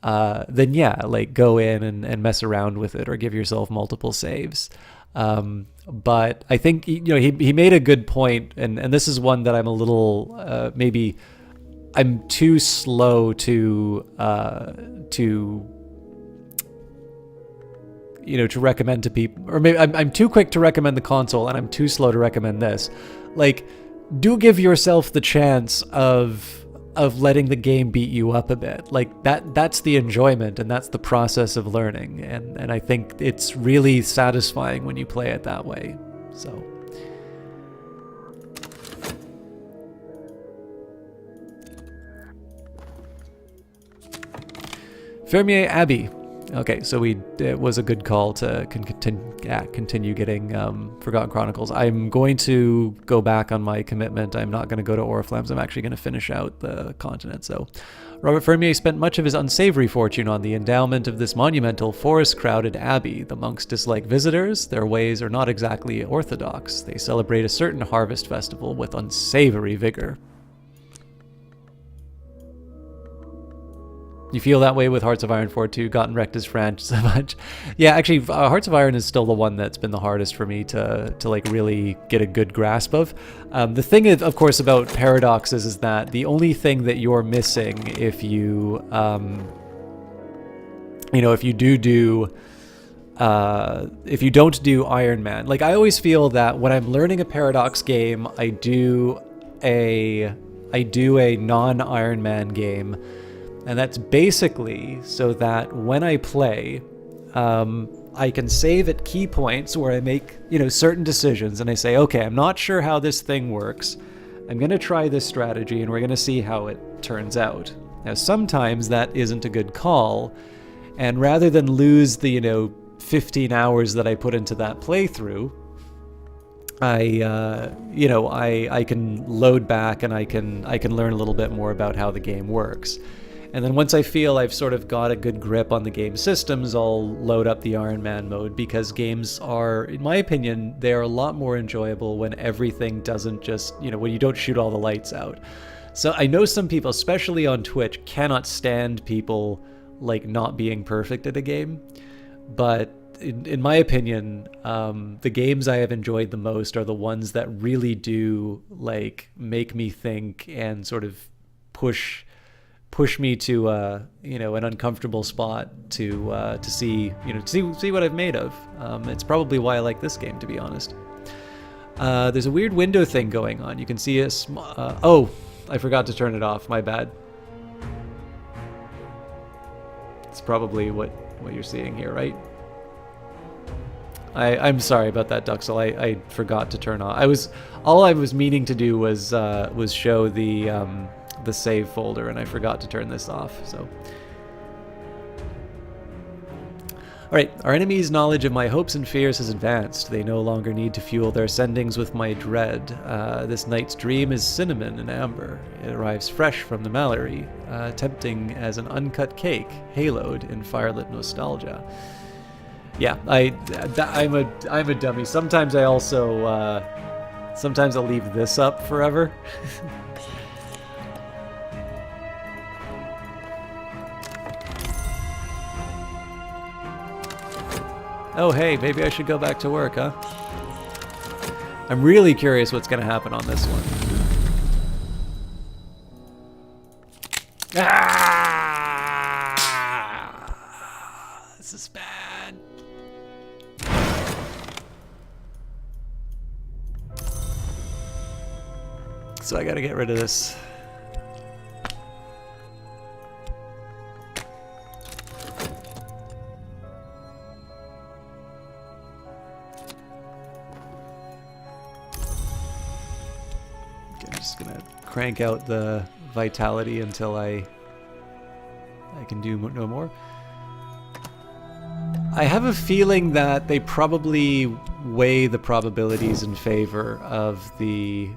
S1: then yeah, like go in and mess around with it or give yourself multiple saves. But I think, he made a good point, and this is one that I'm a little, maybe I'm too slow to recommend to people, or maybe I'm too quick to recommend the console and I'm too slow to recommend this. Like, do give yourself the chance of letting the game beat you up a bit. Like that's the enjoyment, and that's the process of learning. And I think it's really satisfying when you play it that way. So. Fermier Abbey. Okay, so it was a good call to continue getting Forgotten Chronicles. I'm going to go back on my commitment. I'm not going to go to Oriflammes. I'm actually going to finish out the continent. So, Robert Fermier spent much of his unsavory fortune on the endowment of this monumental, forest-crowded abbey. The monks dislike visitors. Their ways are not exactly orthodox. They celebrate a certain harvest festival with unsavory vigor. You feel that way with Hearts of Iron 4 too? Gotten wrecked as French so much. Yeah, actually, Hearts of Iron is still the one that's been the hardest for me to like really get a good grasp of. The thing is, of course, about paradoxes is that the only thing that you're missing if you, if you don't do Iron Man. Like, I always feel that when I'm learning a paradox game, I do a non-Iron Man game. And that's basically so that when I play, I can save at key points where I make, certain decisions, and I say, okay, I'm not sure how this thing works. I'm going to try this strategy, and we're going to see how it turns out. Now, sometimes that isn't a good call, and rather than lose the, 15 hours that I put into that playthrough, I can load back and I can learn a little bit more about how the game works. And then once I feel I've sort of got a good grip on the game systems, I'll load up the Iron Man mode, because games are, in my opinion, they're a lot more enjoyable when everything doesn't just, when you don't shoot all the lights out. So I know some people, especially on Twitch, cannot stand people like not being perfect at a game. But in my opinion, the games I have enjoyed the most are the ones that really do like make me think and sort of push me to an uncomfortable spot to see see what I've made of. It's probably why I like this game, to be honest. There's a weird window thing going on. You can see a oh, I forgot to turn it off. My bad. It's probably what you're seeing here, right? I'm sorry about that, Duxel. I forgot to turn off. All I was meaning to do was show the save folder, and I forgot to turn this off. So, all right. Our enemy's knowledge of my hopes and fears has advanced. They no longer need to fuel their sendings with my dread. This night's dream is cinnamon and amber. It arrives fresh from the Mallory, tempting as an uncut cake, haloed in firelit nostalgia. Yeah, I'm a dummy. Sometimes I also sometimes I'll leave this up forever. Oh hey, maybe I should go back to work, huh? I'm really curious what's gonna happen on this one. Ah! This is bad. So I gotta get rid of this. Okay, I'm just gonna crank out the vitality until I can do no more. I have a feeling that they probably weigh the probabilities in favor of the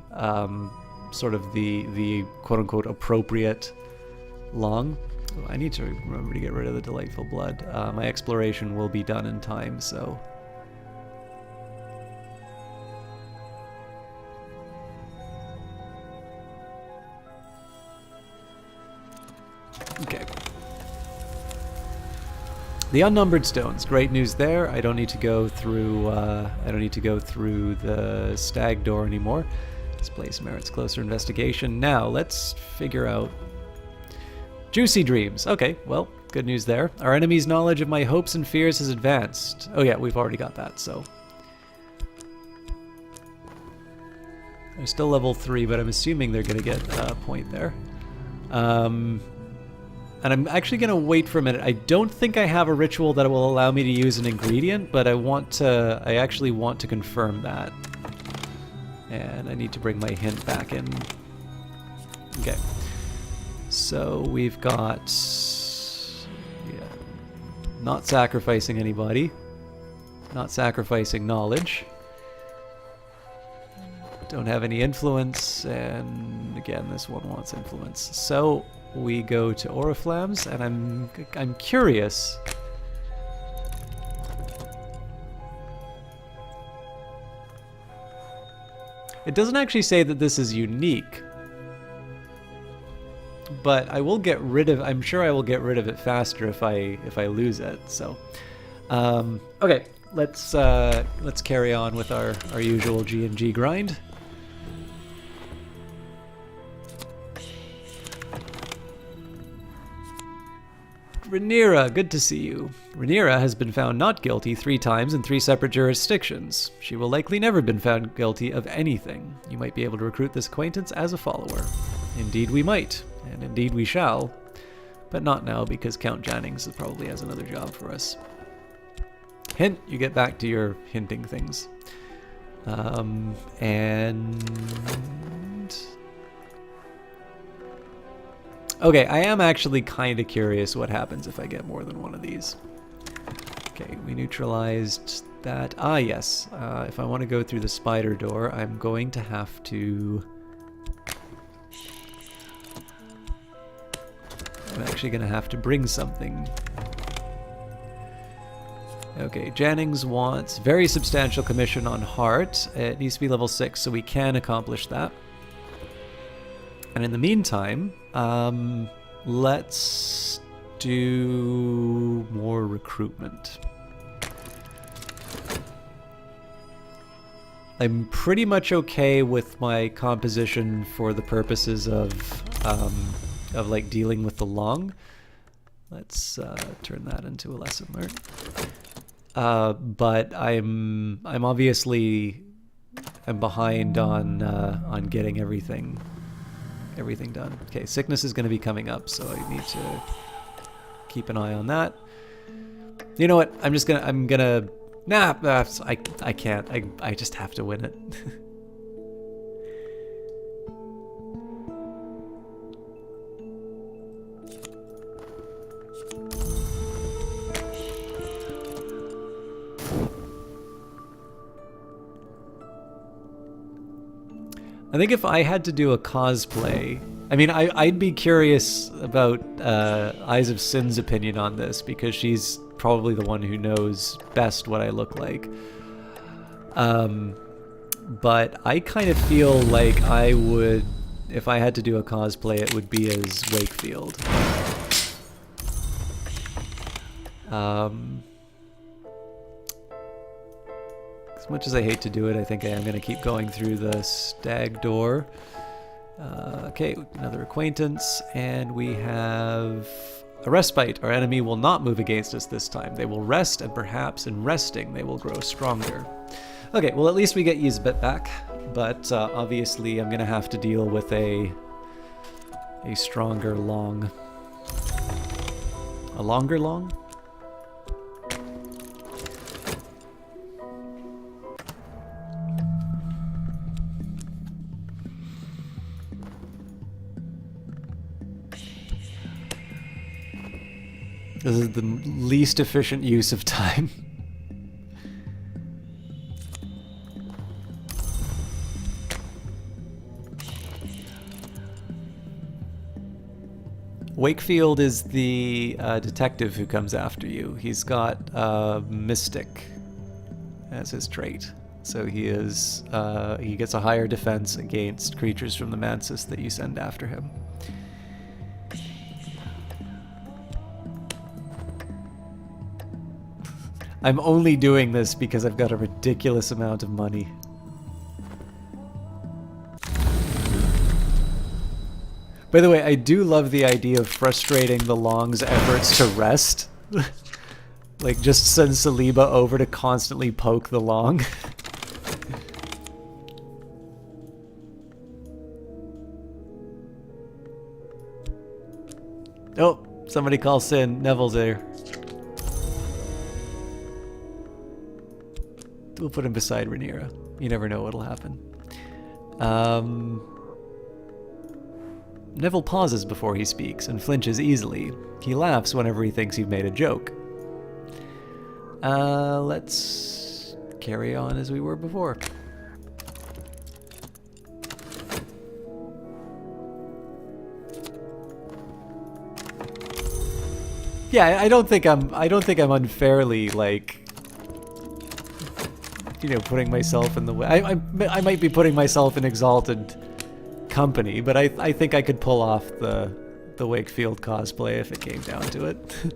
S1: sort of the quote-unquote appropriate long. Oh, I need to remember to get rid of the delightful blood. My exploration will be done in time, so... Okay. The unnumbered stones. Great news there. I don't need to go through. The stag door anymore. This place merits closer investigation. Now let's figure out juicy dreams. Okay, well, good news there. Our enemy's knowledge of my hopes and fears has advanced. Oh yeah, we've already got that. So they're still level 3, but I'm assuming they're gonna get a point there. And I'm actually going to wait for a minute. I don't think I have a ritual that will allow me to use an ingredient, but I actually want to confirm that. And I need to bring my hint back in. Okay. So we've got... yeah. Not sacrificing anybody. Not sacrificing knowledge. Don't have any influence, and again, this one wants influence. So... we go to Oriflammes, and I'm curious. It doesn't actually say that this is unique, but I will get rid of. I'm sure I will get rid of it faster if I lose it. So, okay, let's carry on with our usual G&G grind. Rhaenyra, good to see you. Rhaenyra has been found not guilty 3 times in 3 separate jurisdictions. She will likely never have been found guilty of anything. You might be able to recruit this acquaintance as a follower. Indeed we might, and indeed we shall. But not now, because Count Jannings probably has another job for us. Hint, you get back to your hinting things. And... Okay, I am actually kind of curious what happens if I get more than one of these. Okay, we neutralized that. Ah, yes. If I want to go through the spider door, I'm going to have to... I'm actually going to have to bring something. Okay, Jennings wants very substantial commission on Heart. It needs to be level 6, so we can accomplish that. And in the meantime, let's do more recruitment. I'm pretty much okay with my composition for the purposes of like dealing with the Long. Let's turn that into a lesson learned. But I'm obviously behind on getting everything done. Okay, sickness is going to be coming up, so I need to keep an eye on that. You know what? I'm gonna. Nah, I can't. I just have to win it. I think if I had to do a cosplay, I mean, I'd be curious about Eyes of Sin's opinion on this, because she's probably the one who knows best what I look like. But I kind of feel like I would, if I had to do a cosplay, it would be as Wakefield. As much as I hate to do it, I think I am going to keep going through the stag door. Okay, another acquaintance, and we have a respite. Our enemy will not move against us this time. They will rest, and perhaps in resting they will grow stronger. Okay, well at least we get Yzbet back, but obviously I'm going to have to deal with a stronger Long. A longer Long? This is the least efficient use of time. Wakefield is the detective who comes after you. He's got Mystic as his trait. So he gets a higher defense against creatures from the Mansis that you send after him. I'm only doing this because I've got a ridiculous amount of money. By the way, I do love the idea of frustrating the Long's efforts to rest. Like, just send Saliba over to constantly poke the Long. Oh, somebody call Sin. Neville's there. We'll put him beside Rhaenyra. You never know what'll happen. Neville pauses before he speaks and flinches easily. He laughs whenever he thinks you've made a joke. Let's carry on as we were before. Yeah, I don't think I'm unfairly, like, you know, putting myself in the way. I might be putting myself in exalted company, but I think I could pull off the Wakefield cosplay if it came down to it.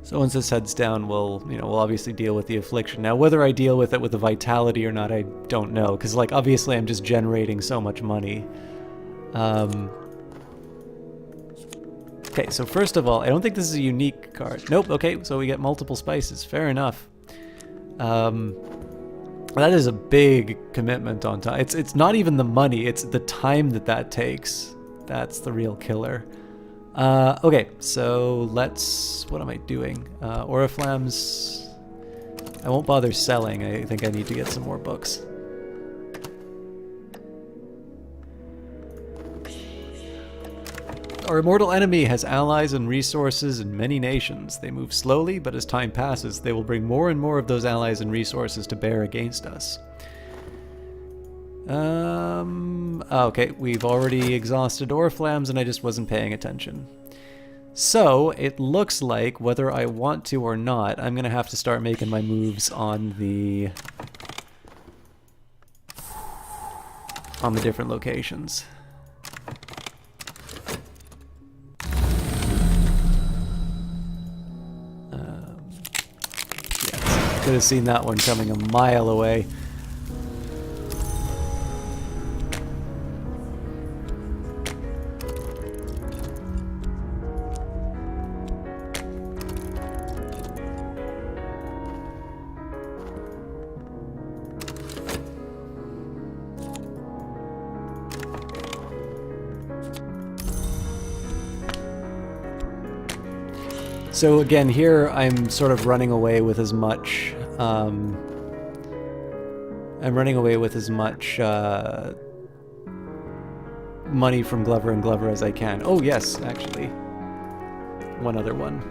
S1: So once this heads down, we'll obviously deal with the affliction. Now, whether I deal with it with the vitality or not, I don't know, because, like, obviously I'm just generating so much money. Okay, so first of all, I don't think this is a unique card. Nope, okay, so we get multiple spices. Fair enough. That is a big commitment on time. It's not even the money, it's the time that takes. That's the real killer. Okay, so let's... What am I doing? Oriflamme's... I won't bother selling. I think I need to get some more books. Our immortal enemy has allies and resources in many nations. They move slowly, but as time passes, they will bring more and more of those allies and resources to bear against us. Okay, we've already exhausted Oriflammes and I just wasn't paying attention. So, it looks like, whether I want to or not, I'm gonna have to start making my moves on the different locations. Could have seen that one coming a mile away. So again, here I'm sort of running away with as much, money from Glover and Glover as I can. Oh yes, actually. One other one.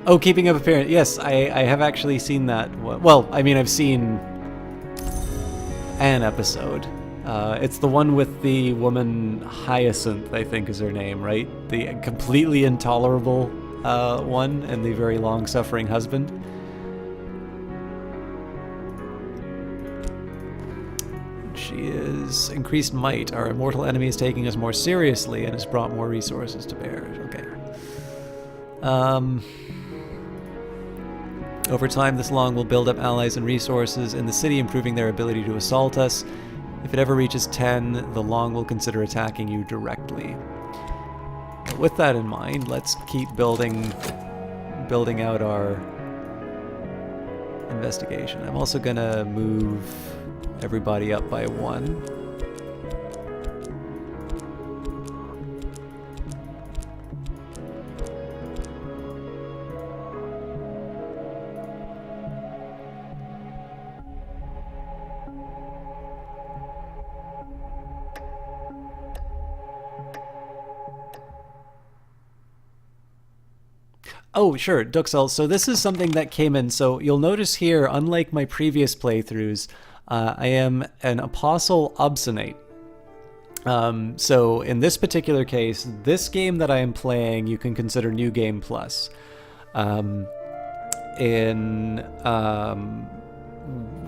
S1: Oh, Keeping Up Appearance. Yes, I have actually seen that. Well, I mean, I've seen an episode. It's the one with the woman Hyacinth, I think is her name, right? The completely intolerable one and the very long-suffering husband. She is increased might. Our immortal enemy is taking us more seriously and has brought more resources to bear. Okay. Over time, this long will build up allies and resources in the city, improving their ability to assault us. If it ever reaches 10, the long will consider attacking you directly. But with that in mind, let's keep building out our investigation. I'm also gonna move everybody up by 1. Oh, sure, Duxel. So this is something that came in. So you'll notice here, unlike my previous playthroughs, I am an Apostle Obstinate. So in this particular case, this game that I am playing, you can consider New Game Plus.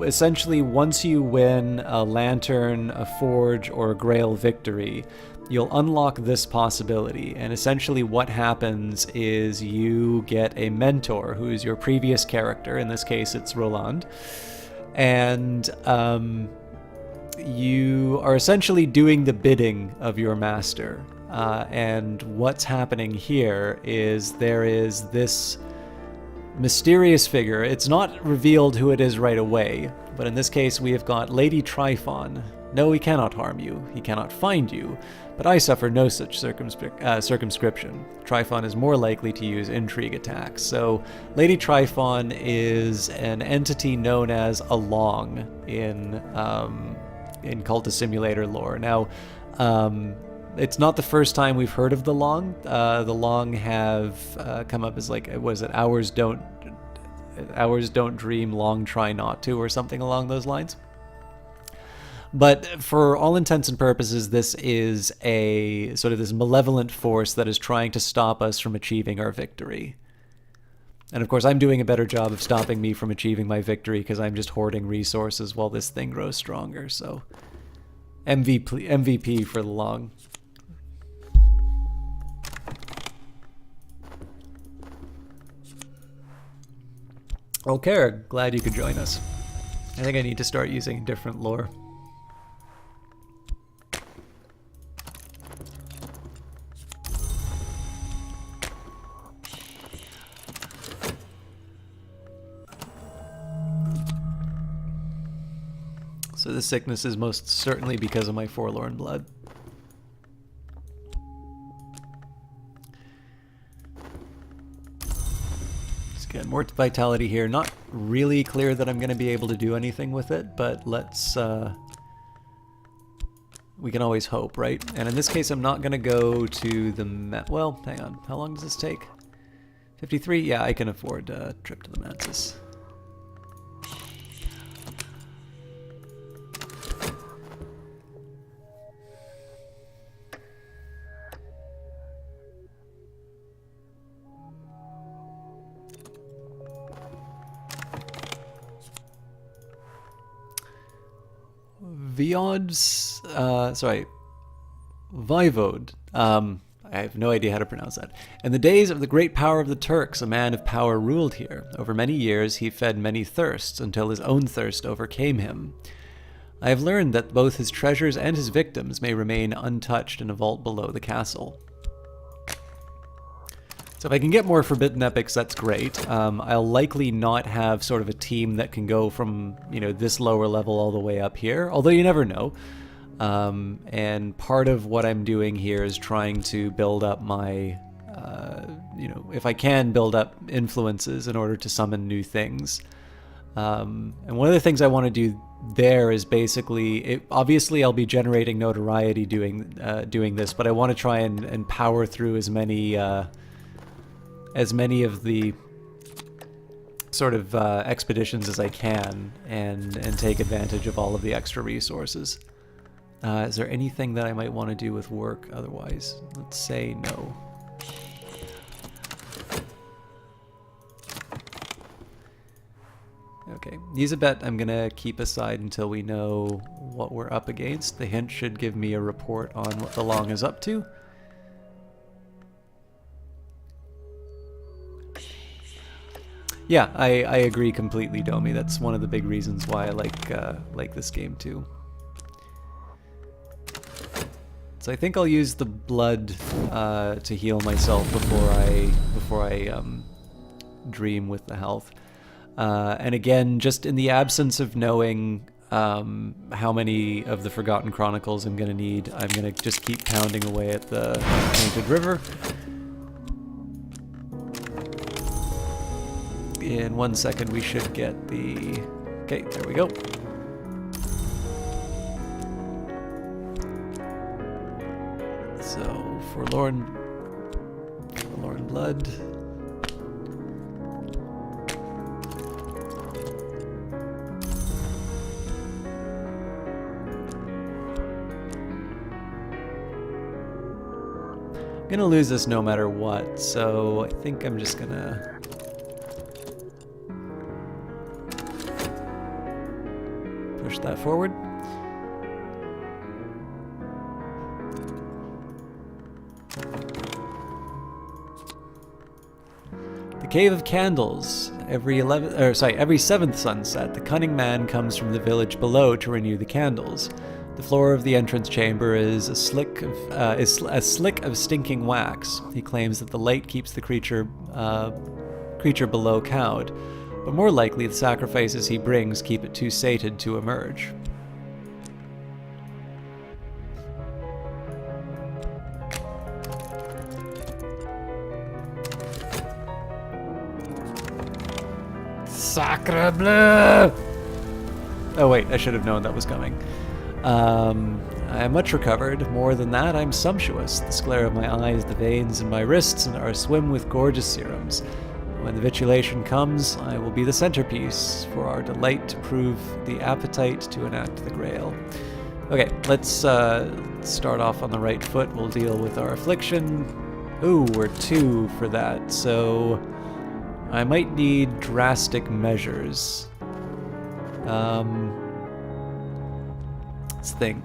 S1: Essentially, once you win a Lantern, a Forge, or a Grail victory, you'll unlock this possibility, and essentially what happens is you get a mentor who is your previous character. In this case, it's Roland, and you are essentially doing the bidding of your master. And what's happening here is there is this mysterious figure. It's not revealed who it is right away, but in this case we have got Lady Tryphon. No, he cannot harm you. He cannot find you. But I suffer no such circumscription. Tryphon is more likely to use intrigue attacks. So Lady Tryphon is an entity known as a Long in Cultist Simulator lore. Now, it's not the first time we've heard of the Long. The Long have come up as like, was it hours don't dream, long try not to, or something along those lines. But for all intents and purposes, this is a sort of this malevolent force that is trying to stop us from achieving our victory. And of course, I'm doing a better job of stopping me from achieving my victory because I'm just hoarding resources while this thing grows stronger. So MVP for the long. Okay, glad you could join us. I think I need to start using different lore. So the sickness is most certainly because of my forlorn blood. Let's get more vitality here. Not really clear that I'm going to be able to do anything with it, but let's... we can always hope, right? And in this case, I'm not going to go to the... Well, hang on. How long does this take? 53? Yeah, I can afford a trip to the Mantis. Vivod. I have no idea how to pronounce that. In the days of the great power of the Turks, a man of power ruled here. Over many years, he fed many thirsts until his own thirst overcame him. I have learned that both his treasures and his victims may remain untouched in a vault below the castle. So if I can get more Forbidden Epics, that's great. I'll likely not have sort of a team that can go from, you know, this lower level all the way up here, although you never know. And part of what I'm doing here is trying to build up my, you know, if I can build up influences in order to summon new things. And one of the things I want to do there is basically, obviously I'll be generating notoriety doing this, but I want to try and power through as many of the sort of expeditions as I can and take advantage of all of the extra resources. Is there anything that I might want to do with work otherwise? Let's say no. Okay, these a bet I'm gonna keep aside until we know what we're up against. The hint should give me a report on what the Long is up to. Yeah, I agree completely, Domi. That's one of the big reasons why I like this game too. So I think I'll use the blood to heal myself before I dream with the health. And again, just in the absence of knowing how many of the Forgotten Chronicles I'm going to need, I'm going to just keep pounding away at the Painted River. In 1 second we should get the... Okay, there we go. So, Forlorn Blood. I'm gonna lose this no matter what, so I think I'm just gonna... push that forward. The Cave of Candles. Every 7th sunset, the cunning man comes from the village below to renew the candles. The floor of the entrance chamber is a slick of stinking wax. He claims that the light keeps the creature below cowed, but more likely the sacrifices he brings keep it too sated to emerge. Sacre bleu! Oh wait, I should have known that was coming. I am much recovered. More than that, I'm sumptuous. The sclera of my eyes, the veins in my wrists are swim with gorgeous serums. When the vitulation comes, I will be the centerpiece for our delight to prove the appetite to enact the grail. Okay, let's start off on the right foot. We'll deal with our affliction. Ooh, we're 2 for that, so I might need drastic measures. Let's think.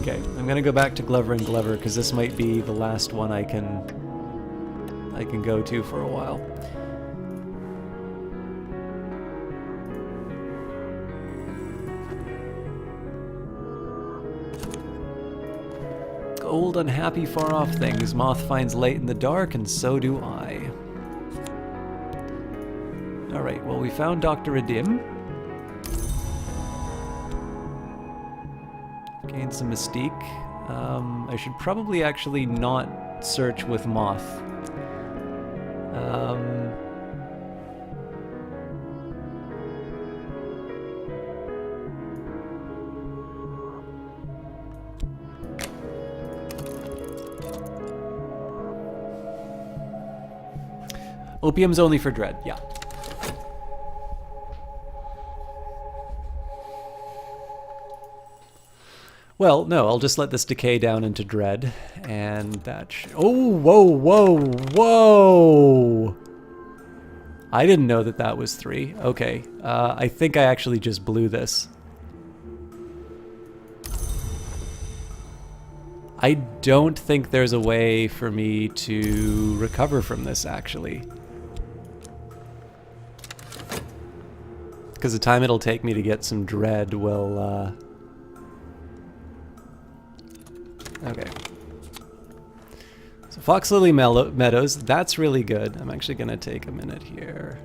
S1: Okay, I'm gonna go back to Glover and Glover because this might be the last one I can go to for a while. Old unhappy far off things moth finds late in the dark, and so do I. Alright, well we found Dr. Adim. Gained some mystique. I should probably actually not search with moth. Opium's only for dread, yeah. Well, no, I'll just let this decay down into dread, and that oh, whoa, whoa, whoa! I didn't know that that was 3. Okay, I think I actually just blew this. I don't think there's a way for me to recover from this, actually. Because the time it'll take me to get some dread will, Okay. So Fox Lily Meadows, that's really good. I'm actually going to take a minute here.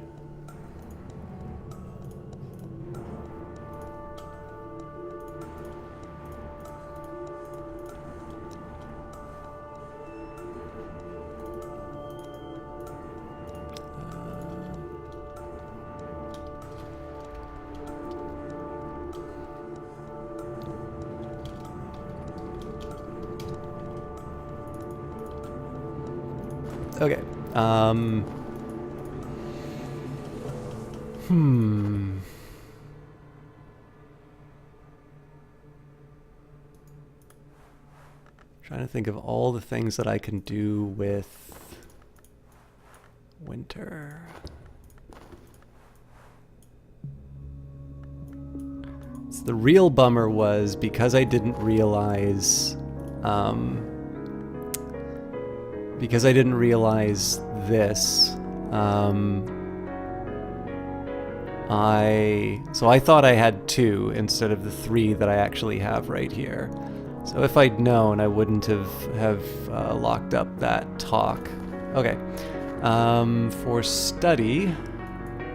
S1: Okay. Trying to think of all the things that I can do with winter. So the real bummer was because I didn't realize this, I thought I had 2 instead of the 3 that I actually have right here. So if I'd known, I wouldn't have locked up that talk. Okay. For study,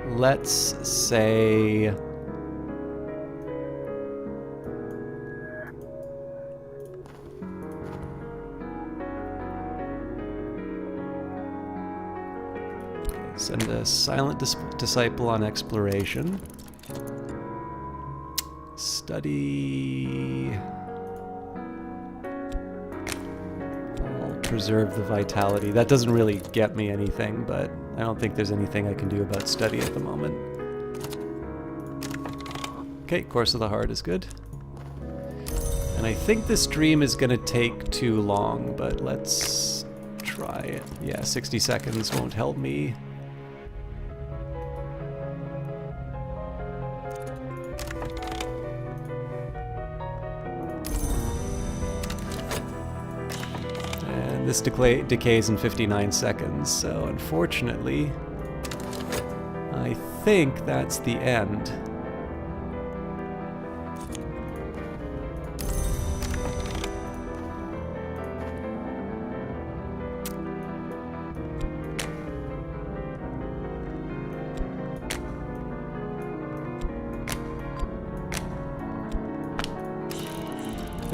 S1: let's say send a silent disciple on exploration. Study. I'll preserve the vitality. That doesn't really get me anything, but I don't think there's anything I can do about study at the moment. Okay, Course of the Heart is good. And I think this stream is gonna take too long, but let's try it. Yeah, 60 seconds won't help me. This decays in 59 seconds, so unfortunately, I think that's the end.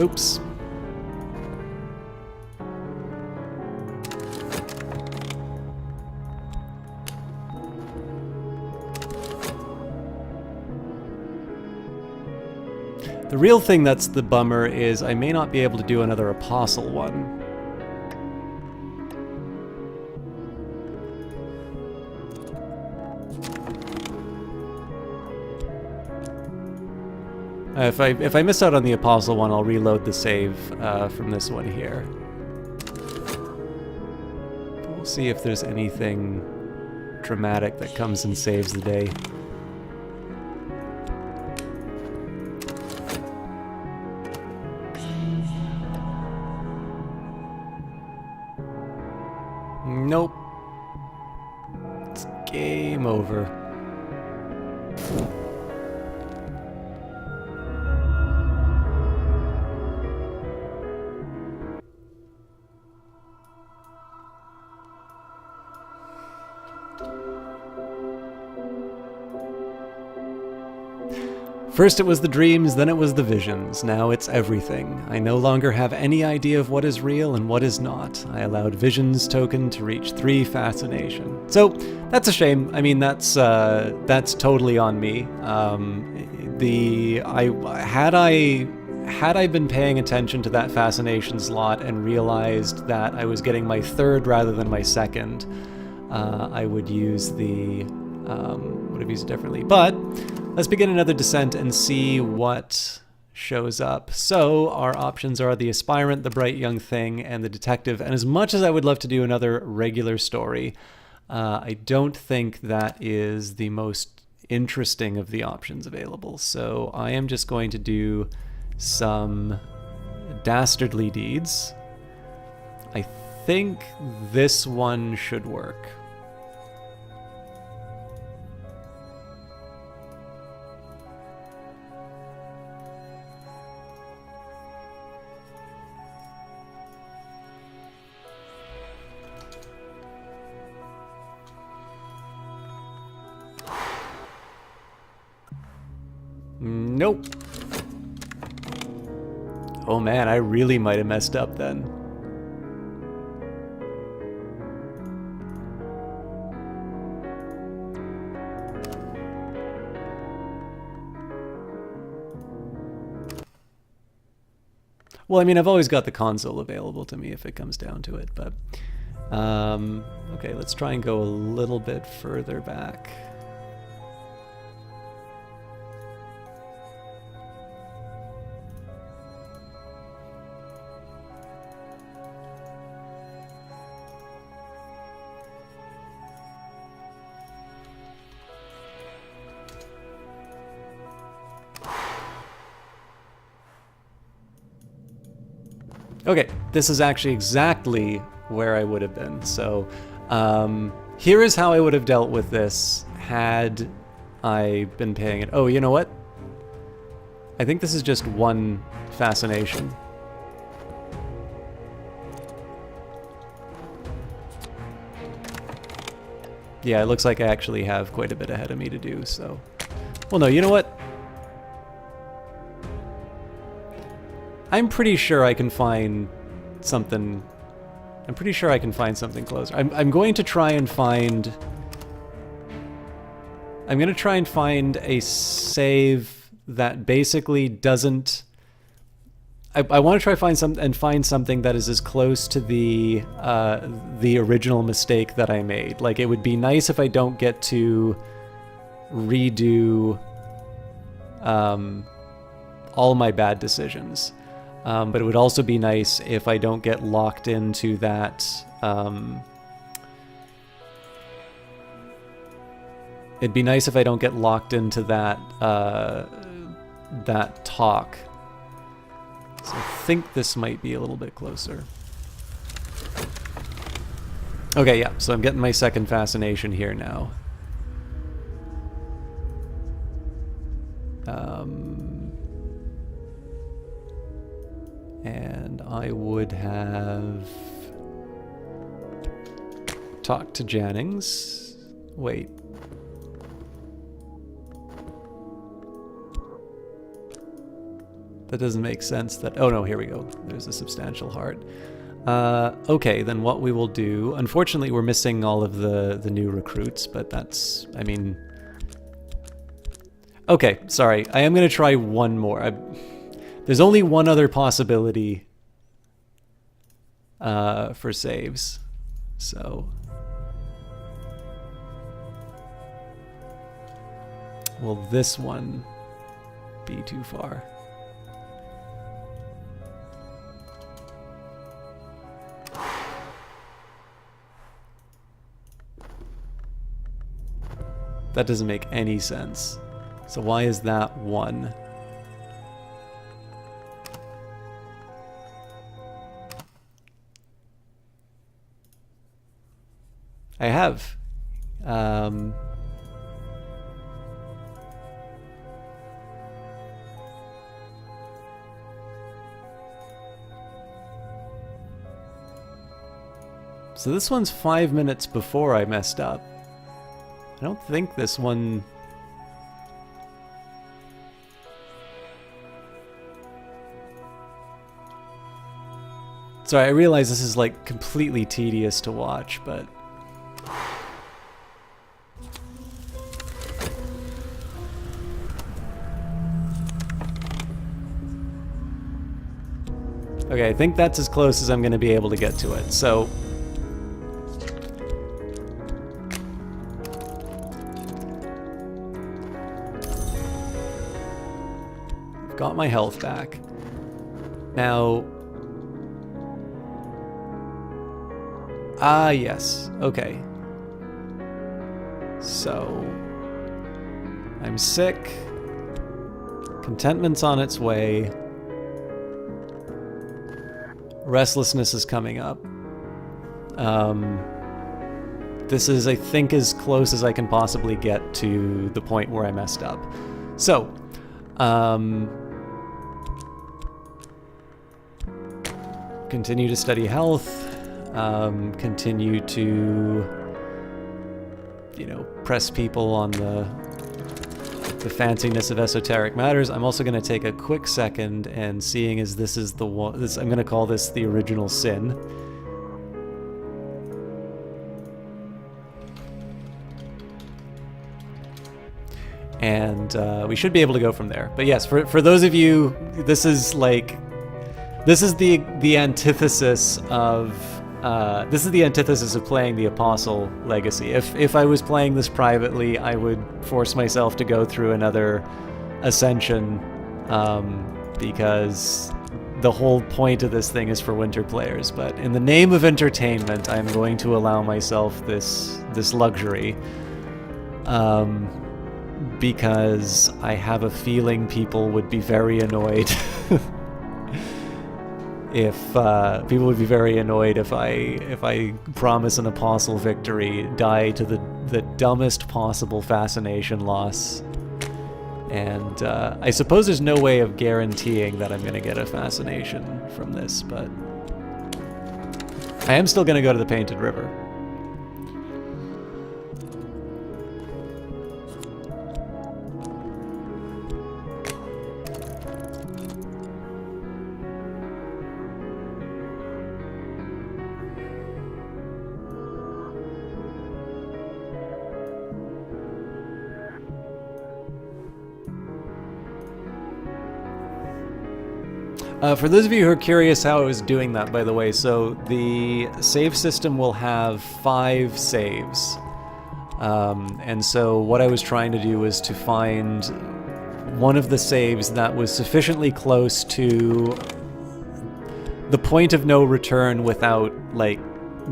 S1: Oops. The real thing that's the bummer is I may not be able to do another Apostle one. If I miss out on the Apostle one, I'll reload the save from this one here. We'll see if there's anything dramatic that comes and saves the day. Nope. It's game over. First it was the dreams, then it was the visions. Now it's everything. I no longer have any idea of what is real and what is not. I allowed Visions token to reach 3 fascination. So that's a shame. I mean, that's totally on me. Had I been paying attention to that fascination slot and realized that I was getting my 3rd rather than my 2nd, I would use would have used it differently. But let's begin another descent and see what shows up. So our options are the aspirant, the bright young thing, and the detective. And as much as I would love to do another regular story, I don't think that is the most interesting of the options available. So I am just going to do some dastardly deeds. I think this one should work. Nope. Oh man, I really might have messed up then. Well, I mean, I've always got the console available to me if it comes down to it, but... okay, let's try and go a little bit further back. Okay, this is actually exactly where I would have been. So here is how I would have dealt with this had I been paying it. Oh, you know what? I think this is just one fascination. Yeah, it looks like I actually have quite a bit ahead of me to do, so... Well, no, you know what? I'm pretty sure I can find something... I'm pretty sure I can find something closer. I'm going to try and find... I'm going to try and find a save that basically doesn't... I want to try find something that is as close to the original mistake that I made. Like, it would be nice if I don't get to redo all my bad decisions. But it would also be nice if I don't get locked into that... it'd be nice if I don't get locked into that, that talk. So I think this might be a little bit closer. Okay, yeah, so I'm getting my second fascination here now. And I would have talked to Jennings. Wait. That doesn't make sense that... Oh no, here we go. There's a substantial heart. Okay, then what we will do... Unfortunately, we're missing all of the new recruits, but that's... I mean... Okay, sorry. I am going to try one more. There's only one other possibility for saves. So... Well, this one... be too far. That doesn't make any sense. So why is that 1? I have. So this one's 5 minutes before I messed up. I don't think this one... Sorry, I realize this is like completely tedious to watch, but... Okay, I think that's as close as I'm going to be able to get to it, so... Got my health back. Now... Ah, yes. Okay. So... I'm sick. Contentment's on its way. Restlessness is coming up. This is, I think, as close as I can possibly get to the point where I messed up. So... continue to study health, continue to, you know, press people on the fanciness of esoteric matters. I'm also going to take a quick second and seeing as this is the one, I'm going to call this the original sin. And we should be able to go from there. But yes, for those of you, this is the antithesis of playing the Apostle Legacy. If I was playing this privately, I would force myself to go through another Ascension, because the whole point of this thing is for winter players. But in the name of entertainment, I'm going to allow myself this luxury, because I have a feeling people would be very annoyed. If people would be very annoyed if I promise an apostle victory, die to the dumbest possible fascination loss, and I suppose there's no way of guaranteeing that I'm going to get a fascination from this, but I am still going to go to the Painted River. For those of you who are curious how I was doing that, by the way, so the save system will have 5 saves. And so what I was trying to do was to find one of the saves that was sufficiently close to the point of no return without, like,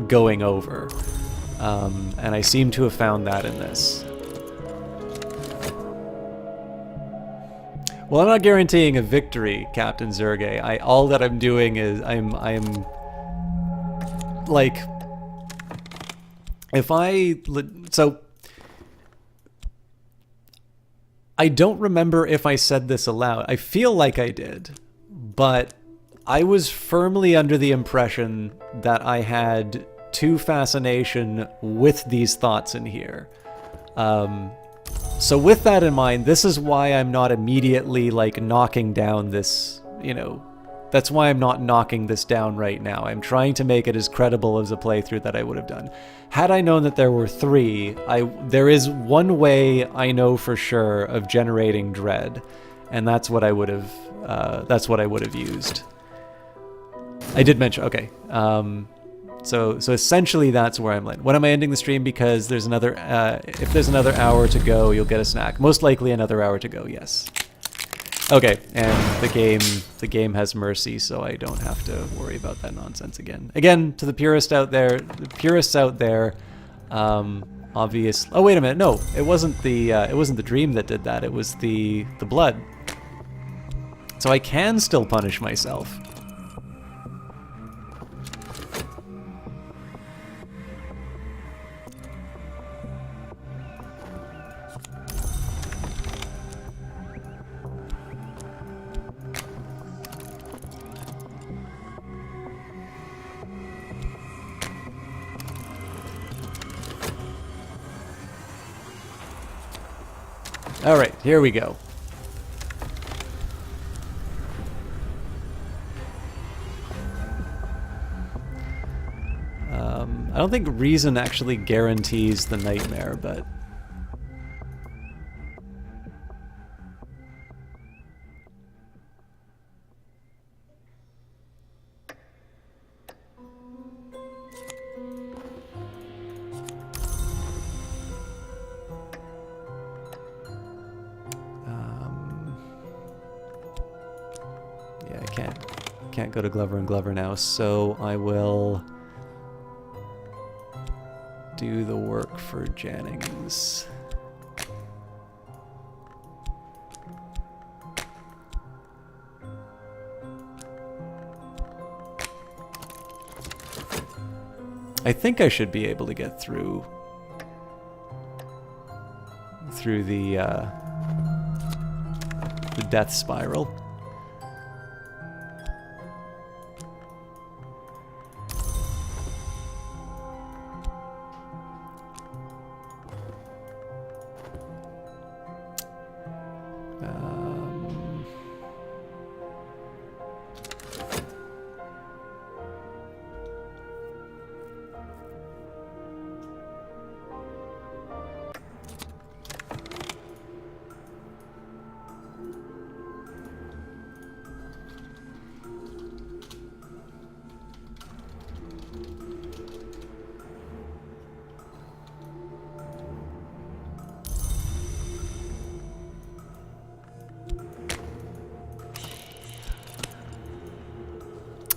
S1: going over. And I seem to have found that in this. Well, I'm not guaranteeing a victory, Captain Zerge. All that I'm doing is I'm like, so I don't remember if I said this aloud. I feel like I did, but I was firmly under the impression that I had 2 fascination with these thoughts in here. So with that in mind, this is why I'm not immediately, like, knocking down this, you know, that's why I'm not knocking this down right now. I'm trying to make it as credible as a playthrough that I would have done. Had I known that there were 3, there is one way I know for sure of generating dread, and that's what I would have, used. I did mention, okay, So essentially that's where I'm at. When am I ending the stream? Because there's another, if there's another hour to go, you'll get a snack. Most likely another hour to go, yes. Okay, and the game has mercy, so I don't have to worry about that nonsense again. Again, to the purists out there, obvious. Oh wait a minute, no, it wasn't the dream that did that. It was the blood. So I can still punish myself. All right, here we go. I don't think reason actually guarantees the nightmare, but... yeah, I can't go to Glover and Glover now, so I will do the work for Jennings. I think I should be able to get through the death spiral.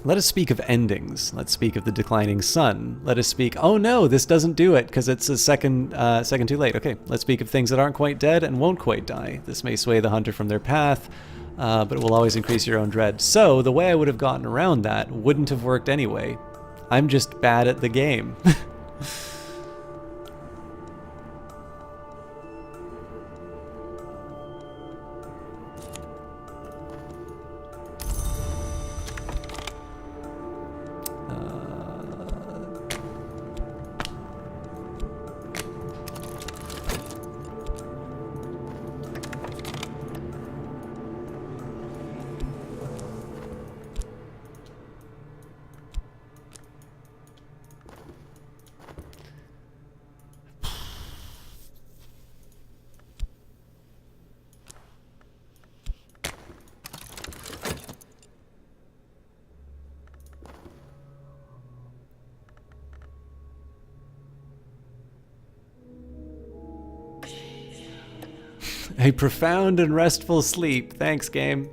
S1: Let us speak of endings. Let's speak of the declining sun. Let us speak... Oh no, this doesn't do it because it's a second too late. Okay, let's speak of things that aren't quite dead and won't quite die. This may sway the hunter from their path, but it will always increase your own dread. So the way I would have gotten around that wouldn't have worked anyway. I'm just bad at the game. A profound and restful sleep. Thanks, game.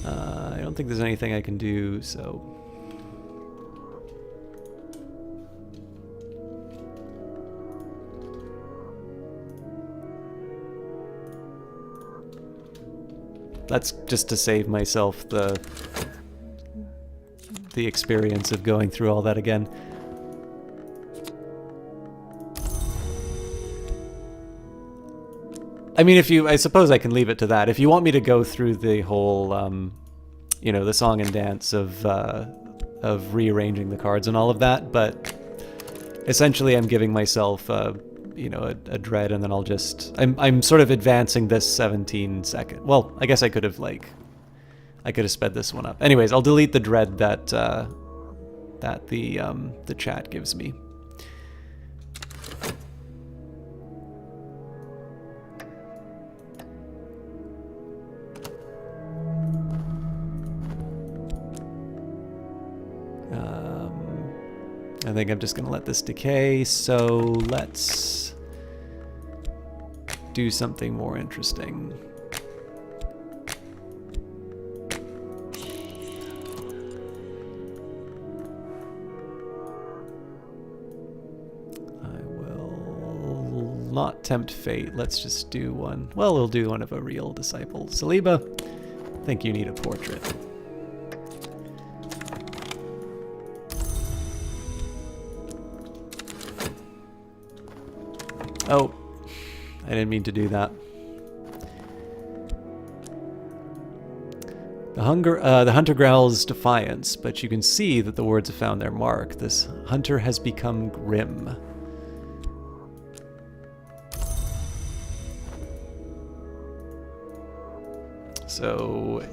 S1: I don't think there's anything I can do, so... That's just to save myself the experience of going through all that again. I mean, I suppose I can leave it to that. If you want me to go through the whole, you know, the song and dance of rearranging the cards and all of that, but essentially I'm giving myself, you know, a dread, and then I'll just... I'm sort of advancing this 17 second... Well, I guess I could have, like... I could have sped this one up. Anyways, I'll delete the dread that the chat gives me. I think I'm just going to let this decay, so let's do something more interesting. I will not tempt fate. Let's just do one. Well, we'll do one of a real disciple. Saliba, I think you need a portrait. Oh, I didn't mean to do that. The hunter growls defiance, but you can see that the words have found their mark. This hunter has become grim. So,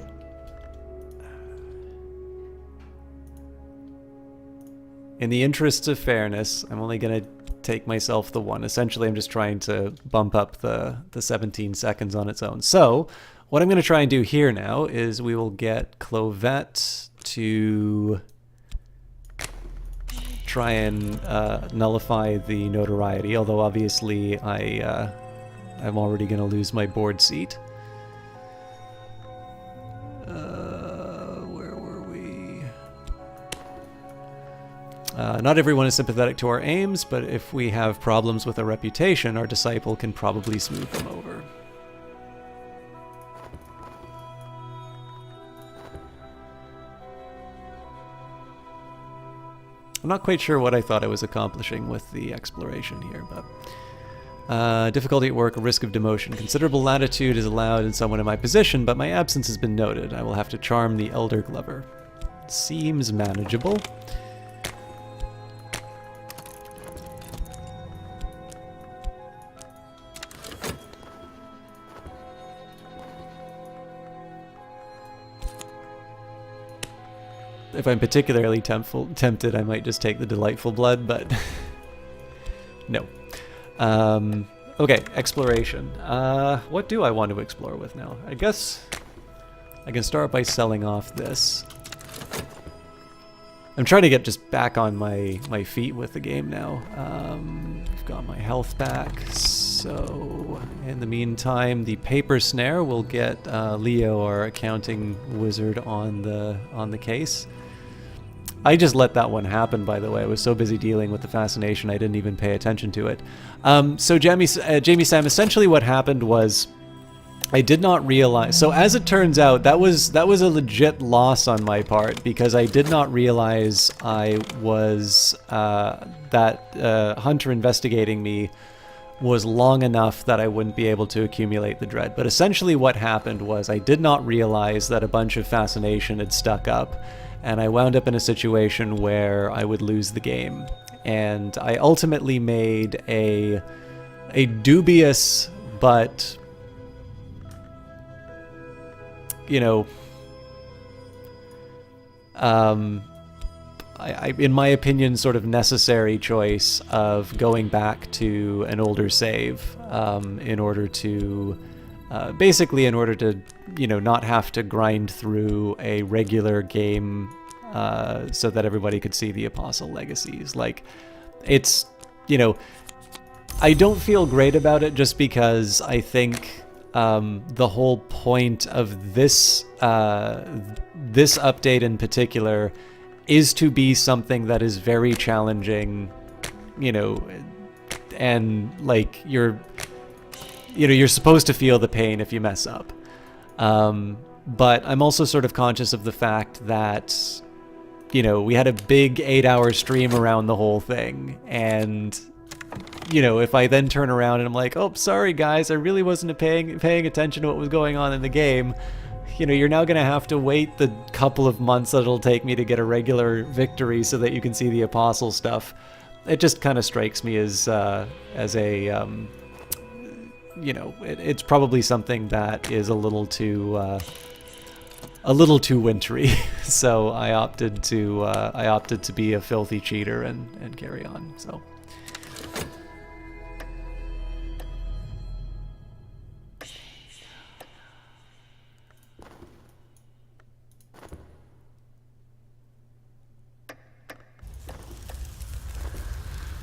S1: in the interests of fairness, I'm only going to take myself the one. Essentially, I'm just trying to bump up the 17 seconds on its own. So, what I'm going to try and do here now is we will get Clovette to try and nullify the notoriety, although obviously I'm already going to lose my board seat. Where were we? Not everyone is sympathetic to our aims, but if we have problems with a reputation, our disciple can probably smooth them over. I'm not quite sure what I thought I was accomplishing with the exploration here, but difficulty at work, a risk of demotion. Considerable latitude is allowed in someone in my position, but my absence has been noted. I will have to charm the Elder Glover. Seems manageable. If I'm particularly tempted, I might just take the Delightful Blood, but no. Okay, exploration. What do I want to explore with now? I guess I can start by selling off this. I'm trying to get just back on my feet with the game now. I've got my health back, so in the meantime, the paper snare will get Leo, our accounting wizard, on the case. I just let that one happen, by the way. I was so busy dealing with the fascination, I didn't even pay attention to it. So Jamie Sam, essentially what happened was I did not realize. So as it turns out, that was a legit loss on my part, because I did not realize I was that Hunter investigating me was long enough that I wouldn't be able to accumulate the dread. But essentially what happened was I did not realize that a bunch of fascination had stuck up, and I wound up in a situation where I would lose the game. And I ultimately made a dubious but, you know, in my opinion, sort of necessary choice of going back to an older save in order to, basically in order to, you know, not have to grind through a regular game so that everybody could see the Apostle Legacies. Like, it's, you know, I don't feel great about it just because I think the whole point of this this update in particular is to be something that is very challenging, you know, and like you're supposed to feel the pain if you mess up. But I'm also sort of conscious of the fact that, you know, we had a big 8-hour stream around the whole thing, and, you know, if I then turn around and I'm like, oh, sorry guys, I really wasn't paying attention to what was going on in the game, you know, you're now going to have to wait the couple of months that it'll take me to get a regular victory so that you can see the Apostle stuff. It just kind of strikes me as a, you know, it's probably something that is a little too wintry. So I opted to be a filthy cheater and carry on. So.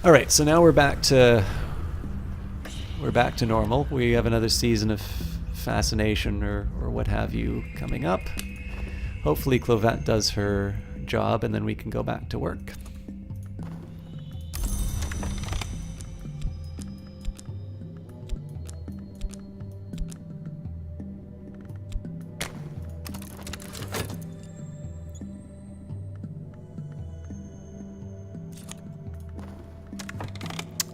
S1: All right, so now we're back to normal. We have another season of fascination or what have you coming up. Hopefully Clovette does her job and then we can go back to work.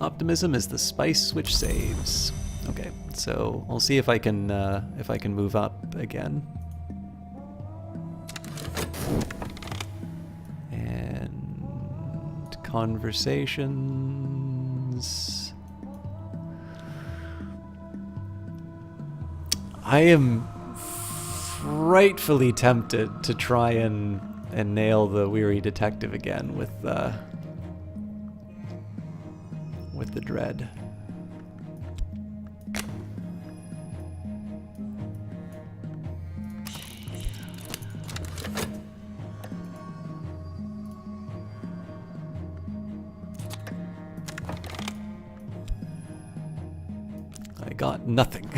S1: Optimism is the spice which saves. Okay, so I'll see if I can move up again. And conversations. I am frightfully tempted to try and nail the weary detective again with the dread. I got nothing.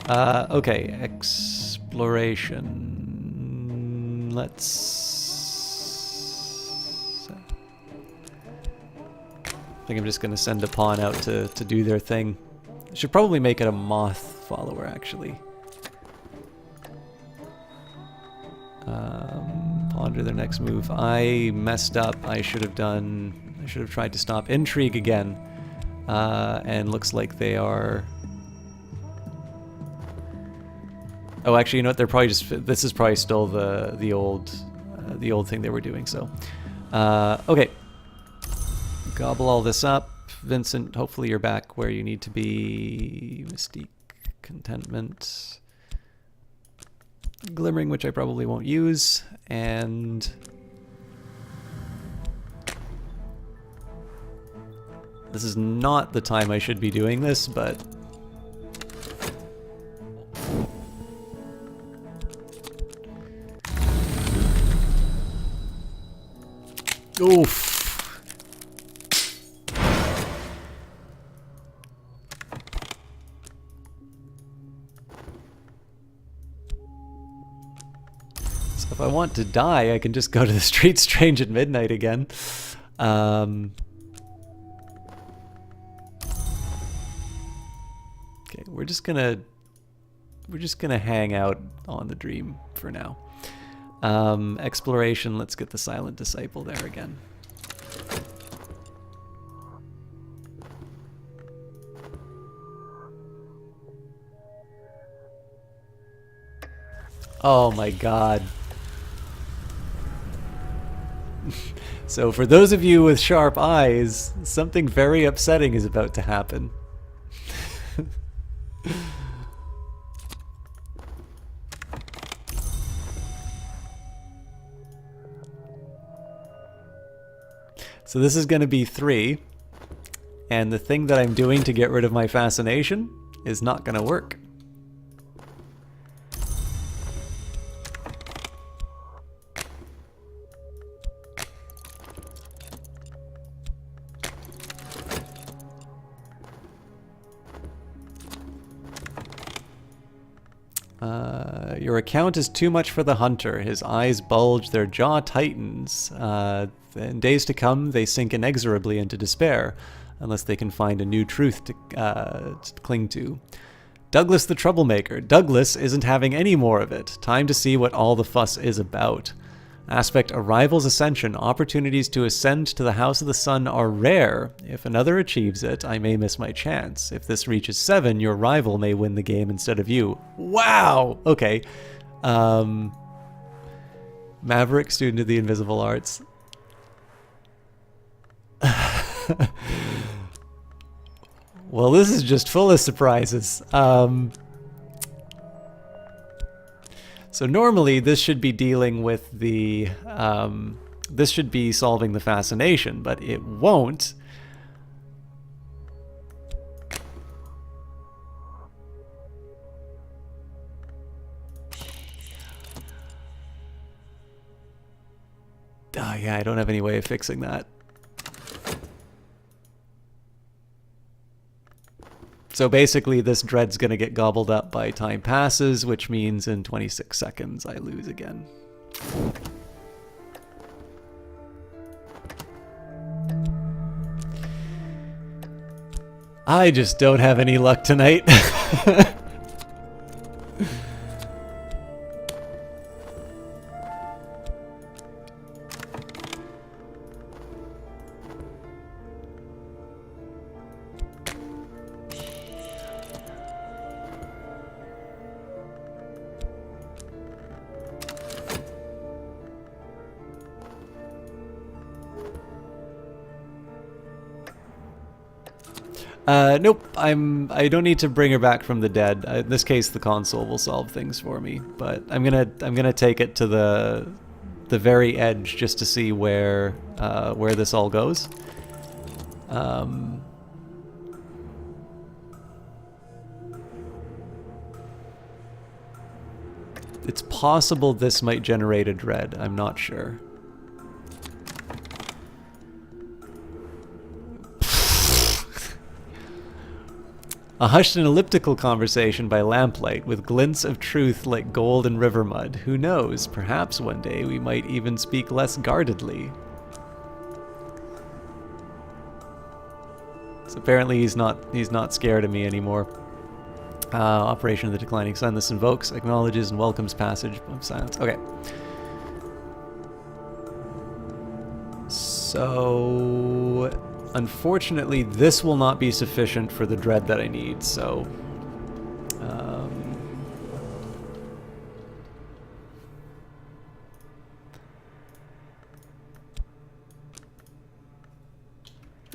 S1: Okay, exploration. Let's... I think I'm just going to send a pawn out to do their thing. I should probably make it a moth follower, actually. Ponder their next move. I messed up. I should have tried to stop intrigue again. And looks like they are... Oh, actually, you know what? They're probably just... This is probably still the old thing they were doing, so... Okay. Gobble all this up. Vincent, hopefully you're back where you need to be. Mystique, contentment, glimmering, which I probably won't use, and this is not the time I should be doing this, but oof. If I want to die, I can just go to the street strange at midnight again. Okay, we're just gonna hang out on the dream for now. Exploration, let's get the Silent Disciple there again. Oh my god. So for those of you with sharp eyes, something very upsetting is about to happen. So this is going to be 3, and the thing that I'm doing to get rid of my fascination is not going to work. Your account is too much for the hunter. His eyes bulge, their jaw tightens. In days to come, they sink inexorably into despair, unless they can find a new truth to cling to. Douglas the troublemaker. Douglas isn't having any more of it. Time to see what all the fuss is about. Aspect Arrival's Ascension. Opportunities to ascend to the House of the Sun are rare. If another achieves it, I may miss my chance. If this reaches 7, your rival may win the game instead of you. Wow! Okay. Maverick, student of the invisible arts. Well, this is just full of surprises. So normally this should be dealing with the, this should be solving the fascination, but it won't. Oh yeah, I don't have any way of fixing that. So basically this dread's gonna get gobbled up by time passes, which means in 26 seconds I lose again. I just don't have any luck tonight. Nope. I don't need to bring her back from the dead. In this case, the console will solve things for me. But I'm gonna take it to the very edge just to see where this all goes. It's possible this might generate a dread. I'm not sure. A hushed and elliptical conversation by lamplight with glints of truth like gold and river mud. Who knows? Perhaps one day we might even speak less guardedly. So apparently he's not scared of me anymore. Operation of the Declining Sun. This invokes, acknowledges, and welcomes passage of silence. Okay. So unfortunately, this will not be sufficient for the dread that I need, so...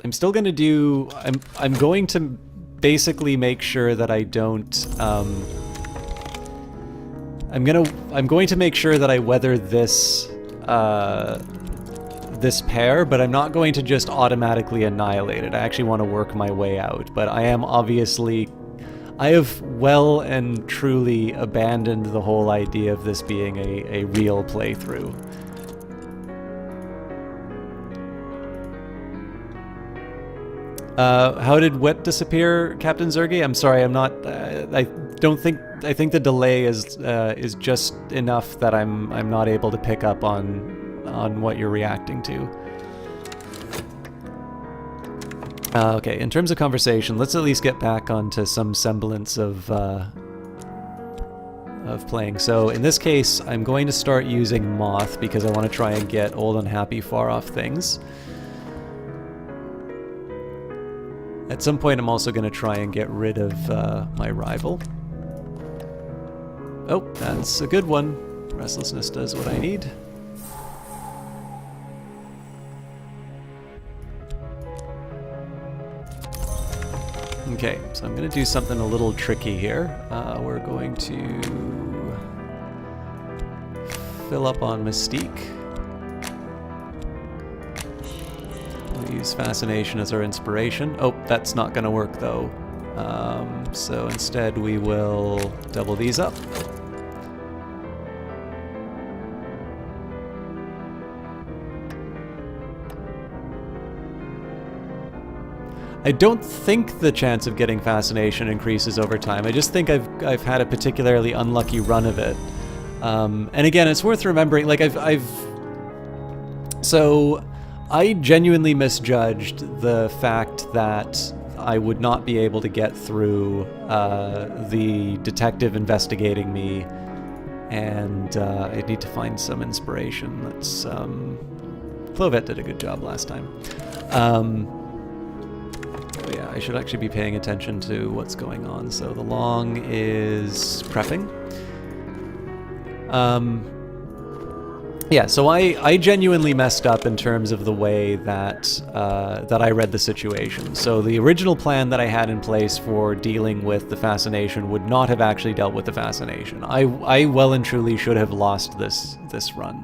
S1: I'm still going to do... I'm going to basically make sure that I don't... I'm going to make sure that I weather this... this pair, but I'm not going to just automatically annihilate it. I actually want to work my way out, but I am obviously... I have well and truly abandoned the whole idea of this being a real playthrough. How did Wet disappear, Captain Zergi? I'm sorry, I'm not... I think the delay is just enough that I'm not able to pick up on what you're reacting to. Okay, in terms of conversation, let's at least get back onto some semblance of playing. So in this case, I'm going to start using Moth because I want to try and get Old Unhappy Far Off Things. At some point, I'm also going to try and get rid of my rival. Oh, that's a good one. Restlessness does what I need. Okay, so I'm going to do something a little tricky here. We're going to fill up on Mystique. We'll use Fascination as our inspiration. Oh, that's not going to work though. So instead we will double these up. I don't think the chance of getting Fascination increases over time. I just think I've had a particularly unlucky run of it. And again, it's worth remembering, like So, I genuinely misjudged the fact that I would not be able to get through the detective investigating me, and I need to find some inspiration. That's, Clovette did a good job last time. Yeah, I should actually be paying attention to what's going on. So the Long is prepping. Yeah, so I genuinely messed up in terms of the way that that I read the situation. So the original plan that I had in place for dealing with the Fascination would not have actually dealt with the Fascination. I well and truly should have lost this run.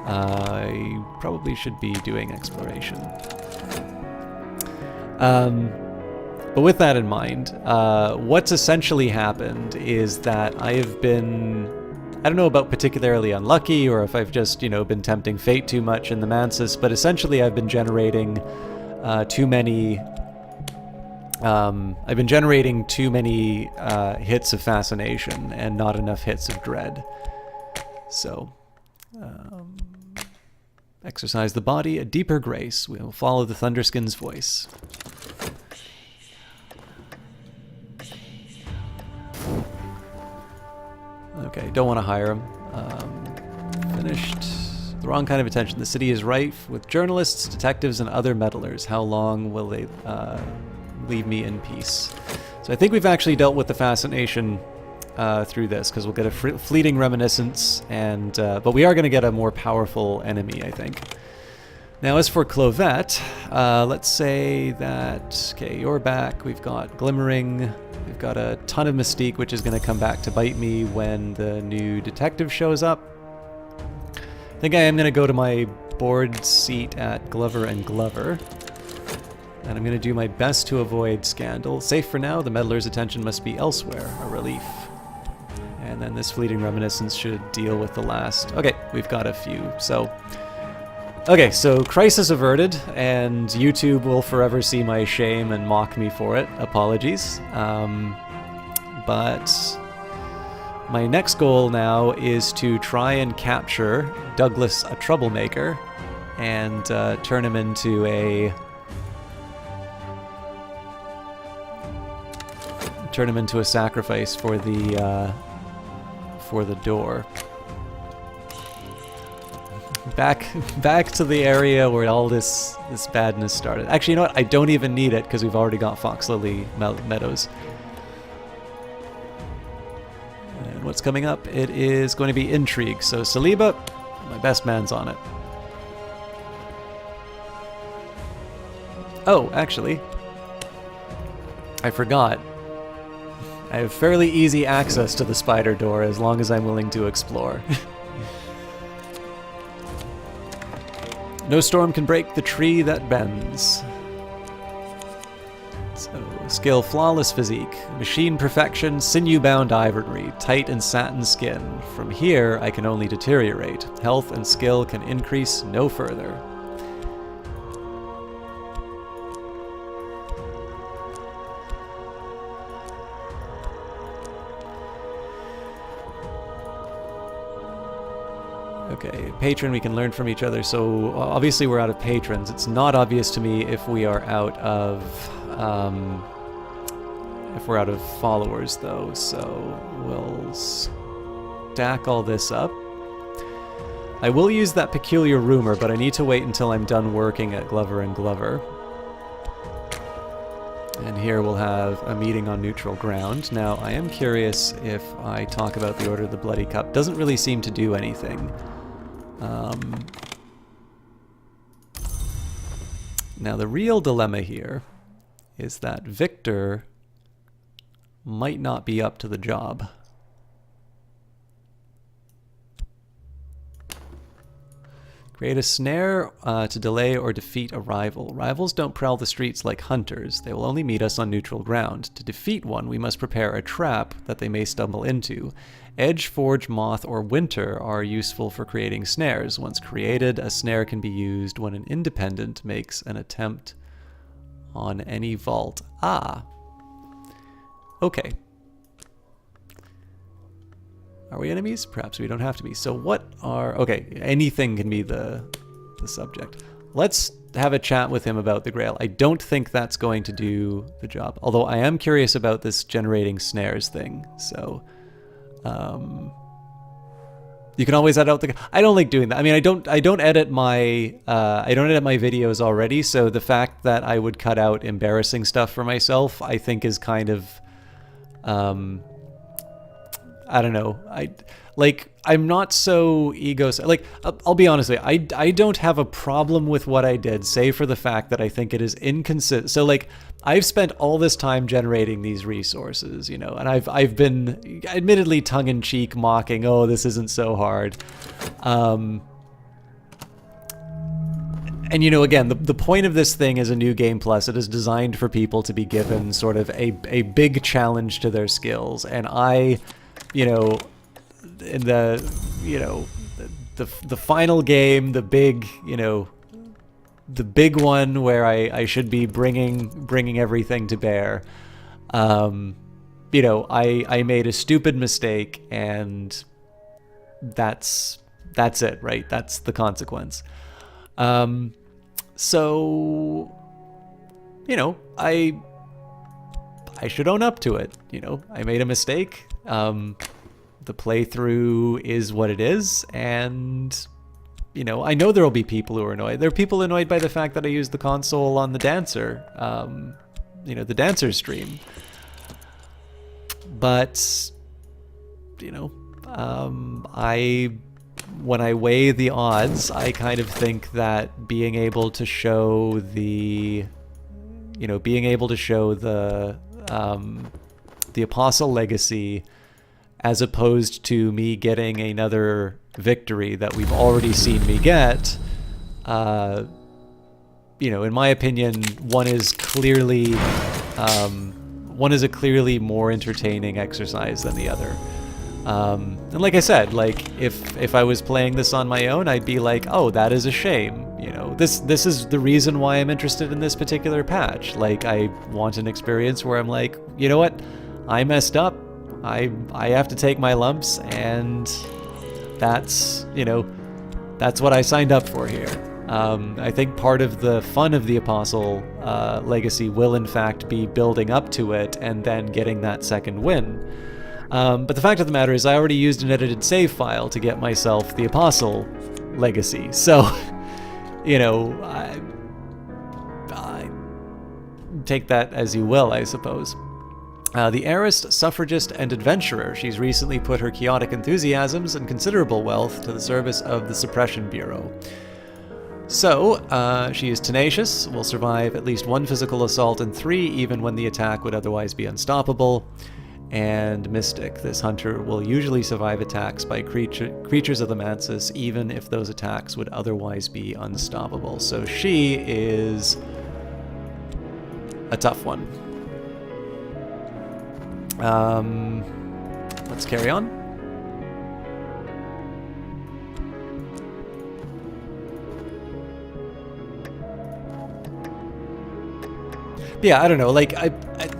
S1: I probably should be doing exploration. But with that in mind, what's essentially happened is that I have been, I don't know about particularly unlucky or if I've just, been tempting fate too much in the Mansis, but essentially I've been generating too many I've been generating too many hits of fascination and not enough hits of dread. So, exercise the body, a deeper grace. We will follow the Thunderskin's voice. Okay, don't want to hire him. Finished. The wrong kind of attention. The city is rife with journalists, detectives, and other meddlers. How long will they leave me in peace? So I think we've actually dealt with the fascination through this, because we'll get a fleeting reminiscence, and but we are going to get a more powerful enemy, I think. Now, as for Clovette, let's say that, okay, you're back. We've got Glimmering. We've got a ton of Mystique, which is going to come back to bite me when the new detective shows up. I think I am going to go to my board seat at Glover and Glover. And I'm going to do my best to avoid scandal. Safe for now, the meddler's attention must be elsewhere. A relief. And then this fleeting reminiscence should deal with the last. Okay, we've got a few. So, okay, so crisis averted, and YouTube will forever see my shame and mock me for it. Apologies. But my next goal now is to try and capture Douglas, a troublemaker, and turn him into a sacrifice for the door. Back to the area where all this badness started. Actually, you know what? I don't even need it because we've already got Fox Lily Meadows. And what's coming up? It is going to be intrigue. So Saliba, my best man's on it. Oh, actually, I forgot. I have fairly easy access to the spider door as long as I'm willing to explore. No storm can break the tree that bends. So, skill, flawless physique, machine perfection, sinew-bound ivory, tight and satin skin. From here, I can only deteriorate. Health and skill can increase no further. Okay, patron, we can learn from each other. So obviously we're out of patrons. It's not obvious to me if we are out of followers though. So we'll stack all this up. I will use that peculiar rumor, but I need to wait until I'm done working at Glover and Glover. And here we'll have a meeting on neutral ground. Now, I am curious if I talk about the Order of the Bloody Cup. Doesn't really seem to do anything. Now, the real dilemma here is that Victor might not be up to the job. Create a snare to delay or defeat a rival. Rivals don't prowl the streets like hunters. They will only meet us on neutral ground. To defeat one, we must prepare a trap that they may stumble into. Edge, Forge, Moth, or Winter are useful for creating snares. Once created, a snare can be used when an independent makes an attempt on any vault. Ah. Okay. Are we enemies? Perhaps we don't have to be. So what are... Okay, anything can be the subject. Let's have a chat with him about the Grail. I don't think that's going to do the job. Although I am curious about this generating snares thing. So... you can always edit out the... I don't like doing that. I mean, I don't edit my videos already, so the fact that I would cut out embarrassing stuff for myself, I think is kind of... I don't know. I'm not so like, I'll be honest with you, I don't have a problem with what I did, save for the fact that I think it is inconsistent. So like, I've spent all this time generating these resources, you know, and I've been admittedly tongue-in-cheek mocking, oh, this isn't so hard. And you know, again, the point of this thing is a new game plus. It is designed for people to be given sort of a big challenge to their skills, and I... You know, in the final game, the big, you know, the big one where I should be bringing everything to bear. You know, I made a stupid mistake, and that's it, right? That's the consequence. So, you know, I should own up to it. You know, I made a mistake. The playthrough is what it is, and you know, I know there will be people who are annoyed. There are people annoyed by the fact that I used the console on the Dancer, you know, the Dancer stream. But, you know, when I weigh the odds, I kind of think that being able to show the, you know, being able to show the Apostle Legacy, as opposed to me getting another victory that we've already seen me get, you know, in my opinion, one is a clearly more entertaining exercise than the other. And like I said, like if I was playing this on my own, I'd be like, oh, that is a shame. You know, this is the reason why I'm interested in this particular patch. Like, I want an experience where I'm like, you know what, I messed up. I have to take my lumps, and that's, you know, that's what I signed up for here. I think part of the fun of the Apostle Legacy will in fact be building up to it and then getting that second win. But the fact of the matter is I already used an edited save file to get myself the Apostle Legacy. So, you know, I take that as you will, I suppose. The heiress, suffragist, and adventurer, she's recently put her chaotic enthusiasms and considerable wealth to the service of the Suppression Bureau. So, she is tenacious, will survive at least one physical assault and 3, even when the attack would otherwise be unstoppable. And mystic, this hunter will usually survive attacks by creatures of the Mantis, even if those attacks would otherwise be unstoppable. So she is a tough one. Let's carry on. Yeah, I don't know, like,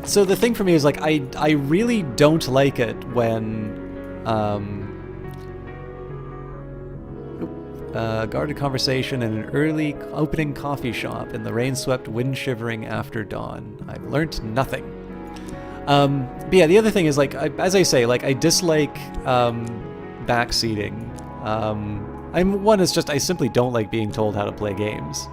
S1: so the thing for me is, like, I really don't like it when, guarded conversation in an early opening coffee shop in the rain-swept, wind-shivering after dawn. I've learnt nothing. But yeah, the other thing is, like, as I say, like, I dislike backseating. It's just I simply don't like being told how to play games.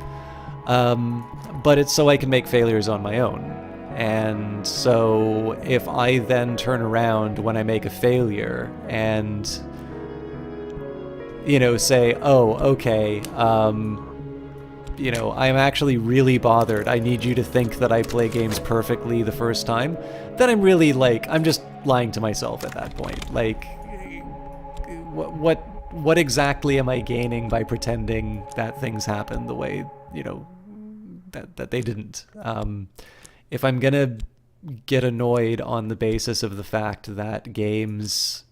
S1: But it's so I can make failures on my own. And so if I then turn around when I make a failure and, you know, say, oh, okay, you know, I'm actually really bothered, I need you to think that I play games perfectly the first time, then I'm really, like, I'm just lying to myself at that point. Like, what exactly am I gaining by pretending that things happen the way, you know, that they didn't? If I'm gonna get annoyed on the basis of the fact that games,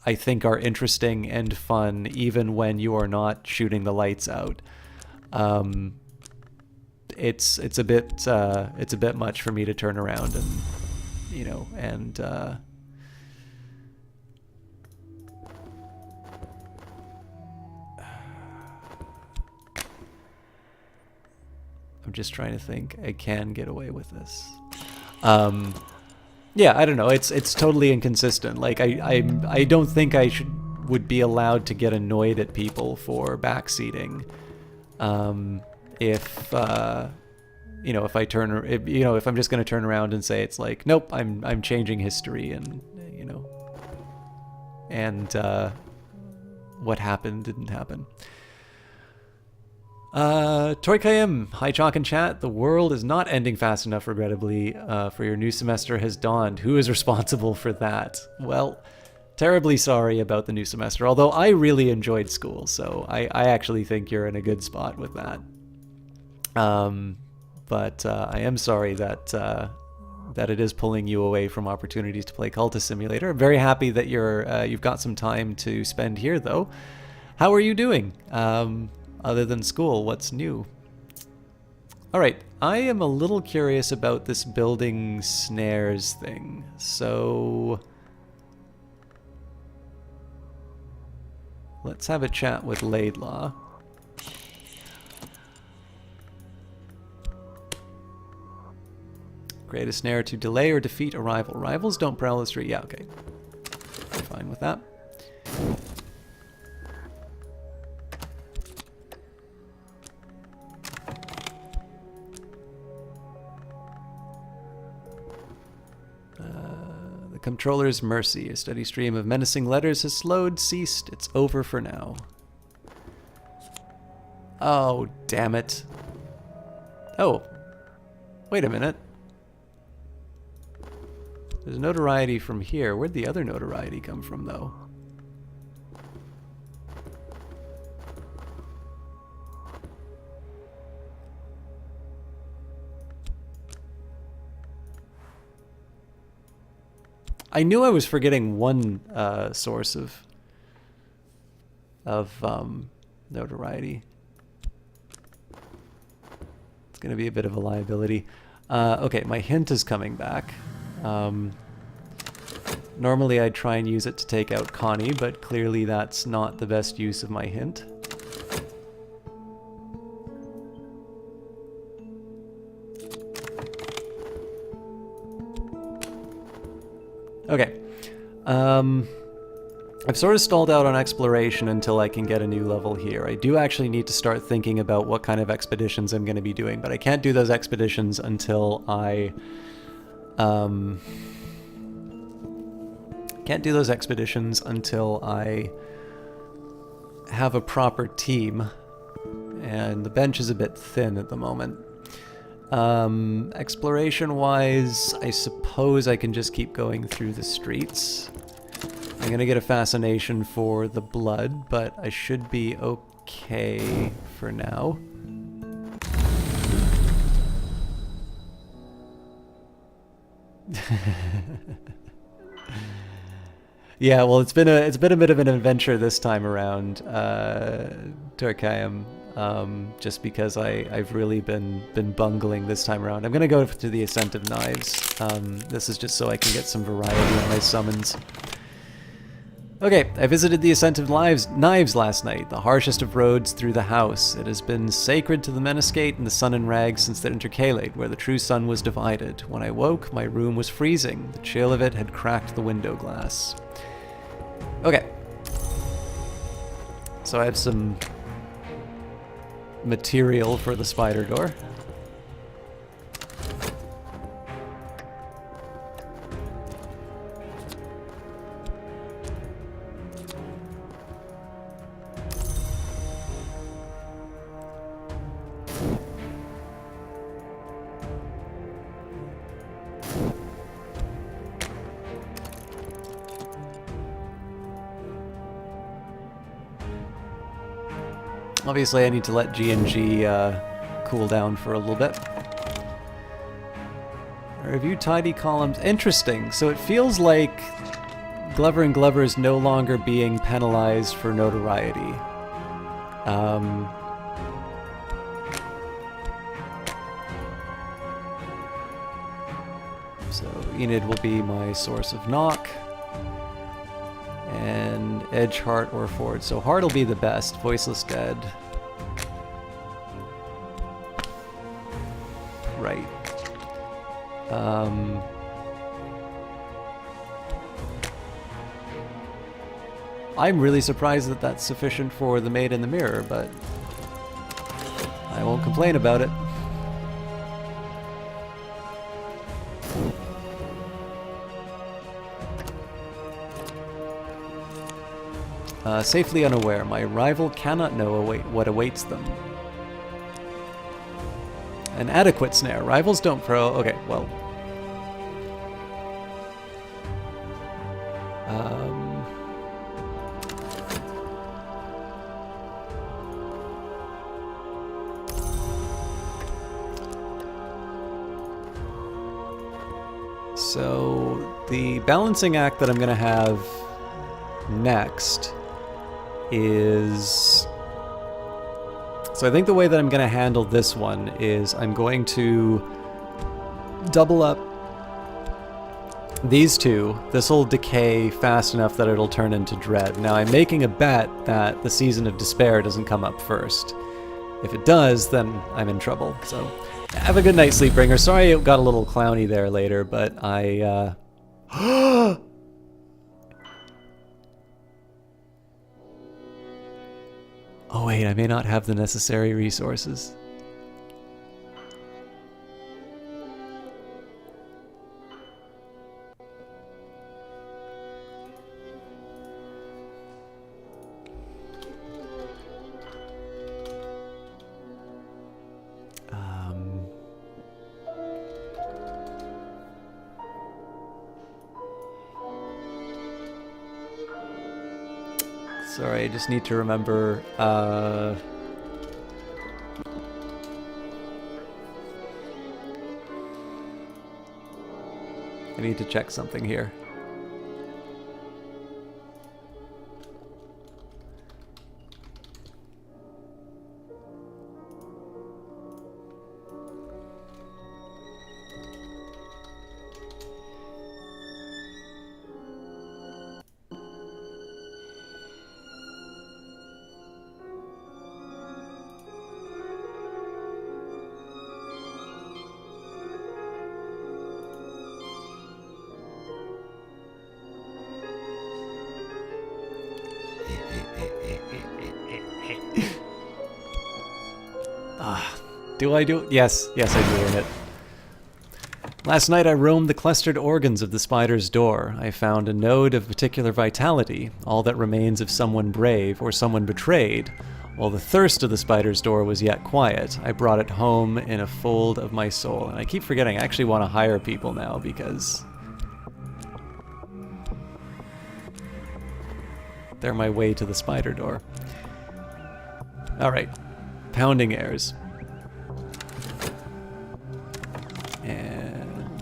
S1: I think, are interesting and fun even when you are not shooting the lights out, it's a bit much for me to turn around and, you know, and I'm just trying to think. I can get away with this. Yeah, I don't know. It's totally inconsistent. Like, I don't think I would be allowed to get annoyed at people for backseating. If you know, if I'm just going to turn around and say it's like, nope, I'm changing history, and, you know, and what happened didn't happen. Toy Kayim, hi Chalk and Chat. The world is not ending fast enough, regrettably, for your new semester has dawned. Who is responsible for that? Well, terribly sorry about the new semester, although I really enjoyed school, so I actually think you're in a good spot with that. But I am sorry that that it is pulling you away from opportunities to play Cultist Simulator. I'm very happy that you've got some time to spend here, though. How are you doing? Other than school, what's new? Alright, I am a little curious about this building snares thing. So let's have a chat with Laidlaw. Create a snare to delay or defeat a rival. Rivals don't prowl the street. Yeah, okay. Fine with that. The controller's mercy. A steady stream of menacing letters has slowed, ceased. It's over for now. Oh, damn it. Oh. Wait a minute. There's notoriety from here. Where'd the other notoriety come from, though? I knew I was forgetting one source of notoriety. It's going to be a bit of a liability. Okay, my hint is coming back. Normally I'd try and use it to take out Connie, but clearly that's not the best use of my hint. Okay. I've sort of stalled out on exploration until I can get a new level here. I do actually need to start thinking about what kind of expeditions I'm going to be doing, but I can't do those expeditions until I... can't do those expeditions until I have a proper team, and the bench is a bit thin at the moment. Exploration-wise, I suppose I can just keep going through the streets. I'm gonna get a fascination for the blood, but I should be okay for now. Yeah, well, it's been a bit of an adventure this time around, Turkayam, just because I've really been bungling this time around. I'm gonna go to the Ascent of Knives. This is just so I can get some variety on my summons. Okay, I visited the Ascent of Knives last night, the harshest of roads through the house. It has been sacred to the Menascate and the Sun and Rags since the Intercalate, where the true sun was divided. When I woke, my room was freezing. The chill of it had cracked the window glass. Okay. So I have some material for the spider door. Obviously, I need to let G&G cool down for a little bit. Review tidy columns. Interesting. So it feels like Glover and Glover is no longer being penalized for notoriety. So Enid will be my source of knock. And Edge, Heart, or Ford. So Heart will be the best. Voiceless Dead. Right. I'm really surprised that that's sufficient for the Maid in the Mirror, but I won't complain about it. Safely unaware, my rival cannot know what awaits them. An adequate snare. Rivals don't pro... Okay, well... So, the balancing act that I'm going to have next is... It's So I think the way that I'm going to handle this one is I'm going to double up these two. This will decay fast enough that it'll turn into dread. Now I'm making a bet that the Season of Despair doesn't come up first. If it does, then I'm in trouble. So have a good night, Sleepbringer. Sorry it got a little clowny there later, but I... Oh wait, I may not have the necessary resources. Sorry, I just need to remember, I need to check something here. Do I do? Yes, yes, I do in it. Last night I roamed the clustered organs of the spider's door. I found a node of particular vitality, all that remains of someone brave or someone betrayed. While the thirst of the spider's door was yet quiet, I brought it home in a fold of my soul. And I keep forgetting, I actually want to hire people now because they're my way to the spider door. Alright, pounding airs. And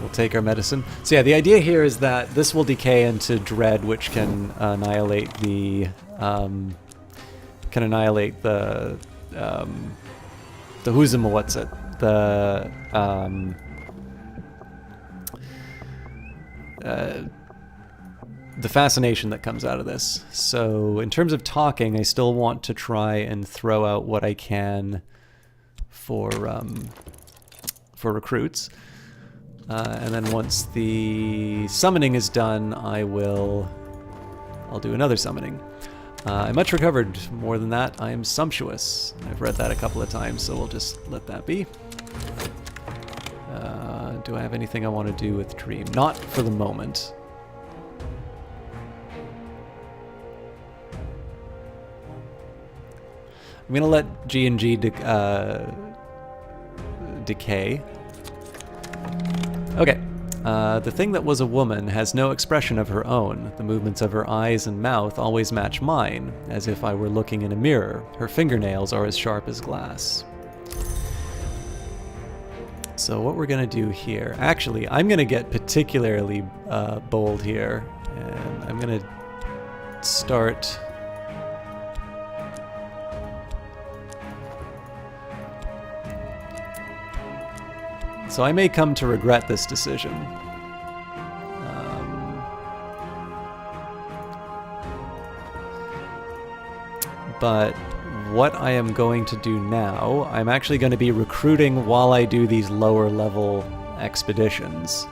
S1: we'll take our medicine. So yeah, the idea here is that this will decay into dread, which can annihilate the the fascination that comes out of this. So in terms of talking, I still want to try and throw out what I can for recruits. And then once the summoning is done, I'll do another summoning. I'm much recovered. More than that, I am sumptuous. I've read that a couple of times, so we'll just let that be. Do I have anything I want to do with Dream? Not for the moment. I'm gonna let G&G decay. Okay. The thing that was a woman has no expression of her own. The movements of her eyes and mouth always match mine, as if I were looking in a mirror. Her fingernails are as sharp as glass. So what we're gonna do here... Actually, I'm gonna get particularly bold here, and I'm gonna start... So I may come to regret this decision. But what I am going to do now, I'm actually going to be recruiting while I do these lower level expeditions.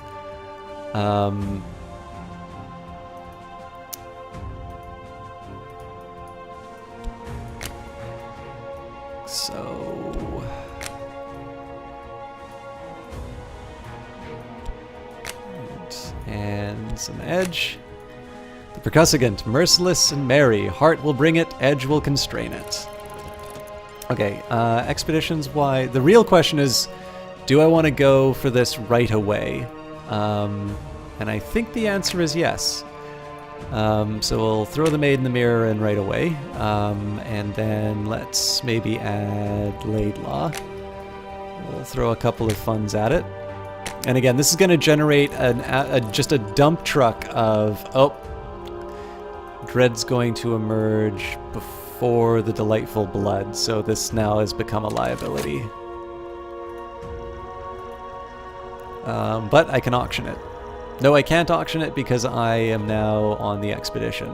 S1: And some edge. The percussagant, merciless and merry. Heart will bring it, edge will constrain it. Okay, expeditions, why? The real question is, do I want to go for this right away? And I think the answer is yes. So we'll throw the Maid in the Mirror in right away. And then let's maybe add Laidlaw. We'll throw a couple of funds at it. And again, this is going to generate just a dump truck of... Oh, Dread's going to emerge before the Delightful Blood, so this now has become a liability. But I can auction it. No, I can't auction it because I am now on the expedition.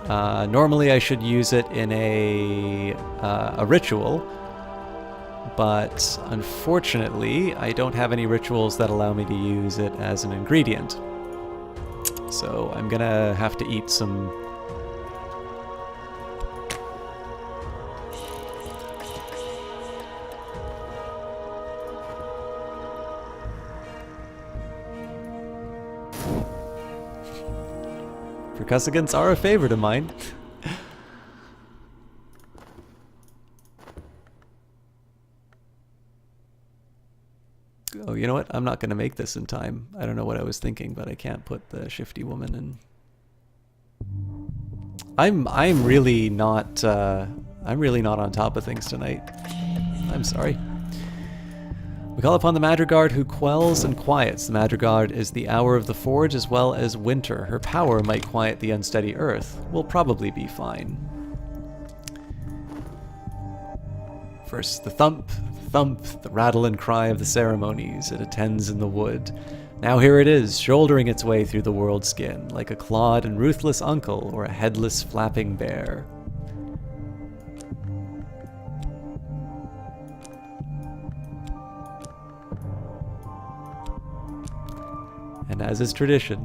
S1: Normally I should use it in a ritual, but unfortunately I don't have any rituals that allow me to use it as an ingredient. So I'm gonna have to eat some... Percussivants are a favorite of mine. Oh, you know what? I'm not going to make this in time. I don't know what I was thinking, but I can't put the shifty woman in. I'm really not on top of things tonight. I'm sorry. We call upon the Madrigard who quells and quiets. The Madrigard is the hour of the forge as well as winter. Her power might quiet the unsteady earth. We'll probably be fine. First the thump, the rattle and cry of the ceremonies. It attends in the wood. Now here it is, shouldering its way through the world skin, like a clawed and ruthless uncle or a headless flapping bear. And as is tradition,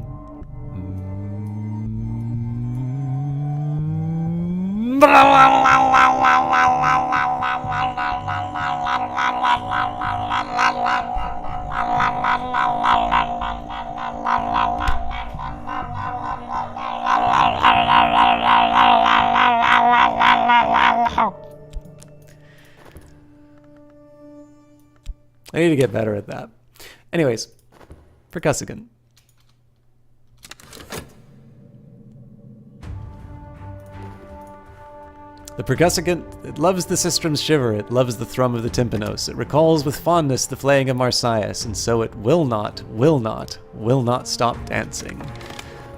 S1: I need to get better at that. Anyways, percussivant. The percussivant, it loves the sistrum's shiver, it loves the thrum of the tympanos, it recalls with fondness the flaying of Marsyas, and so it will not stop dancing.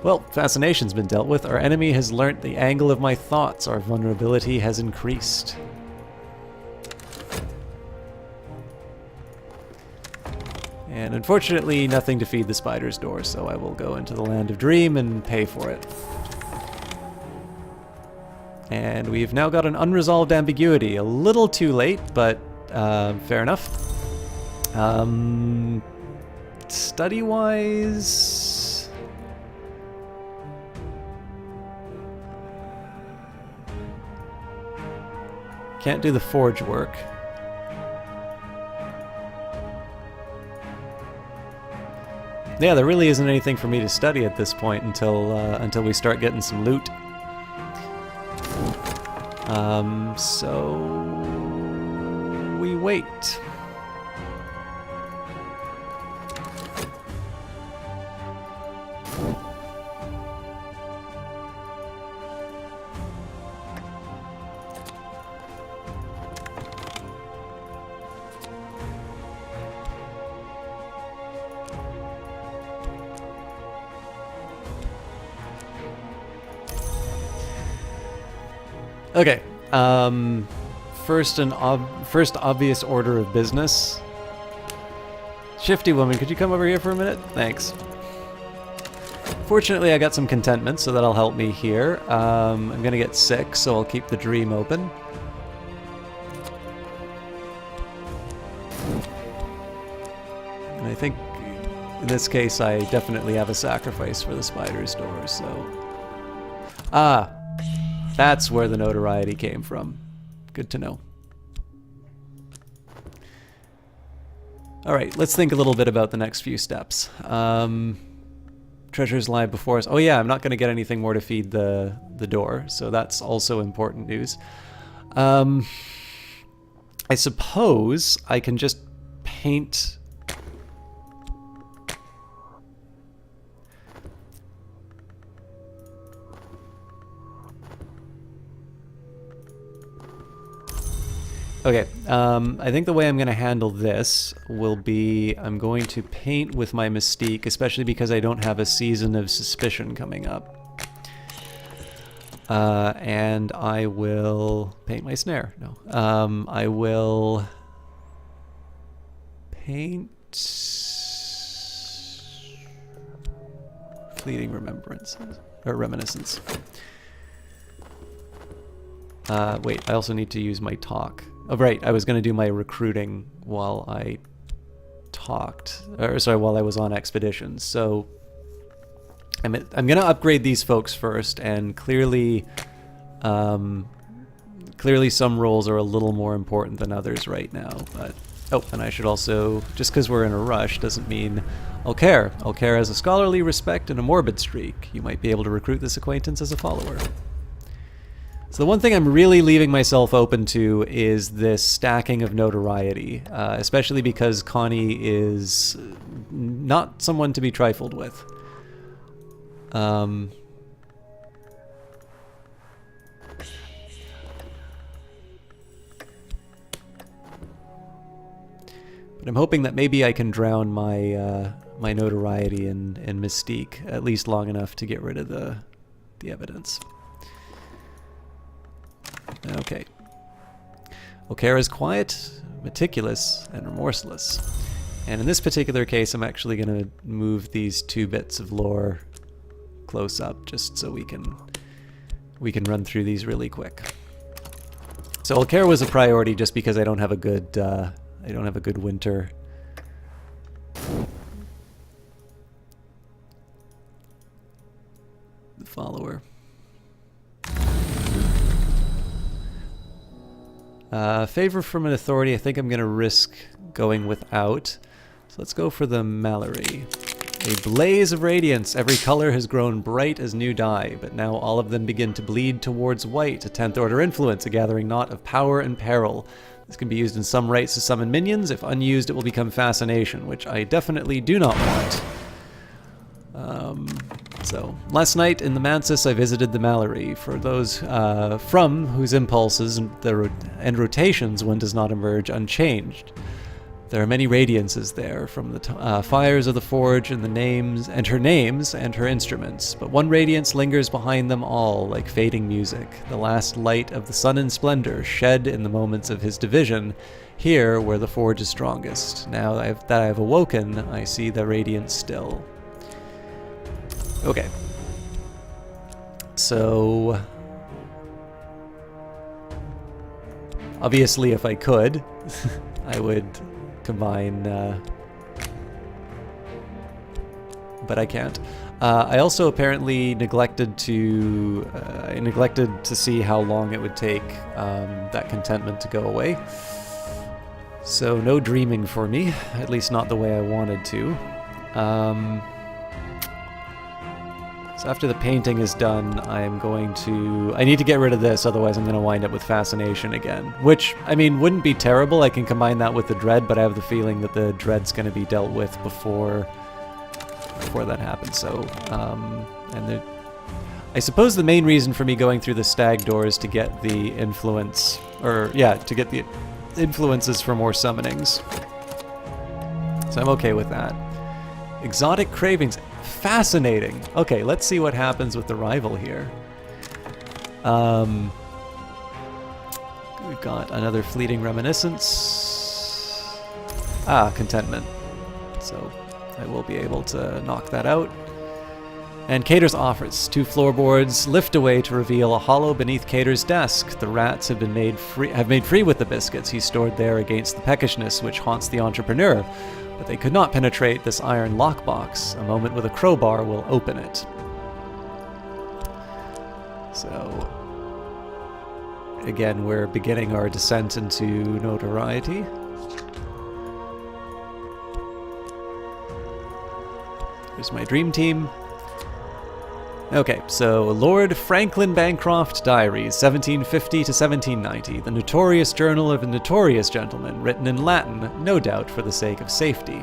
S1: Well, fascination's been dealt with, our enemy has learnt the angle of my thoughts, our vulnerability has increased. And unfortunately, nothing to feed the spider's door, so I will go into the Land of Dream and pay for it. And we've now got an unresolved ambiguity. A little too late, but fair enough. Study-wise... Can't do the forge work. Yeah, there really isn't anything for me to study at this point until we start getting some loot. So we wait. Okay. First obvious order of business. Shifty woman, could you come over here for a minute? Thanks. Fortunately, I got some contentment, so that'll help me here. I'm gonna get sick, so I'll keep the dream open. And I think in this case, I definitely have a sacrifice for the spider's door, so... Ah! That's where the notoriety came from. Good to know. Alright, let's think a little bit about the next few steps. Treasures lie before us. Oh yeah, I'm not going to get anything more to feed the door, so that's also important news. I suppose I can just paint... Okay, I think the way I'm going to handle this will be I'm going to paint with my Mystique, especially because I don't have a Season of Suspicion coming up. And I will paint my snare. No. I will paint fleeting remembrances or reminiscence. Wait, I also need to use my talk. Oh, right, I was going to do my recruiting while I talked, or sorry, while I was on expeditions. So I'm going to upgrade these folks first, and clearly some roles are a little more important than others right now. But oh, and I should also, just because we're in a rush doesn't mean I'll care. I'll care has a scholarly respect and a morbid streak. You might be able to recruit this acquaintance as a follower. So the one thing I'm really leaving myself open to is this stacking of notoriety, especially because Connie is not someone to be trifled with. But I'm hoping that maybe I can drown my my notoriety in mystique, at least long enough to get rid of the evidence. Okay. Okara is quiet, meticulous, and remorseless. And in this particular case, I'm actually going to move these 2 bits of lore close up, just so we can run through these really quick. So Okara was a priority just because I don't have a good winter. The follower. Favor from an authority, I think I'm going to risk going without. So let's go for the Mallory. A blaze of radiance. Every color has grown bright as new dye, but now all of them begin to bleed towards white, a 10th order influence, a gathering knot of power and peril. This can be used in some rites to summon minions. If unused, it will become fascination, which I definitely do not want. So, last night in the Mansis, I visited the Mallory. For those from whose impulses and rotations one does not emerge unchanged. There are many radiances there, from the fires of the forge and her names and her instruments. But one radiance lingers behind them all, like fading music, the last light of the sun in splendor, shed in the moments of his division, here where the forge is strongest. Now that I have awoken, I see the radiance still. Okay. So obviously if I could, I would combine, but I can't. I also apparently neglected to see how long it would take that contentment to go away. So no dreaming for me, at least not the way I wanted to. So after the painting is done, I need to get rid of this, otherwise I'm going to wind up with fascination again. Which, I mean, wouldn't be terrible. I can combine that with the dread, but I have the feeling that the dread's going to be dealt with before that happens. So, I suppose the main reason for me going through the stag door is to get the influence, to get the influences for more summonings. So I'm okay with that. Exotic cravings. Fascinating. Okay, let's see what happens with the rival here. We've got another fleeting reminiscence. Contentment. So I will be able to knock that out. And Cater's offers. 2 floorboards lift away to reveal a hollow beneath Cater's desk. The rats have made free with the biscuits he stored there against the peckishness which haunts the entrepreneur. But they could not penetrate this iron lockbox. A moment with a crowbar will open it. So, again, we're beginning our descent into notoriety. Here's my dream team. Okay, so Lord Franklin Bancroft Diaries, 1750 to 1790, the notorious journal of a notorious gentleman, written in Latin, no doubt for the sake of safety.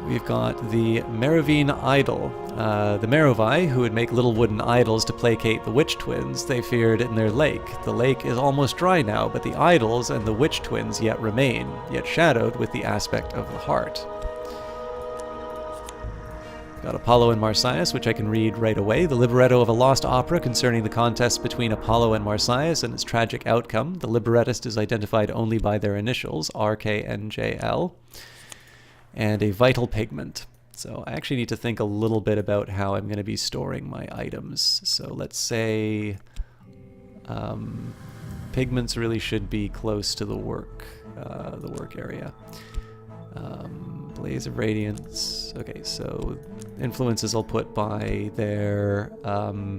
S1: We've got the Merovine idol. The Merovi, who would make little wooden idols to placate the witch twins they feared in their lake. The lake is almost dry now, but the idols and the witch twins yet remain, yet shadowed with the aspect of the heart. Got Apollo and Marsyas, which I can read right away. The libretto of a lost opera concerning the contest between Apollo and Marsyas and its tragic outcome. The librettist is identified only by their initials, RKNJL. And a vital pigment. So I actually need to think a little bit about how I'm going to be storing my items. So let's say pigments really should be close to the work area. Blaze of Radiance. Okay, so influences I'll put by their I'll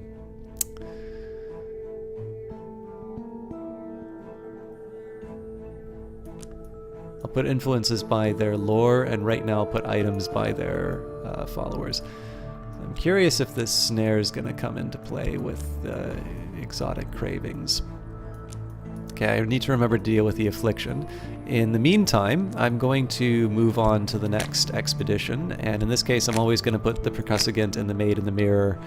S1: put influences by their lore, and right now I'll put items by their followers. I'm curious if this snare is going to come into play with exotic cravings. Okay, I need to remember to deal with the affliction. In the meantime, I'm going to move on to the next expedition, and in this case I'm always going to put the percussagant and the maid in the mirror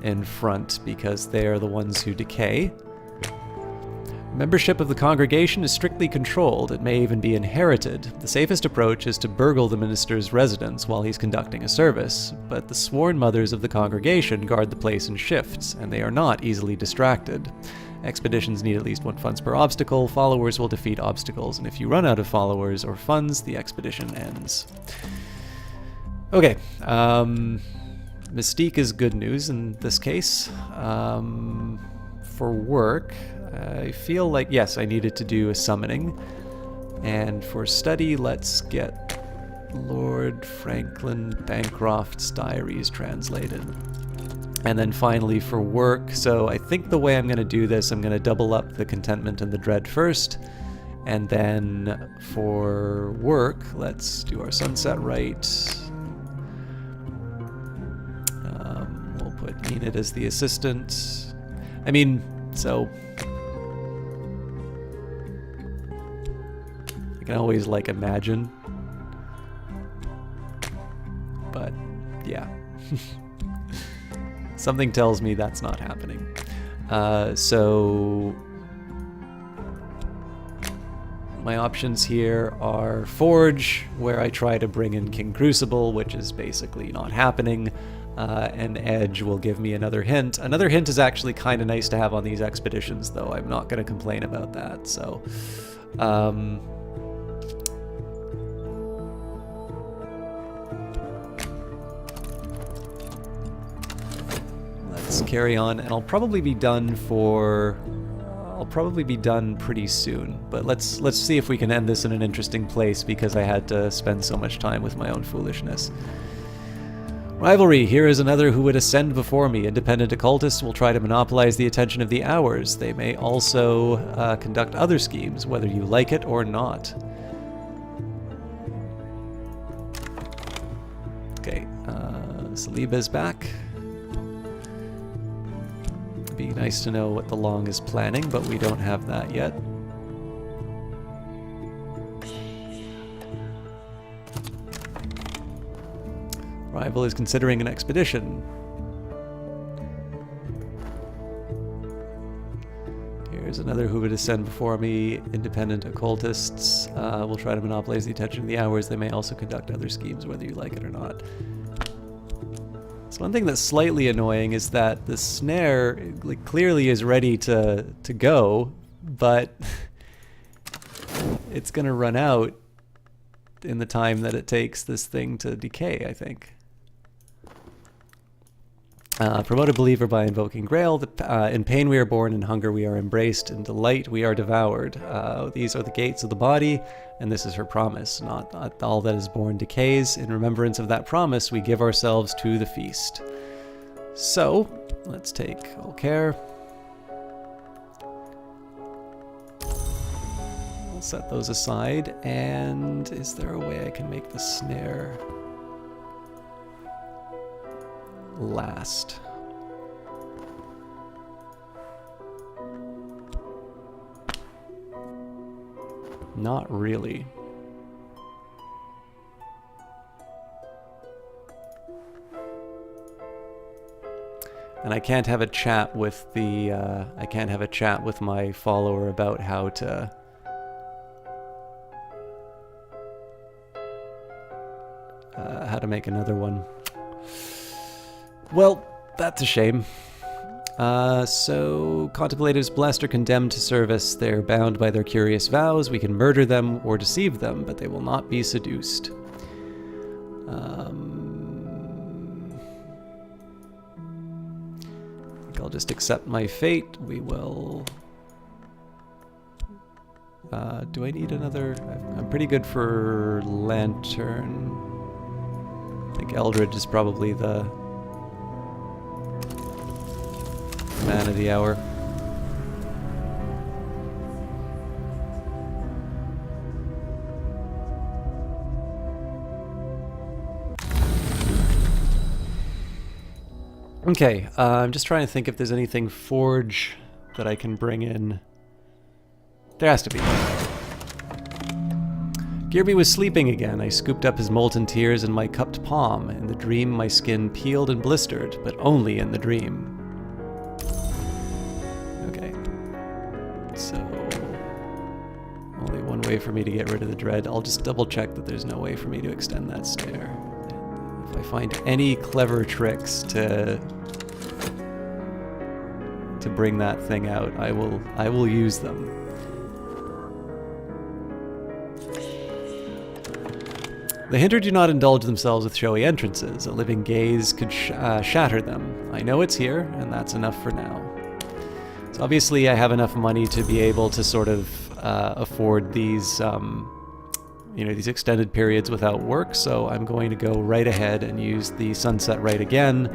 S1: in front because they are the ones who decay. Membership of the congregation is strictly controlled. It may even be inherited. The safest approach is to burgle the minister's residence while he's conducting a service, but the sworn mothers of the congregation guard the place in shifts, and they are not easily distracted. Expeditions need at least 1 funds per obstacle. Followers will defeat obstacles, and if you run out of followers or funds, the expedition ends. Okay, Mystique is good news in this case. For work, I feel like, yes, I needed to do a summoning. And for study, let's get Lord Franklin Bancroft's diaries translated. And then finally for work, so I think the way I'm going to do this, I'm going to double up the contentment and the dread first. And then for work, let's do our sunset rite. We'll put Enid as the assistant. I mean, so I can always like imagine, but yeah. Something tells me that's not happening. So my options here are Forge, where I try to bring in King Crucible, which is basically not happening, and Edge will give me another hint. Another hint is actually kind of nice to have on these expeditions, though. I'm not going to complain about that. So let's carry on, and I'll probably be done pretty soon, but let's see if we can end this in an interesting place because I had to spend so much time with my own foolishness. Rivalry. Here is another who would ascend before me. Independent occultists will try to monopolize the attention of the hours. They may also conduct other schemes, whether you like it or not. Okay, Saliba's back. It'd be nice to know what the Long is planning, but we don't have that yet. Rival is considering an expedition. Here's another who would ascend before me. Independent occultists will try to monopolize the attention of the hours. They may also conduct other schemes, whether you like it or not. So one thing that's slightly annoying is that the snare clearly is ready to go, but it's going to run out in the time that it takes this thing to decay, I think. Promote a believer by invoking Grail. In pain we are born, in hunger we are embraced, in delight we are devoured. These are the gates of the body, and this is her promise. Not all that is born decays. In remembrance of that promise, we give ourselves to the feast. So, let's take all care. We'll set those aside, and is there a way I can make the snare last? Not really. And I can't have a chat with the I can't have a chat with my follower about how to make another one. Well, that's a shame. So, contemplatives blessed or condemned to service, they're bound by their curious vows. We can murder them or deceive them, but they will not be seduced. I think I'll just accept my fate. We will... do I need another? I'm pretty good for Lantern. I think Eldred is probably the man of the hour. Okay, I'm just trying to think if there's anything Forge that I can bring in. There has to be. Gearby was sleeping again. I scooped up his molten tears in my cupped palm. In the dream, my skin peeled and blistered, but only in the dream. Okay. So... only one way for me to get rid of the dread. I'll just double check that there's no way for me to extend that snare. If I find any clever tricks to bring that thing out, I will use them. The Hinter do not indulge themselves with showy entrances. A living gaze could shatter them. I know it's here, and that's enough for now. So obviously I have enough money to be able to sort of afford these, these extended periods without work, so I'm going to go right ahead and use the Sunset Rite again.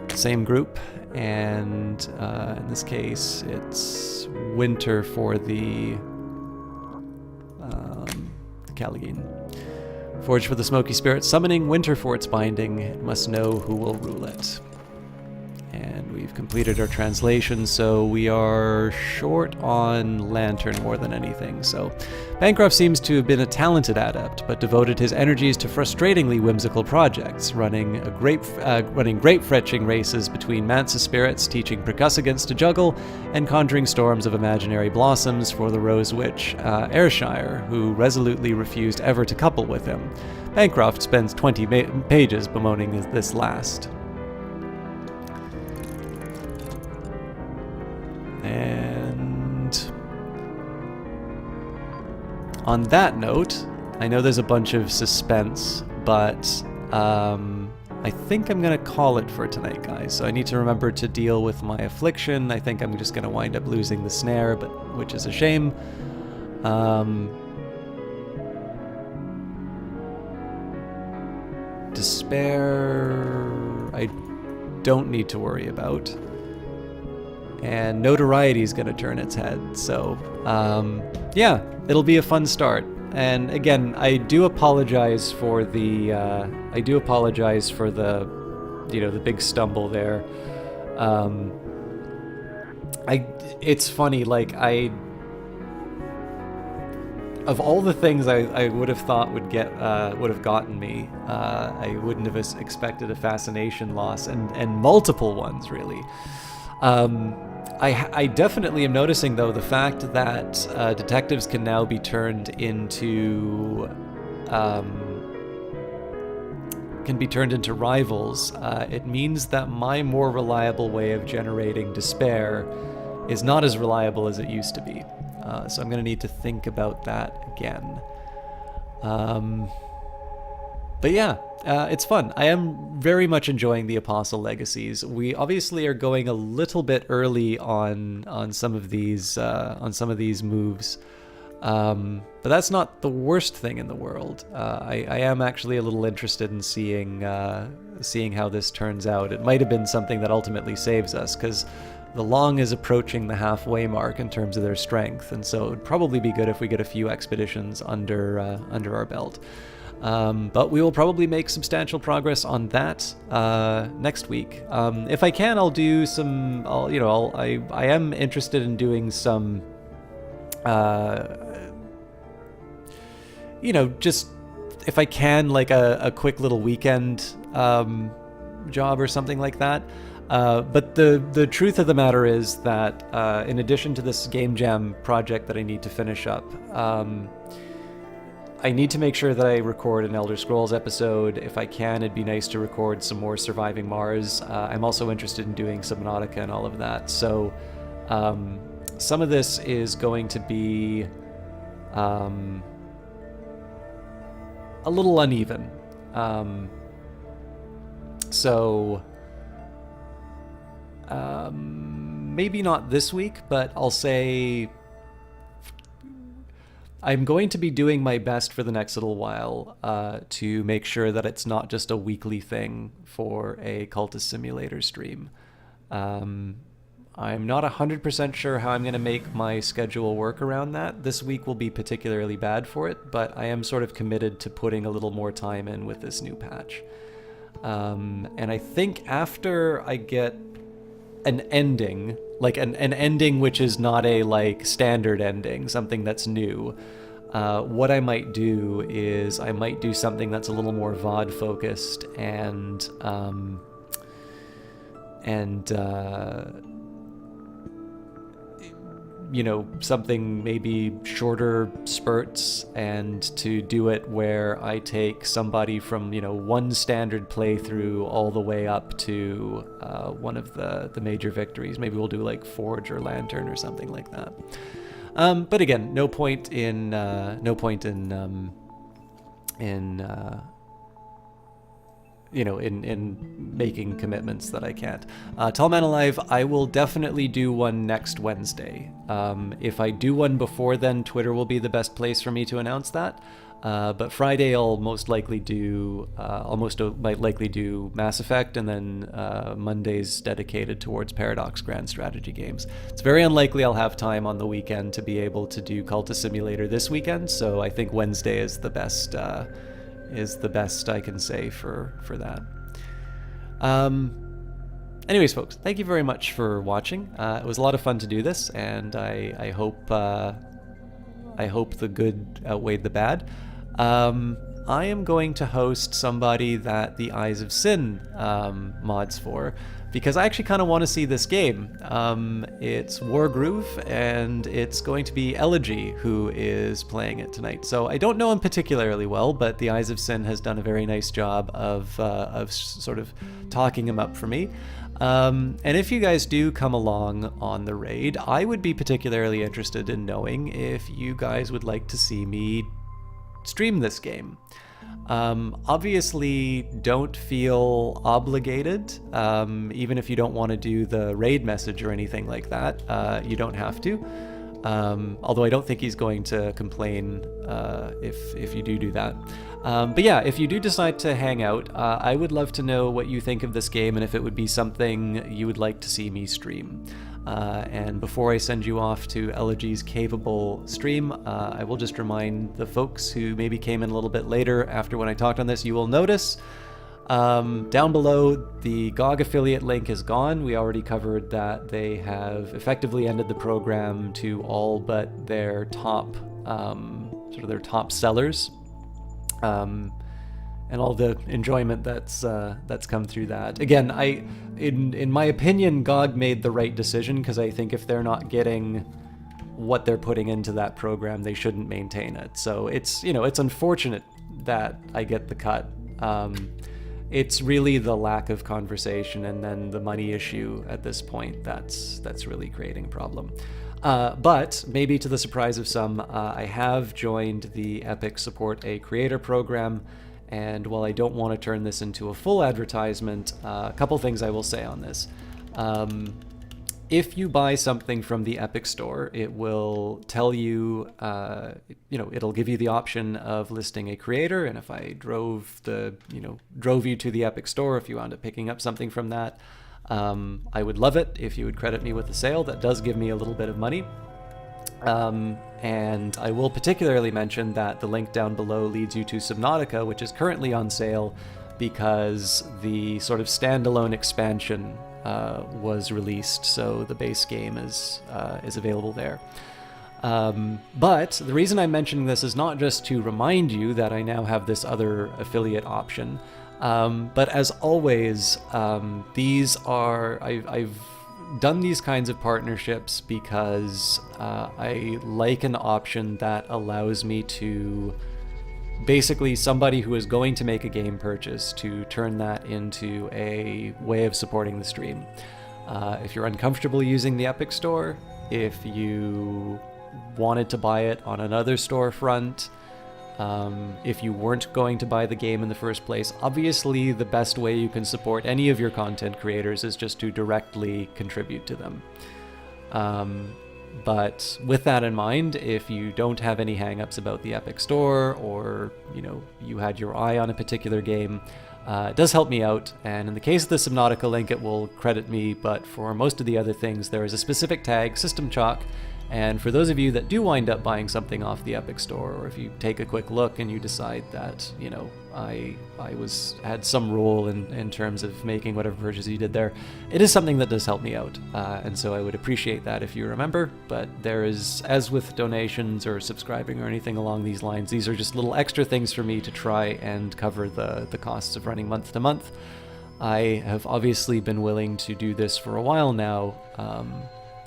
S1: Same group, and in this case it's winter for the Callaghan. Forged for the Smoky Spirit summoning, winter for its binding, it must know who will rule it. And we've completed our translation, so we are short on Lantern more than anything. So Bancroft seems to have been a talented adept, but devoted his energies to frustratingly whimsical projects, running grape-fetching races between Mansa spirits, teaching percussagants to juggle, and conjuring storms of imaginary blossoms for the Rose Witch, Ayrshire, who resolutely refused ever to couple with him. Bancroft spends 20 pages bemoaning this last. And on that note, I know there's a bunch of suspense, but I think I'm going to call it for tonight, guys. So I need to remember to deal with my affliction. I think I'm just going to wind up losing the snare, which is a shame. Despair, I don't need to worry about. And notoriety is going to turn its head. So, yeah, it'll be a fun start. And again, I do apologize for the, the big stumble there. It's funny, like of all the things I would have thought would have gotten me, I wouldn't have expected a fascination loss, and multiple ones really. I definitely am noticing, though, the fact that detectives can now be turned into rivals. It means that my more reliable way of generating despair is not as reliable as it used to be. So I'm going to need to think about that again. But yeah, it's fun. I am very much enjoying the Apostle Legacies. We obviously are going a little bit early on some of these moves, but that's not the worst thing in the world. I am actually a little interested in seeing how this turns out. It might have been something that ultimately saves us, because the Long is approaching the halfway mark in terms of their strength, and so it would probably be good if we get a few expeditions under our belt. But we will probably make substantial progress on that next week. If I can, I'll do some. I am interested in doing some. Just if I can, like a quick little weekend job or something like that. But the truth of the matter is that in addition to this Game Jam project that I need to finish up. I need to make sure that I record an Elder Scrolls episode. If I can, it'd be nice to record some more Surviving Mars. I'm also interested in doing Subnautica and all of that. So some of this is going to be a little uneven. So maybe not this week, but I'll say I'm going to be doing my best for the next little while to make sure that it's not just a weekly thing for a Cultist Simulator stream. I'm not 100% sure how I'm going to make my schedule work around that. This week will be particularly bad for it, but I am sort of committed to putting a little more time in with this new patch. And I think after I get an ending, like an ending which is not a like standard ending, something that's new, what I might do is I might do something that's a little more VOD focused and you know, something maybe shorter spurts, and to do it where I take somebody from, you know, one standard playthrough all the way up to one of the major victories. Maybe we'll do like Forge or Lantern or something like that. But again, no point in making commitments that I can't. Tall Man Alive, I will definitely do one next Wednesday. If I do one before then, Twitter will be the best place for me to announce that. But Friday I'll most likely do, might likely do Mass Effect, and then Monday's dedicated towards Paradox Grand Strategy games. It's very unlikely I'll have time on the weekend to be able to do Cultist Simulator this weekend, so I think Wednesday is the best I can say for that. Anyways, folks, thank you very much for watching. It was a lot of fun to do this, and I hope the good outweighed the bad. I am going to host somebody that the Eyes of Sin mods for, because I actually kind of want to see this game. It's Wargroove, and it's going to be Elegy who is playing it tonight. So I don't know him particularly well, but the Eyes of Sin has done a very nice job of sort of talking him up for me. And if you guys do come along on the raid, I would be particularly interested in knowing if you guys would like to see me stream this game. Obviously, don't feel obligated. Even if you don't want to do the raid message or anything like that, you don't have to. Although I don't think he's going to complain if you do that. But yeah, if you do decide to hang out, I would love to know what you think of this game and if it would be something you would like to see me stream. And before I send you off to Elegy's Caveable stream, I will just remind the folks who maybe came in a little bit later after when I talked on this, you will notice down below the GOG affiliate link is gone. We already covered that they have effectively ended the program to all but their top, sort of their top sellers. And all the enjoyment that's come through that. Again, in my opinion, GOG made the right decision, because I think if they're not getting what they're putting into that program, they shouldn't maintain it. So it's unfortunate that I get the cut. It's really the lack of conversation and then the money issue at this point that's really creating a problem. But maybe to the surprise of some, I have joined the Epic Support a Creator program. And while I don't want to turn this into a full advertisement, a couple things I will say on this. If you buy something from the Epic Store, it will tell you, it'll give you the option of listing a creator. And if I drove you to the Epic Store, if you wound up picking up something from that, I would love it if you would credit me with the sale. That does give me a little bit of money. And I will particularly mention that the link down below leads you to Subnautica, which is currently on sale because the sort of standalone expansion was released, so the base game is available there. But the reason I'm mentioning this is not just to remind you that I now have this other affiliate option, but as always, I've done these kinds of partnerships because I like an option that allows me to basically somebody who is going to make a game purchase to turn that into a way of supporting the stream. If you're uncomfortable using the Epic Store, if you wanted to buy it on another storefront, if you weren't going to buy the game in the first place, obviously the best way you can support any of your content creators is just to directly contribute to them. But with that in mind, if you don't have any hangups about the Epic Store, or you had your eye on a particular game, it does help me out. And in the case of the Subnautica link, it will credit me, but for most of the other things, there is a specific tag, System Chalk. And for those of you that do wind up buying something off the Epic Store, or if you take a quick look and you decide that, I had some role in terms of making whatever purchase you did there, it is something that does help me out. And so I would appreciate that if you remember. But there is, as with donations or subscribing or anything along these lines, these are just little extra things for me to try and cover the costs of running month to month. I have obviously been willing to do this for a while now,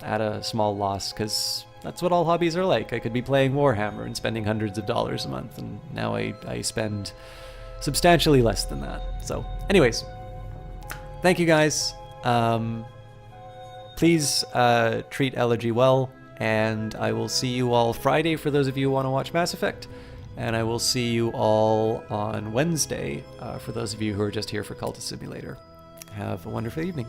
S1: at a small loss, because that's what all hobbies are like. I could be playing Warhammer and spending hundreds of dollars a month, and now I spend substantially less than that. So anyways, thank you guys. Please treat Elegy well, and I will see you all Friday for those of you who want to watch Mass Effect, and I will see you all on Wednesday for those of you who are just here for Cultist Simulator. Have a wonderful evening.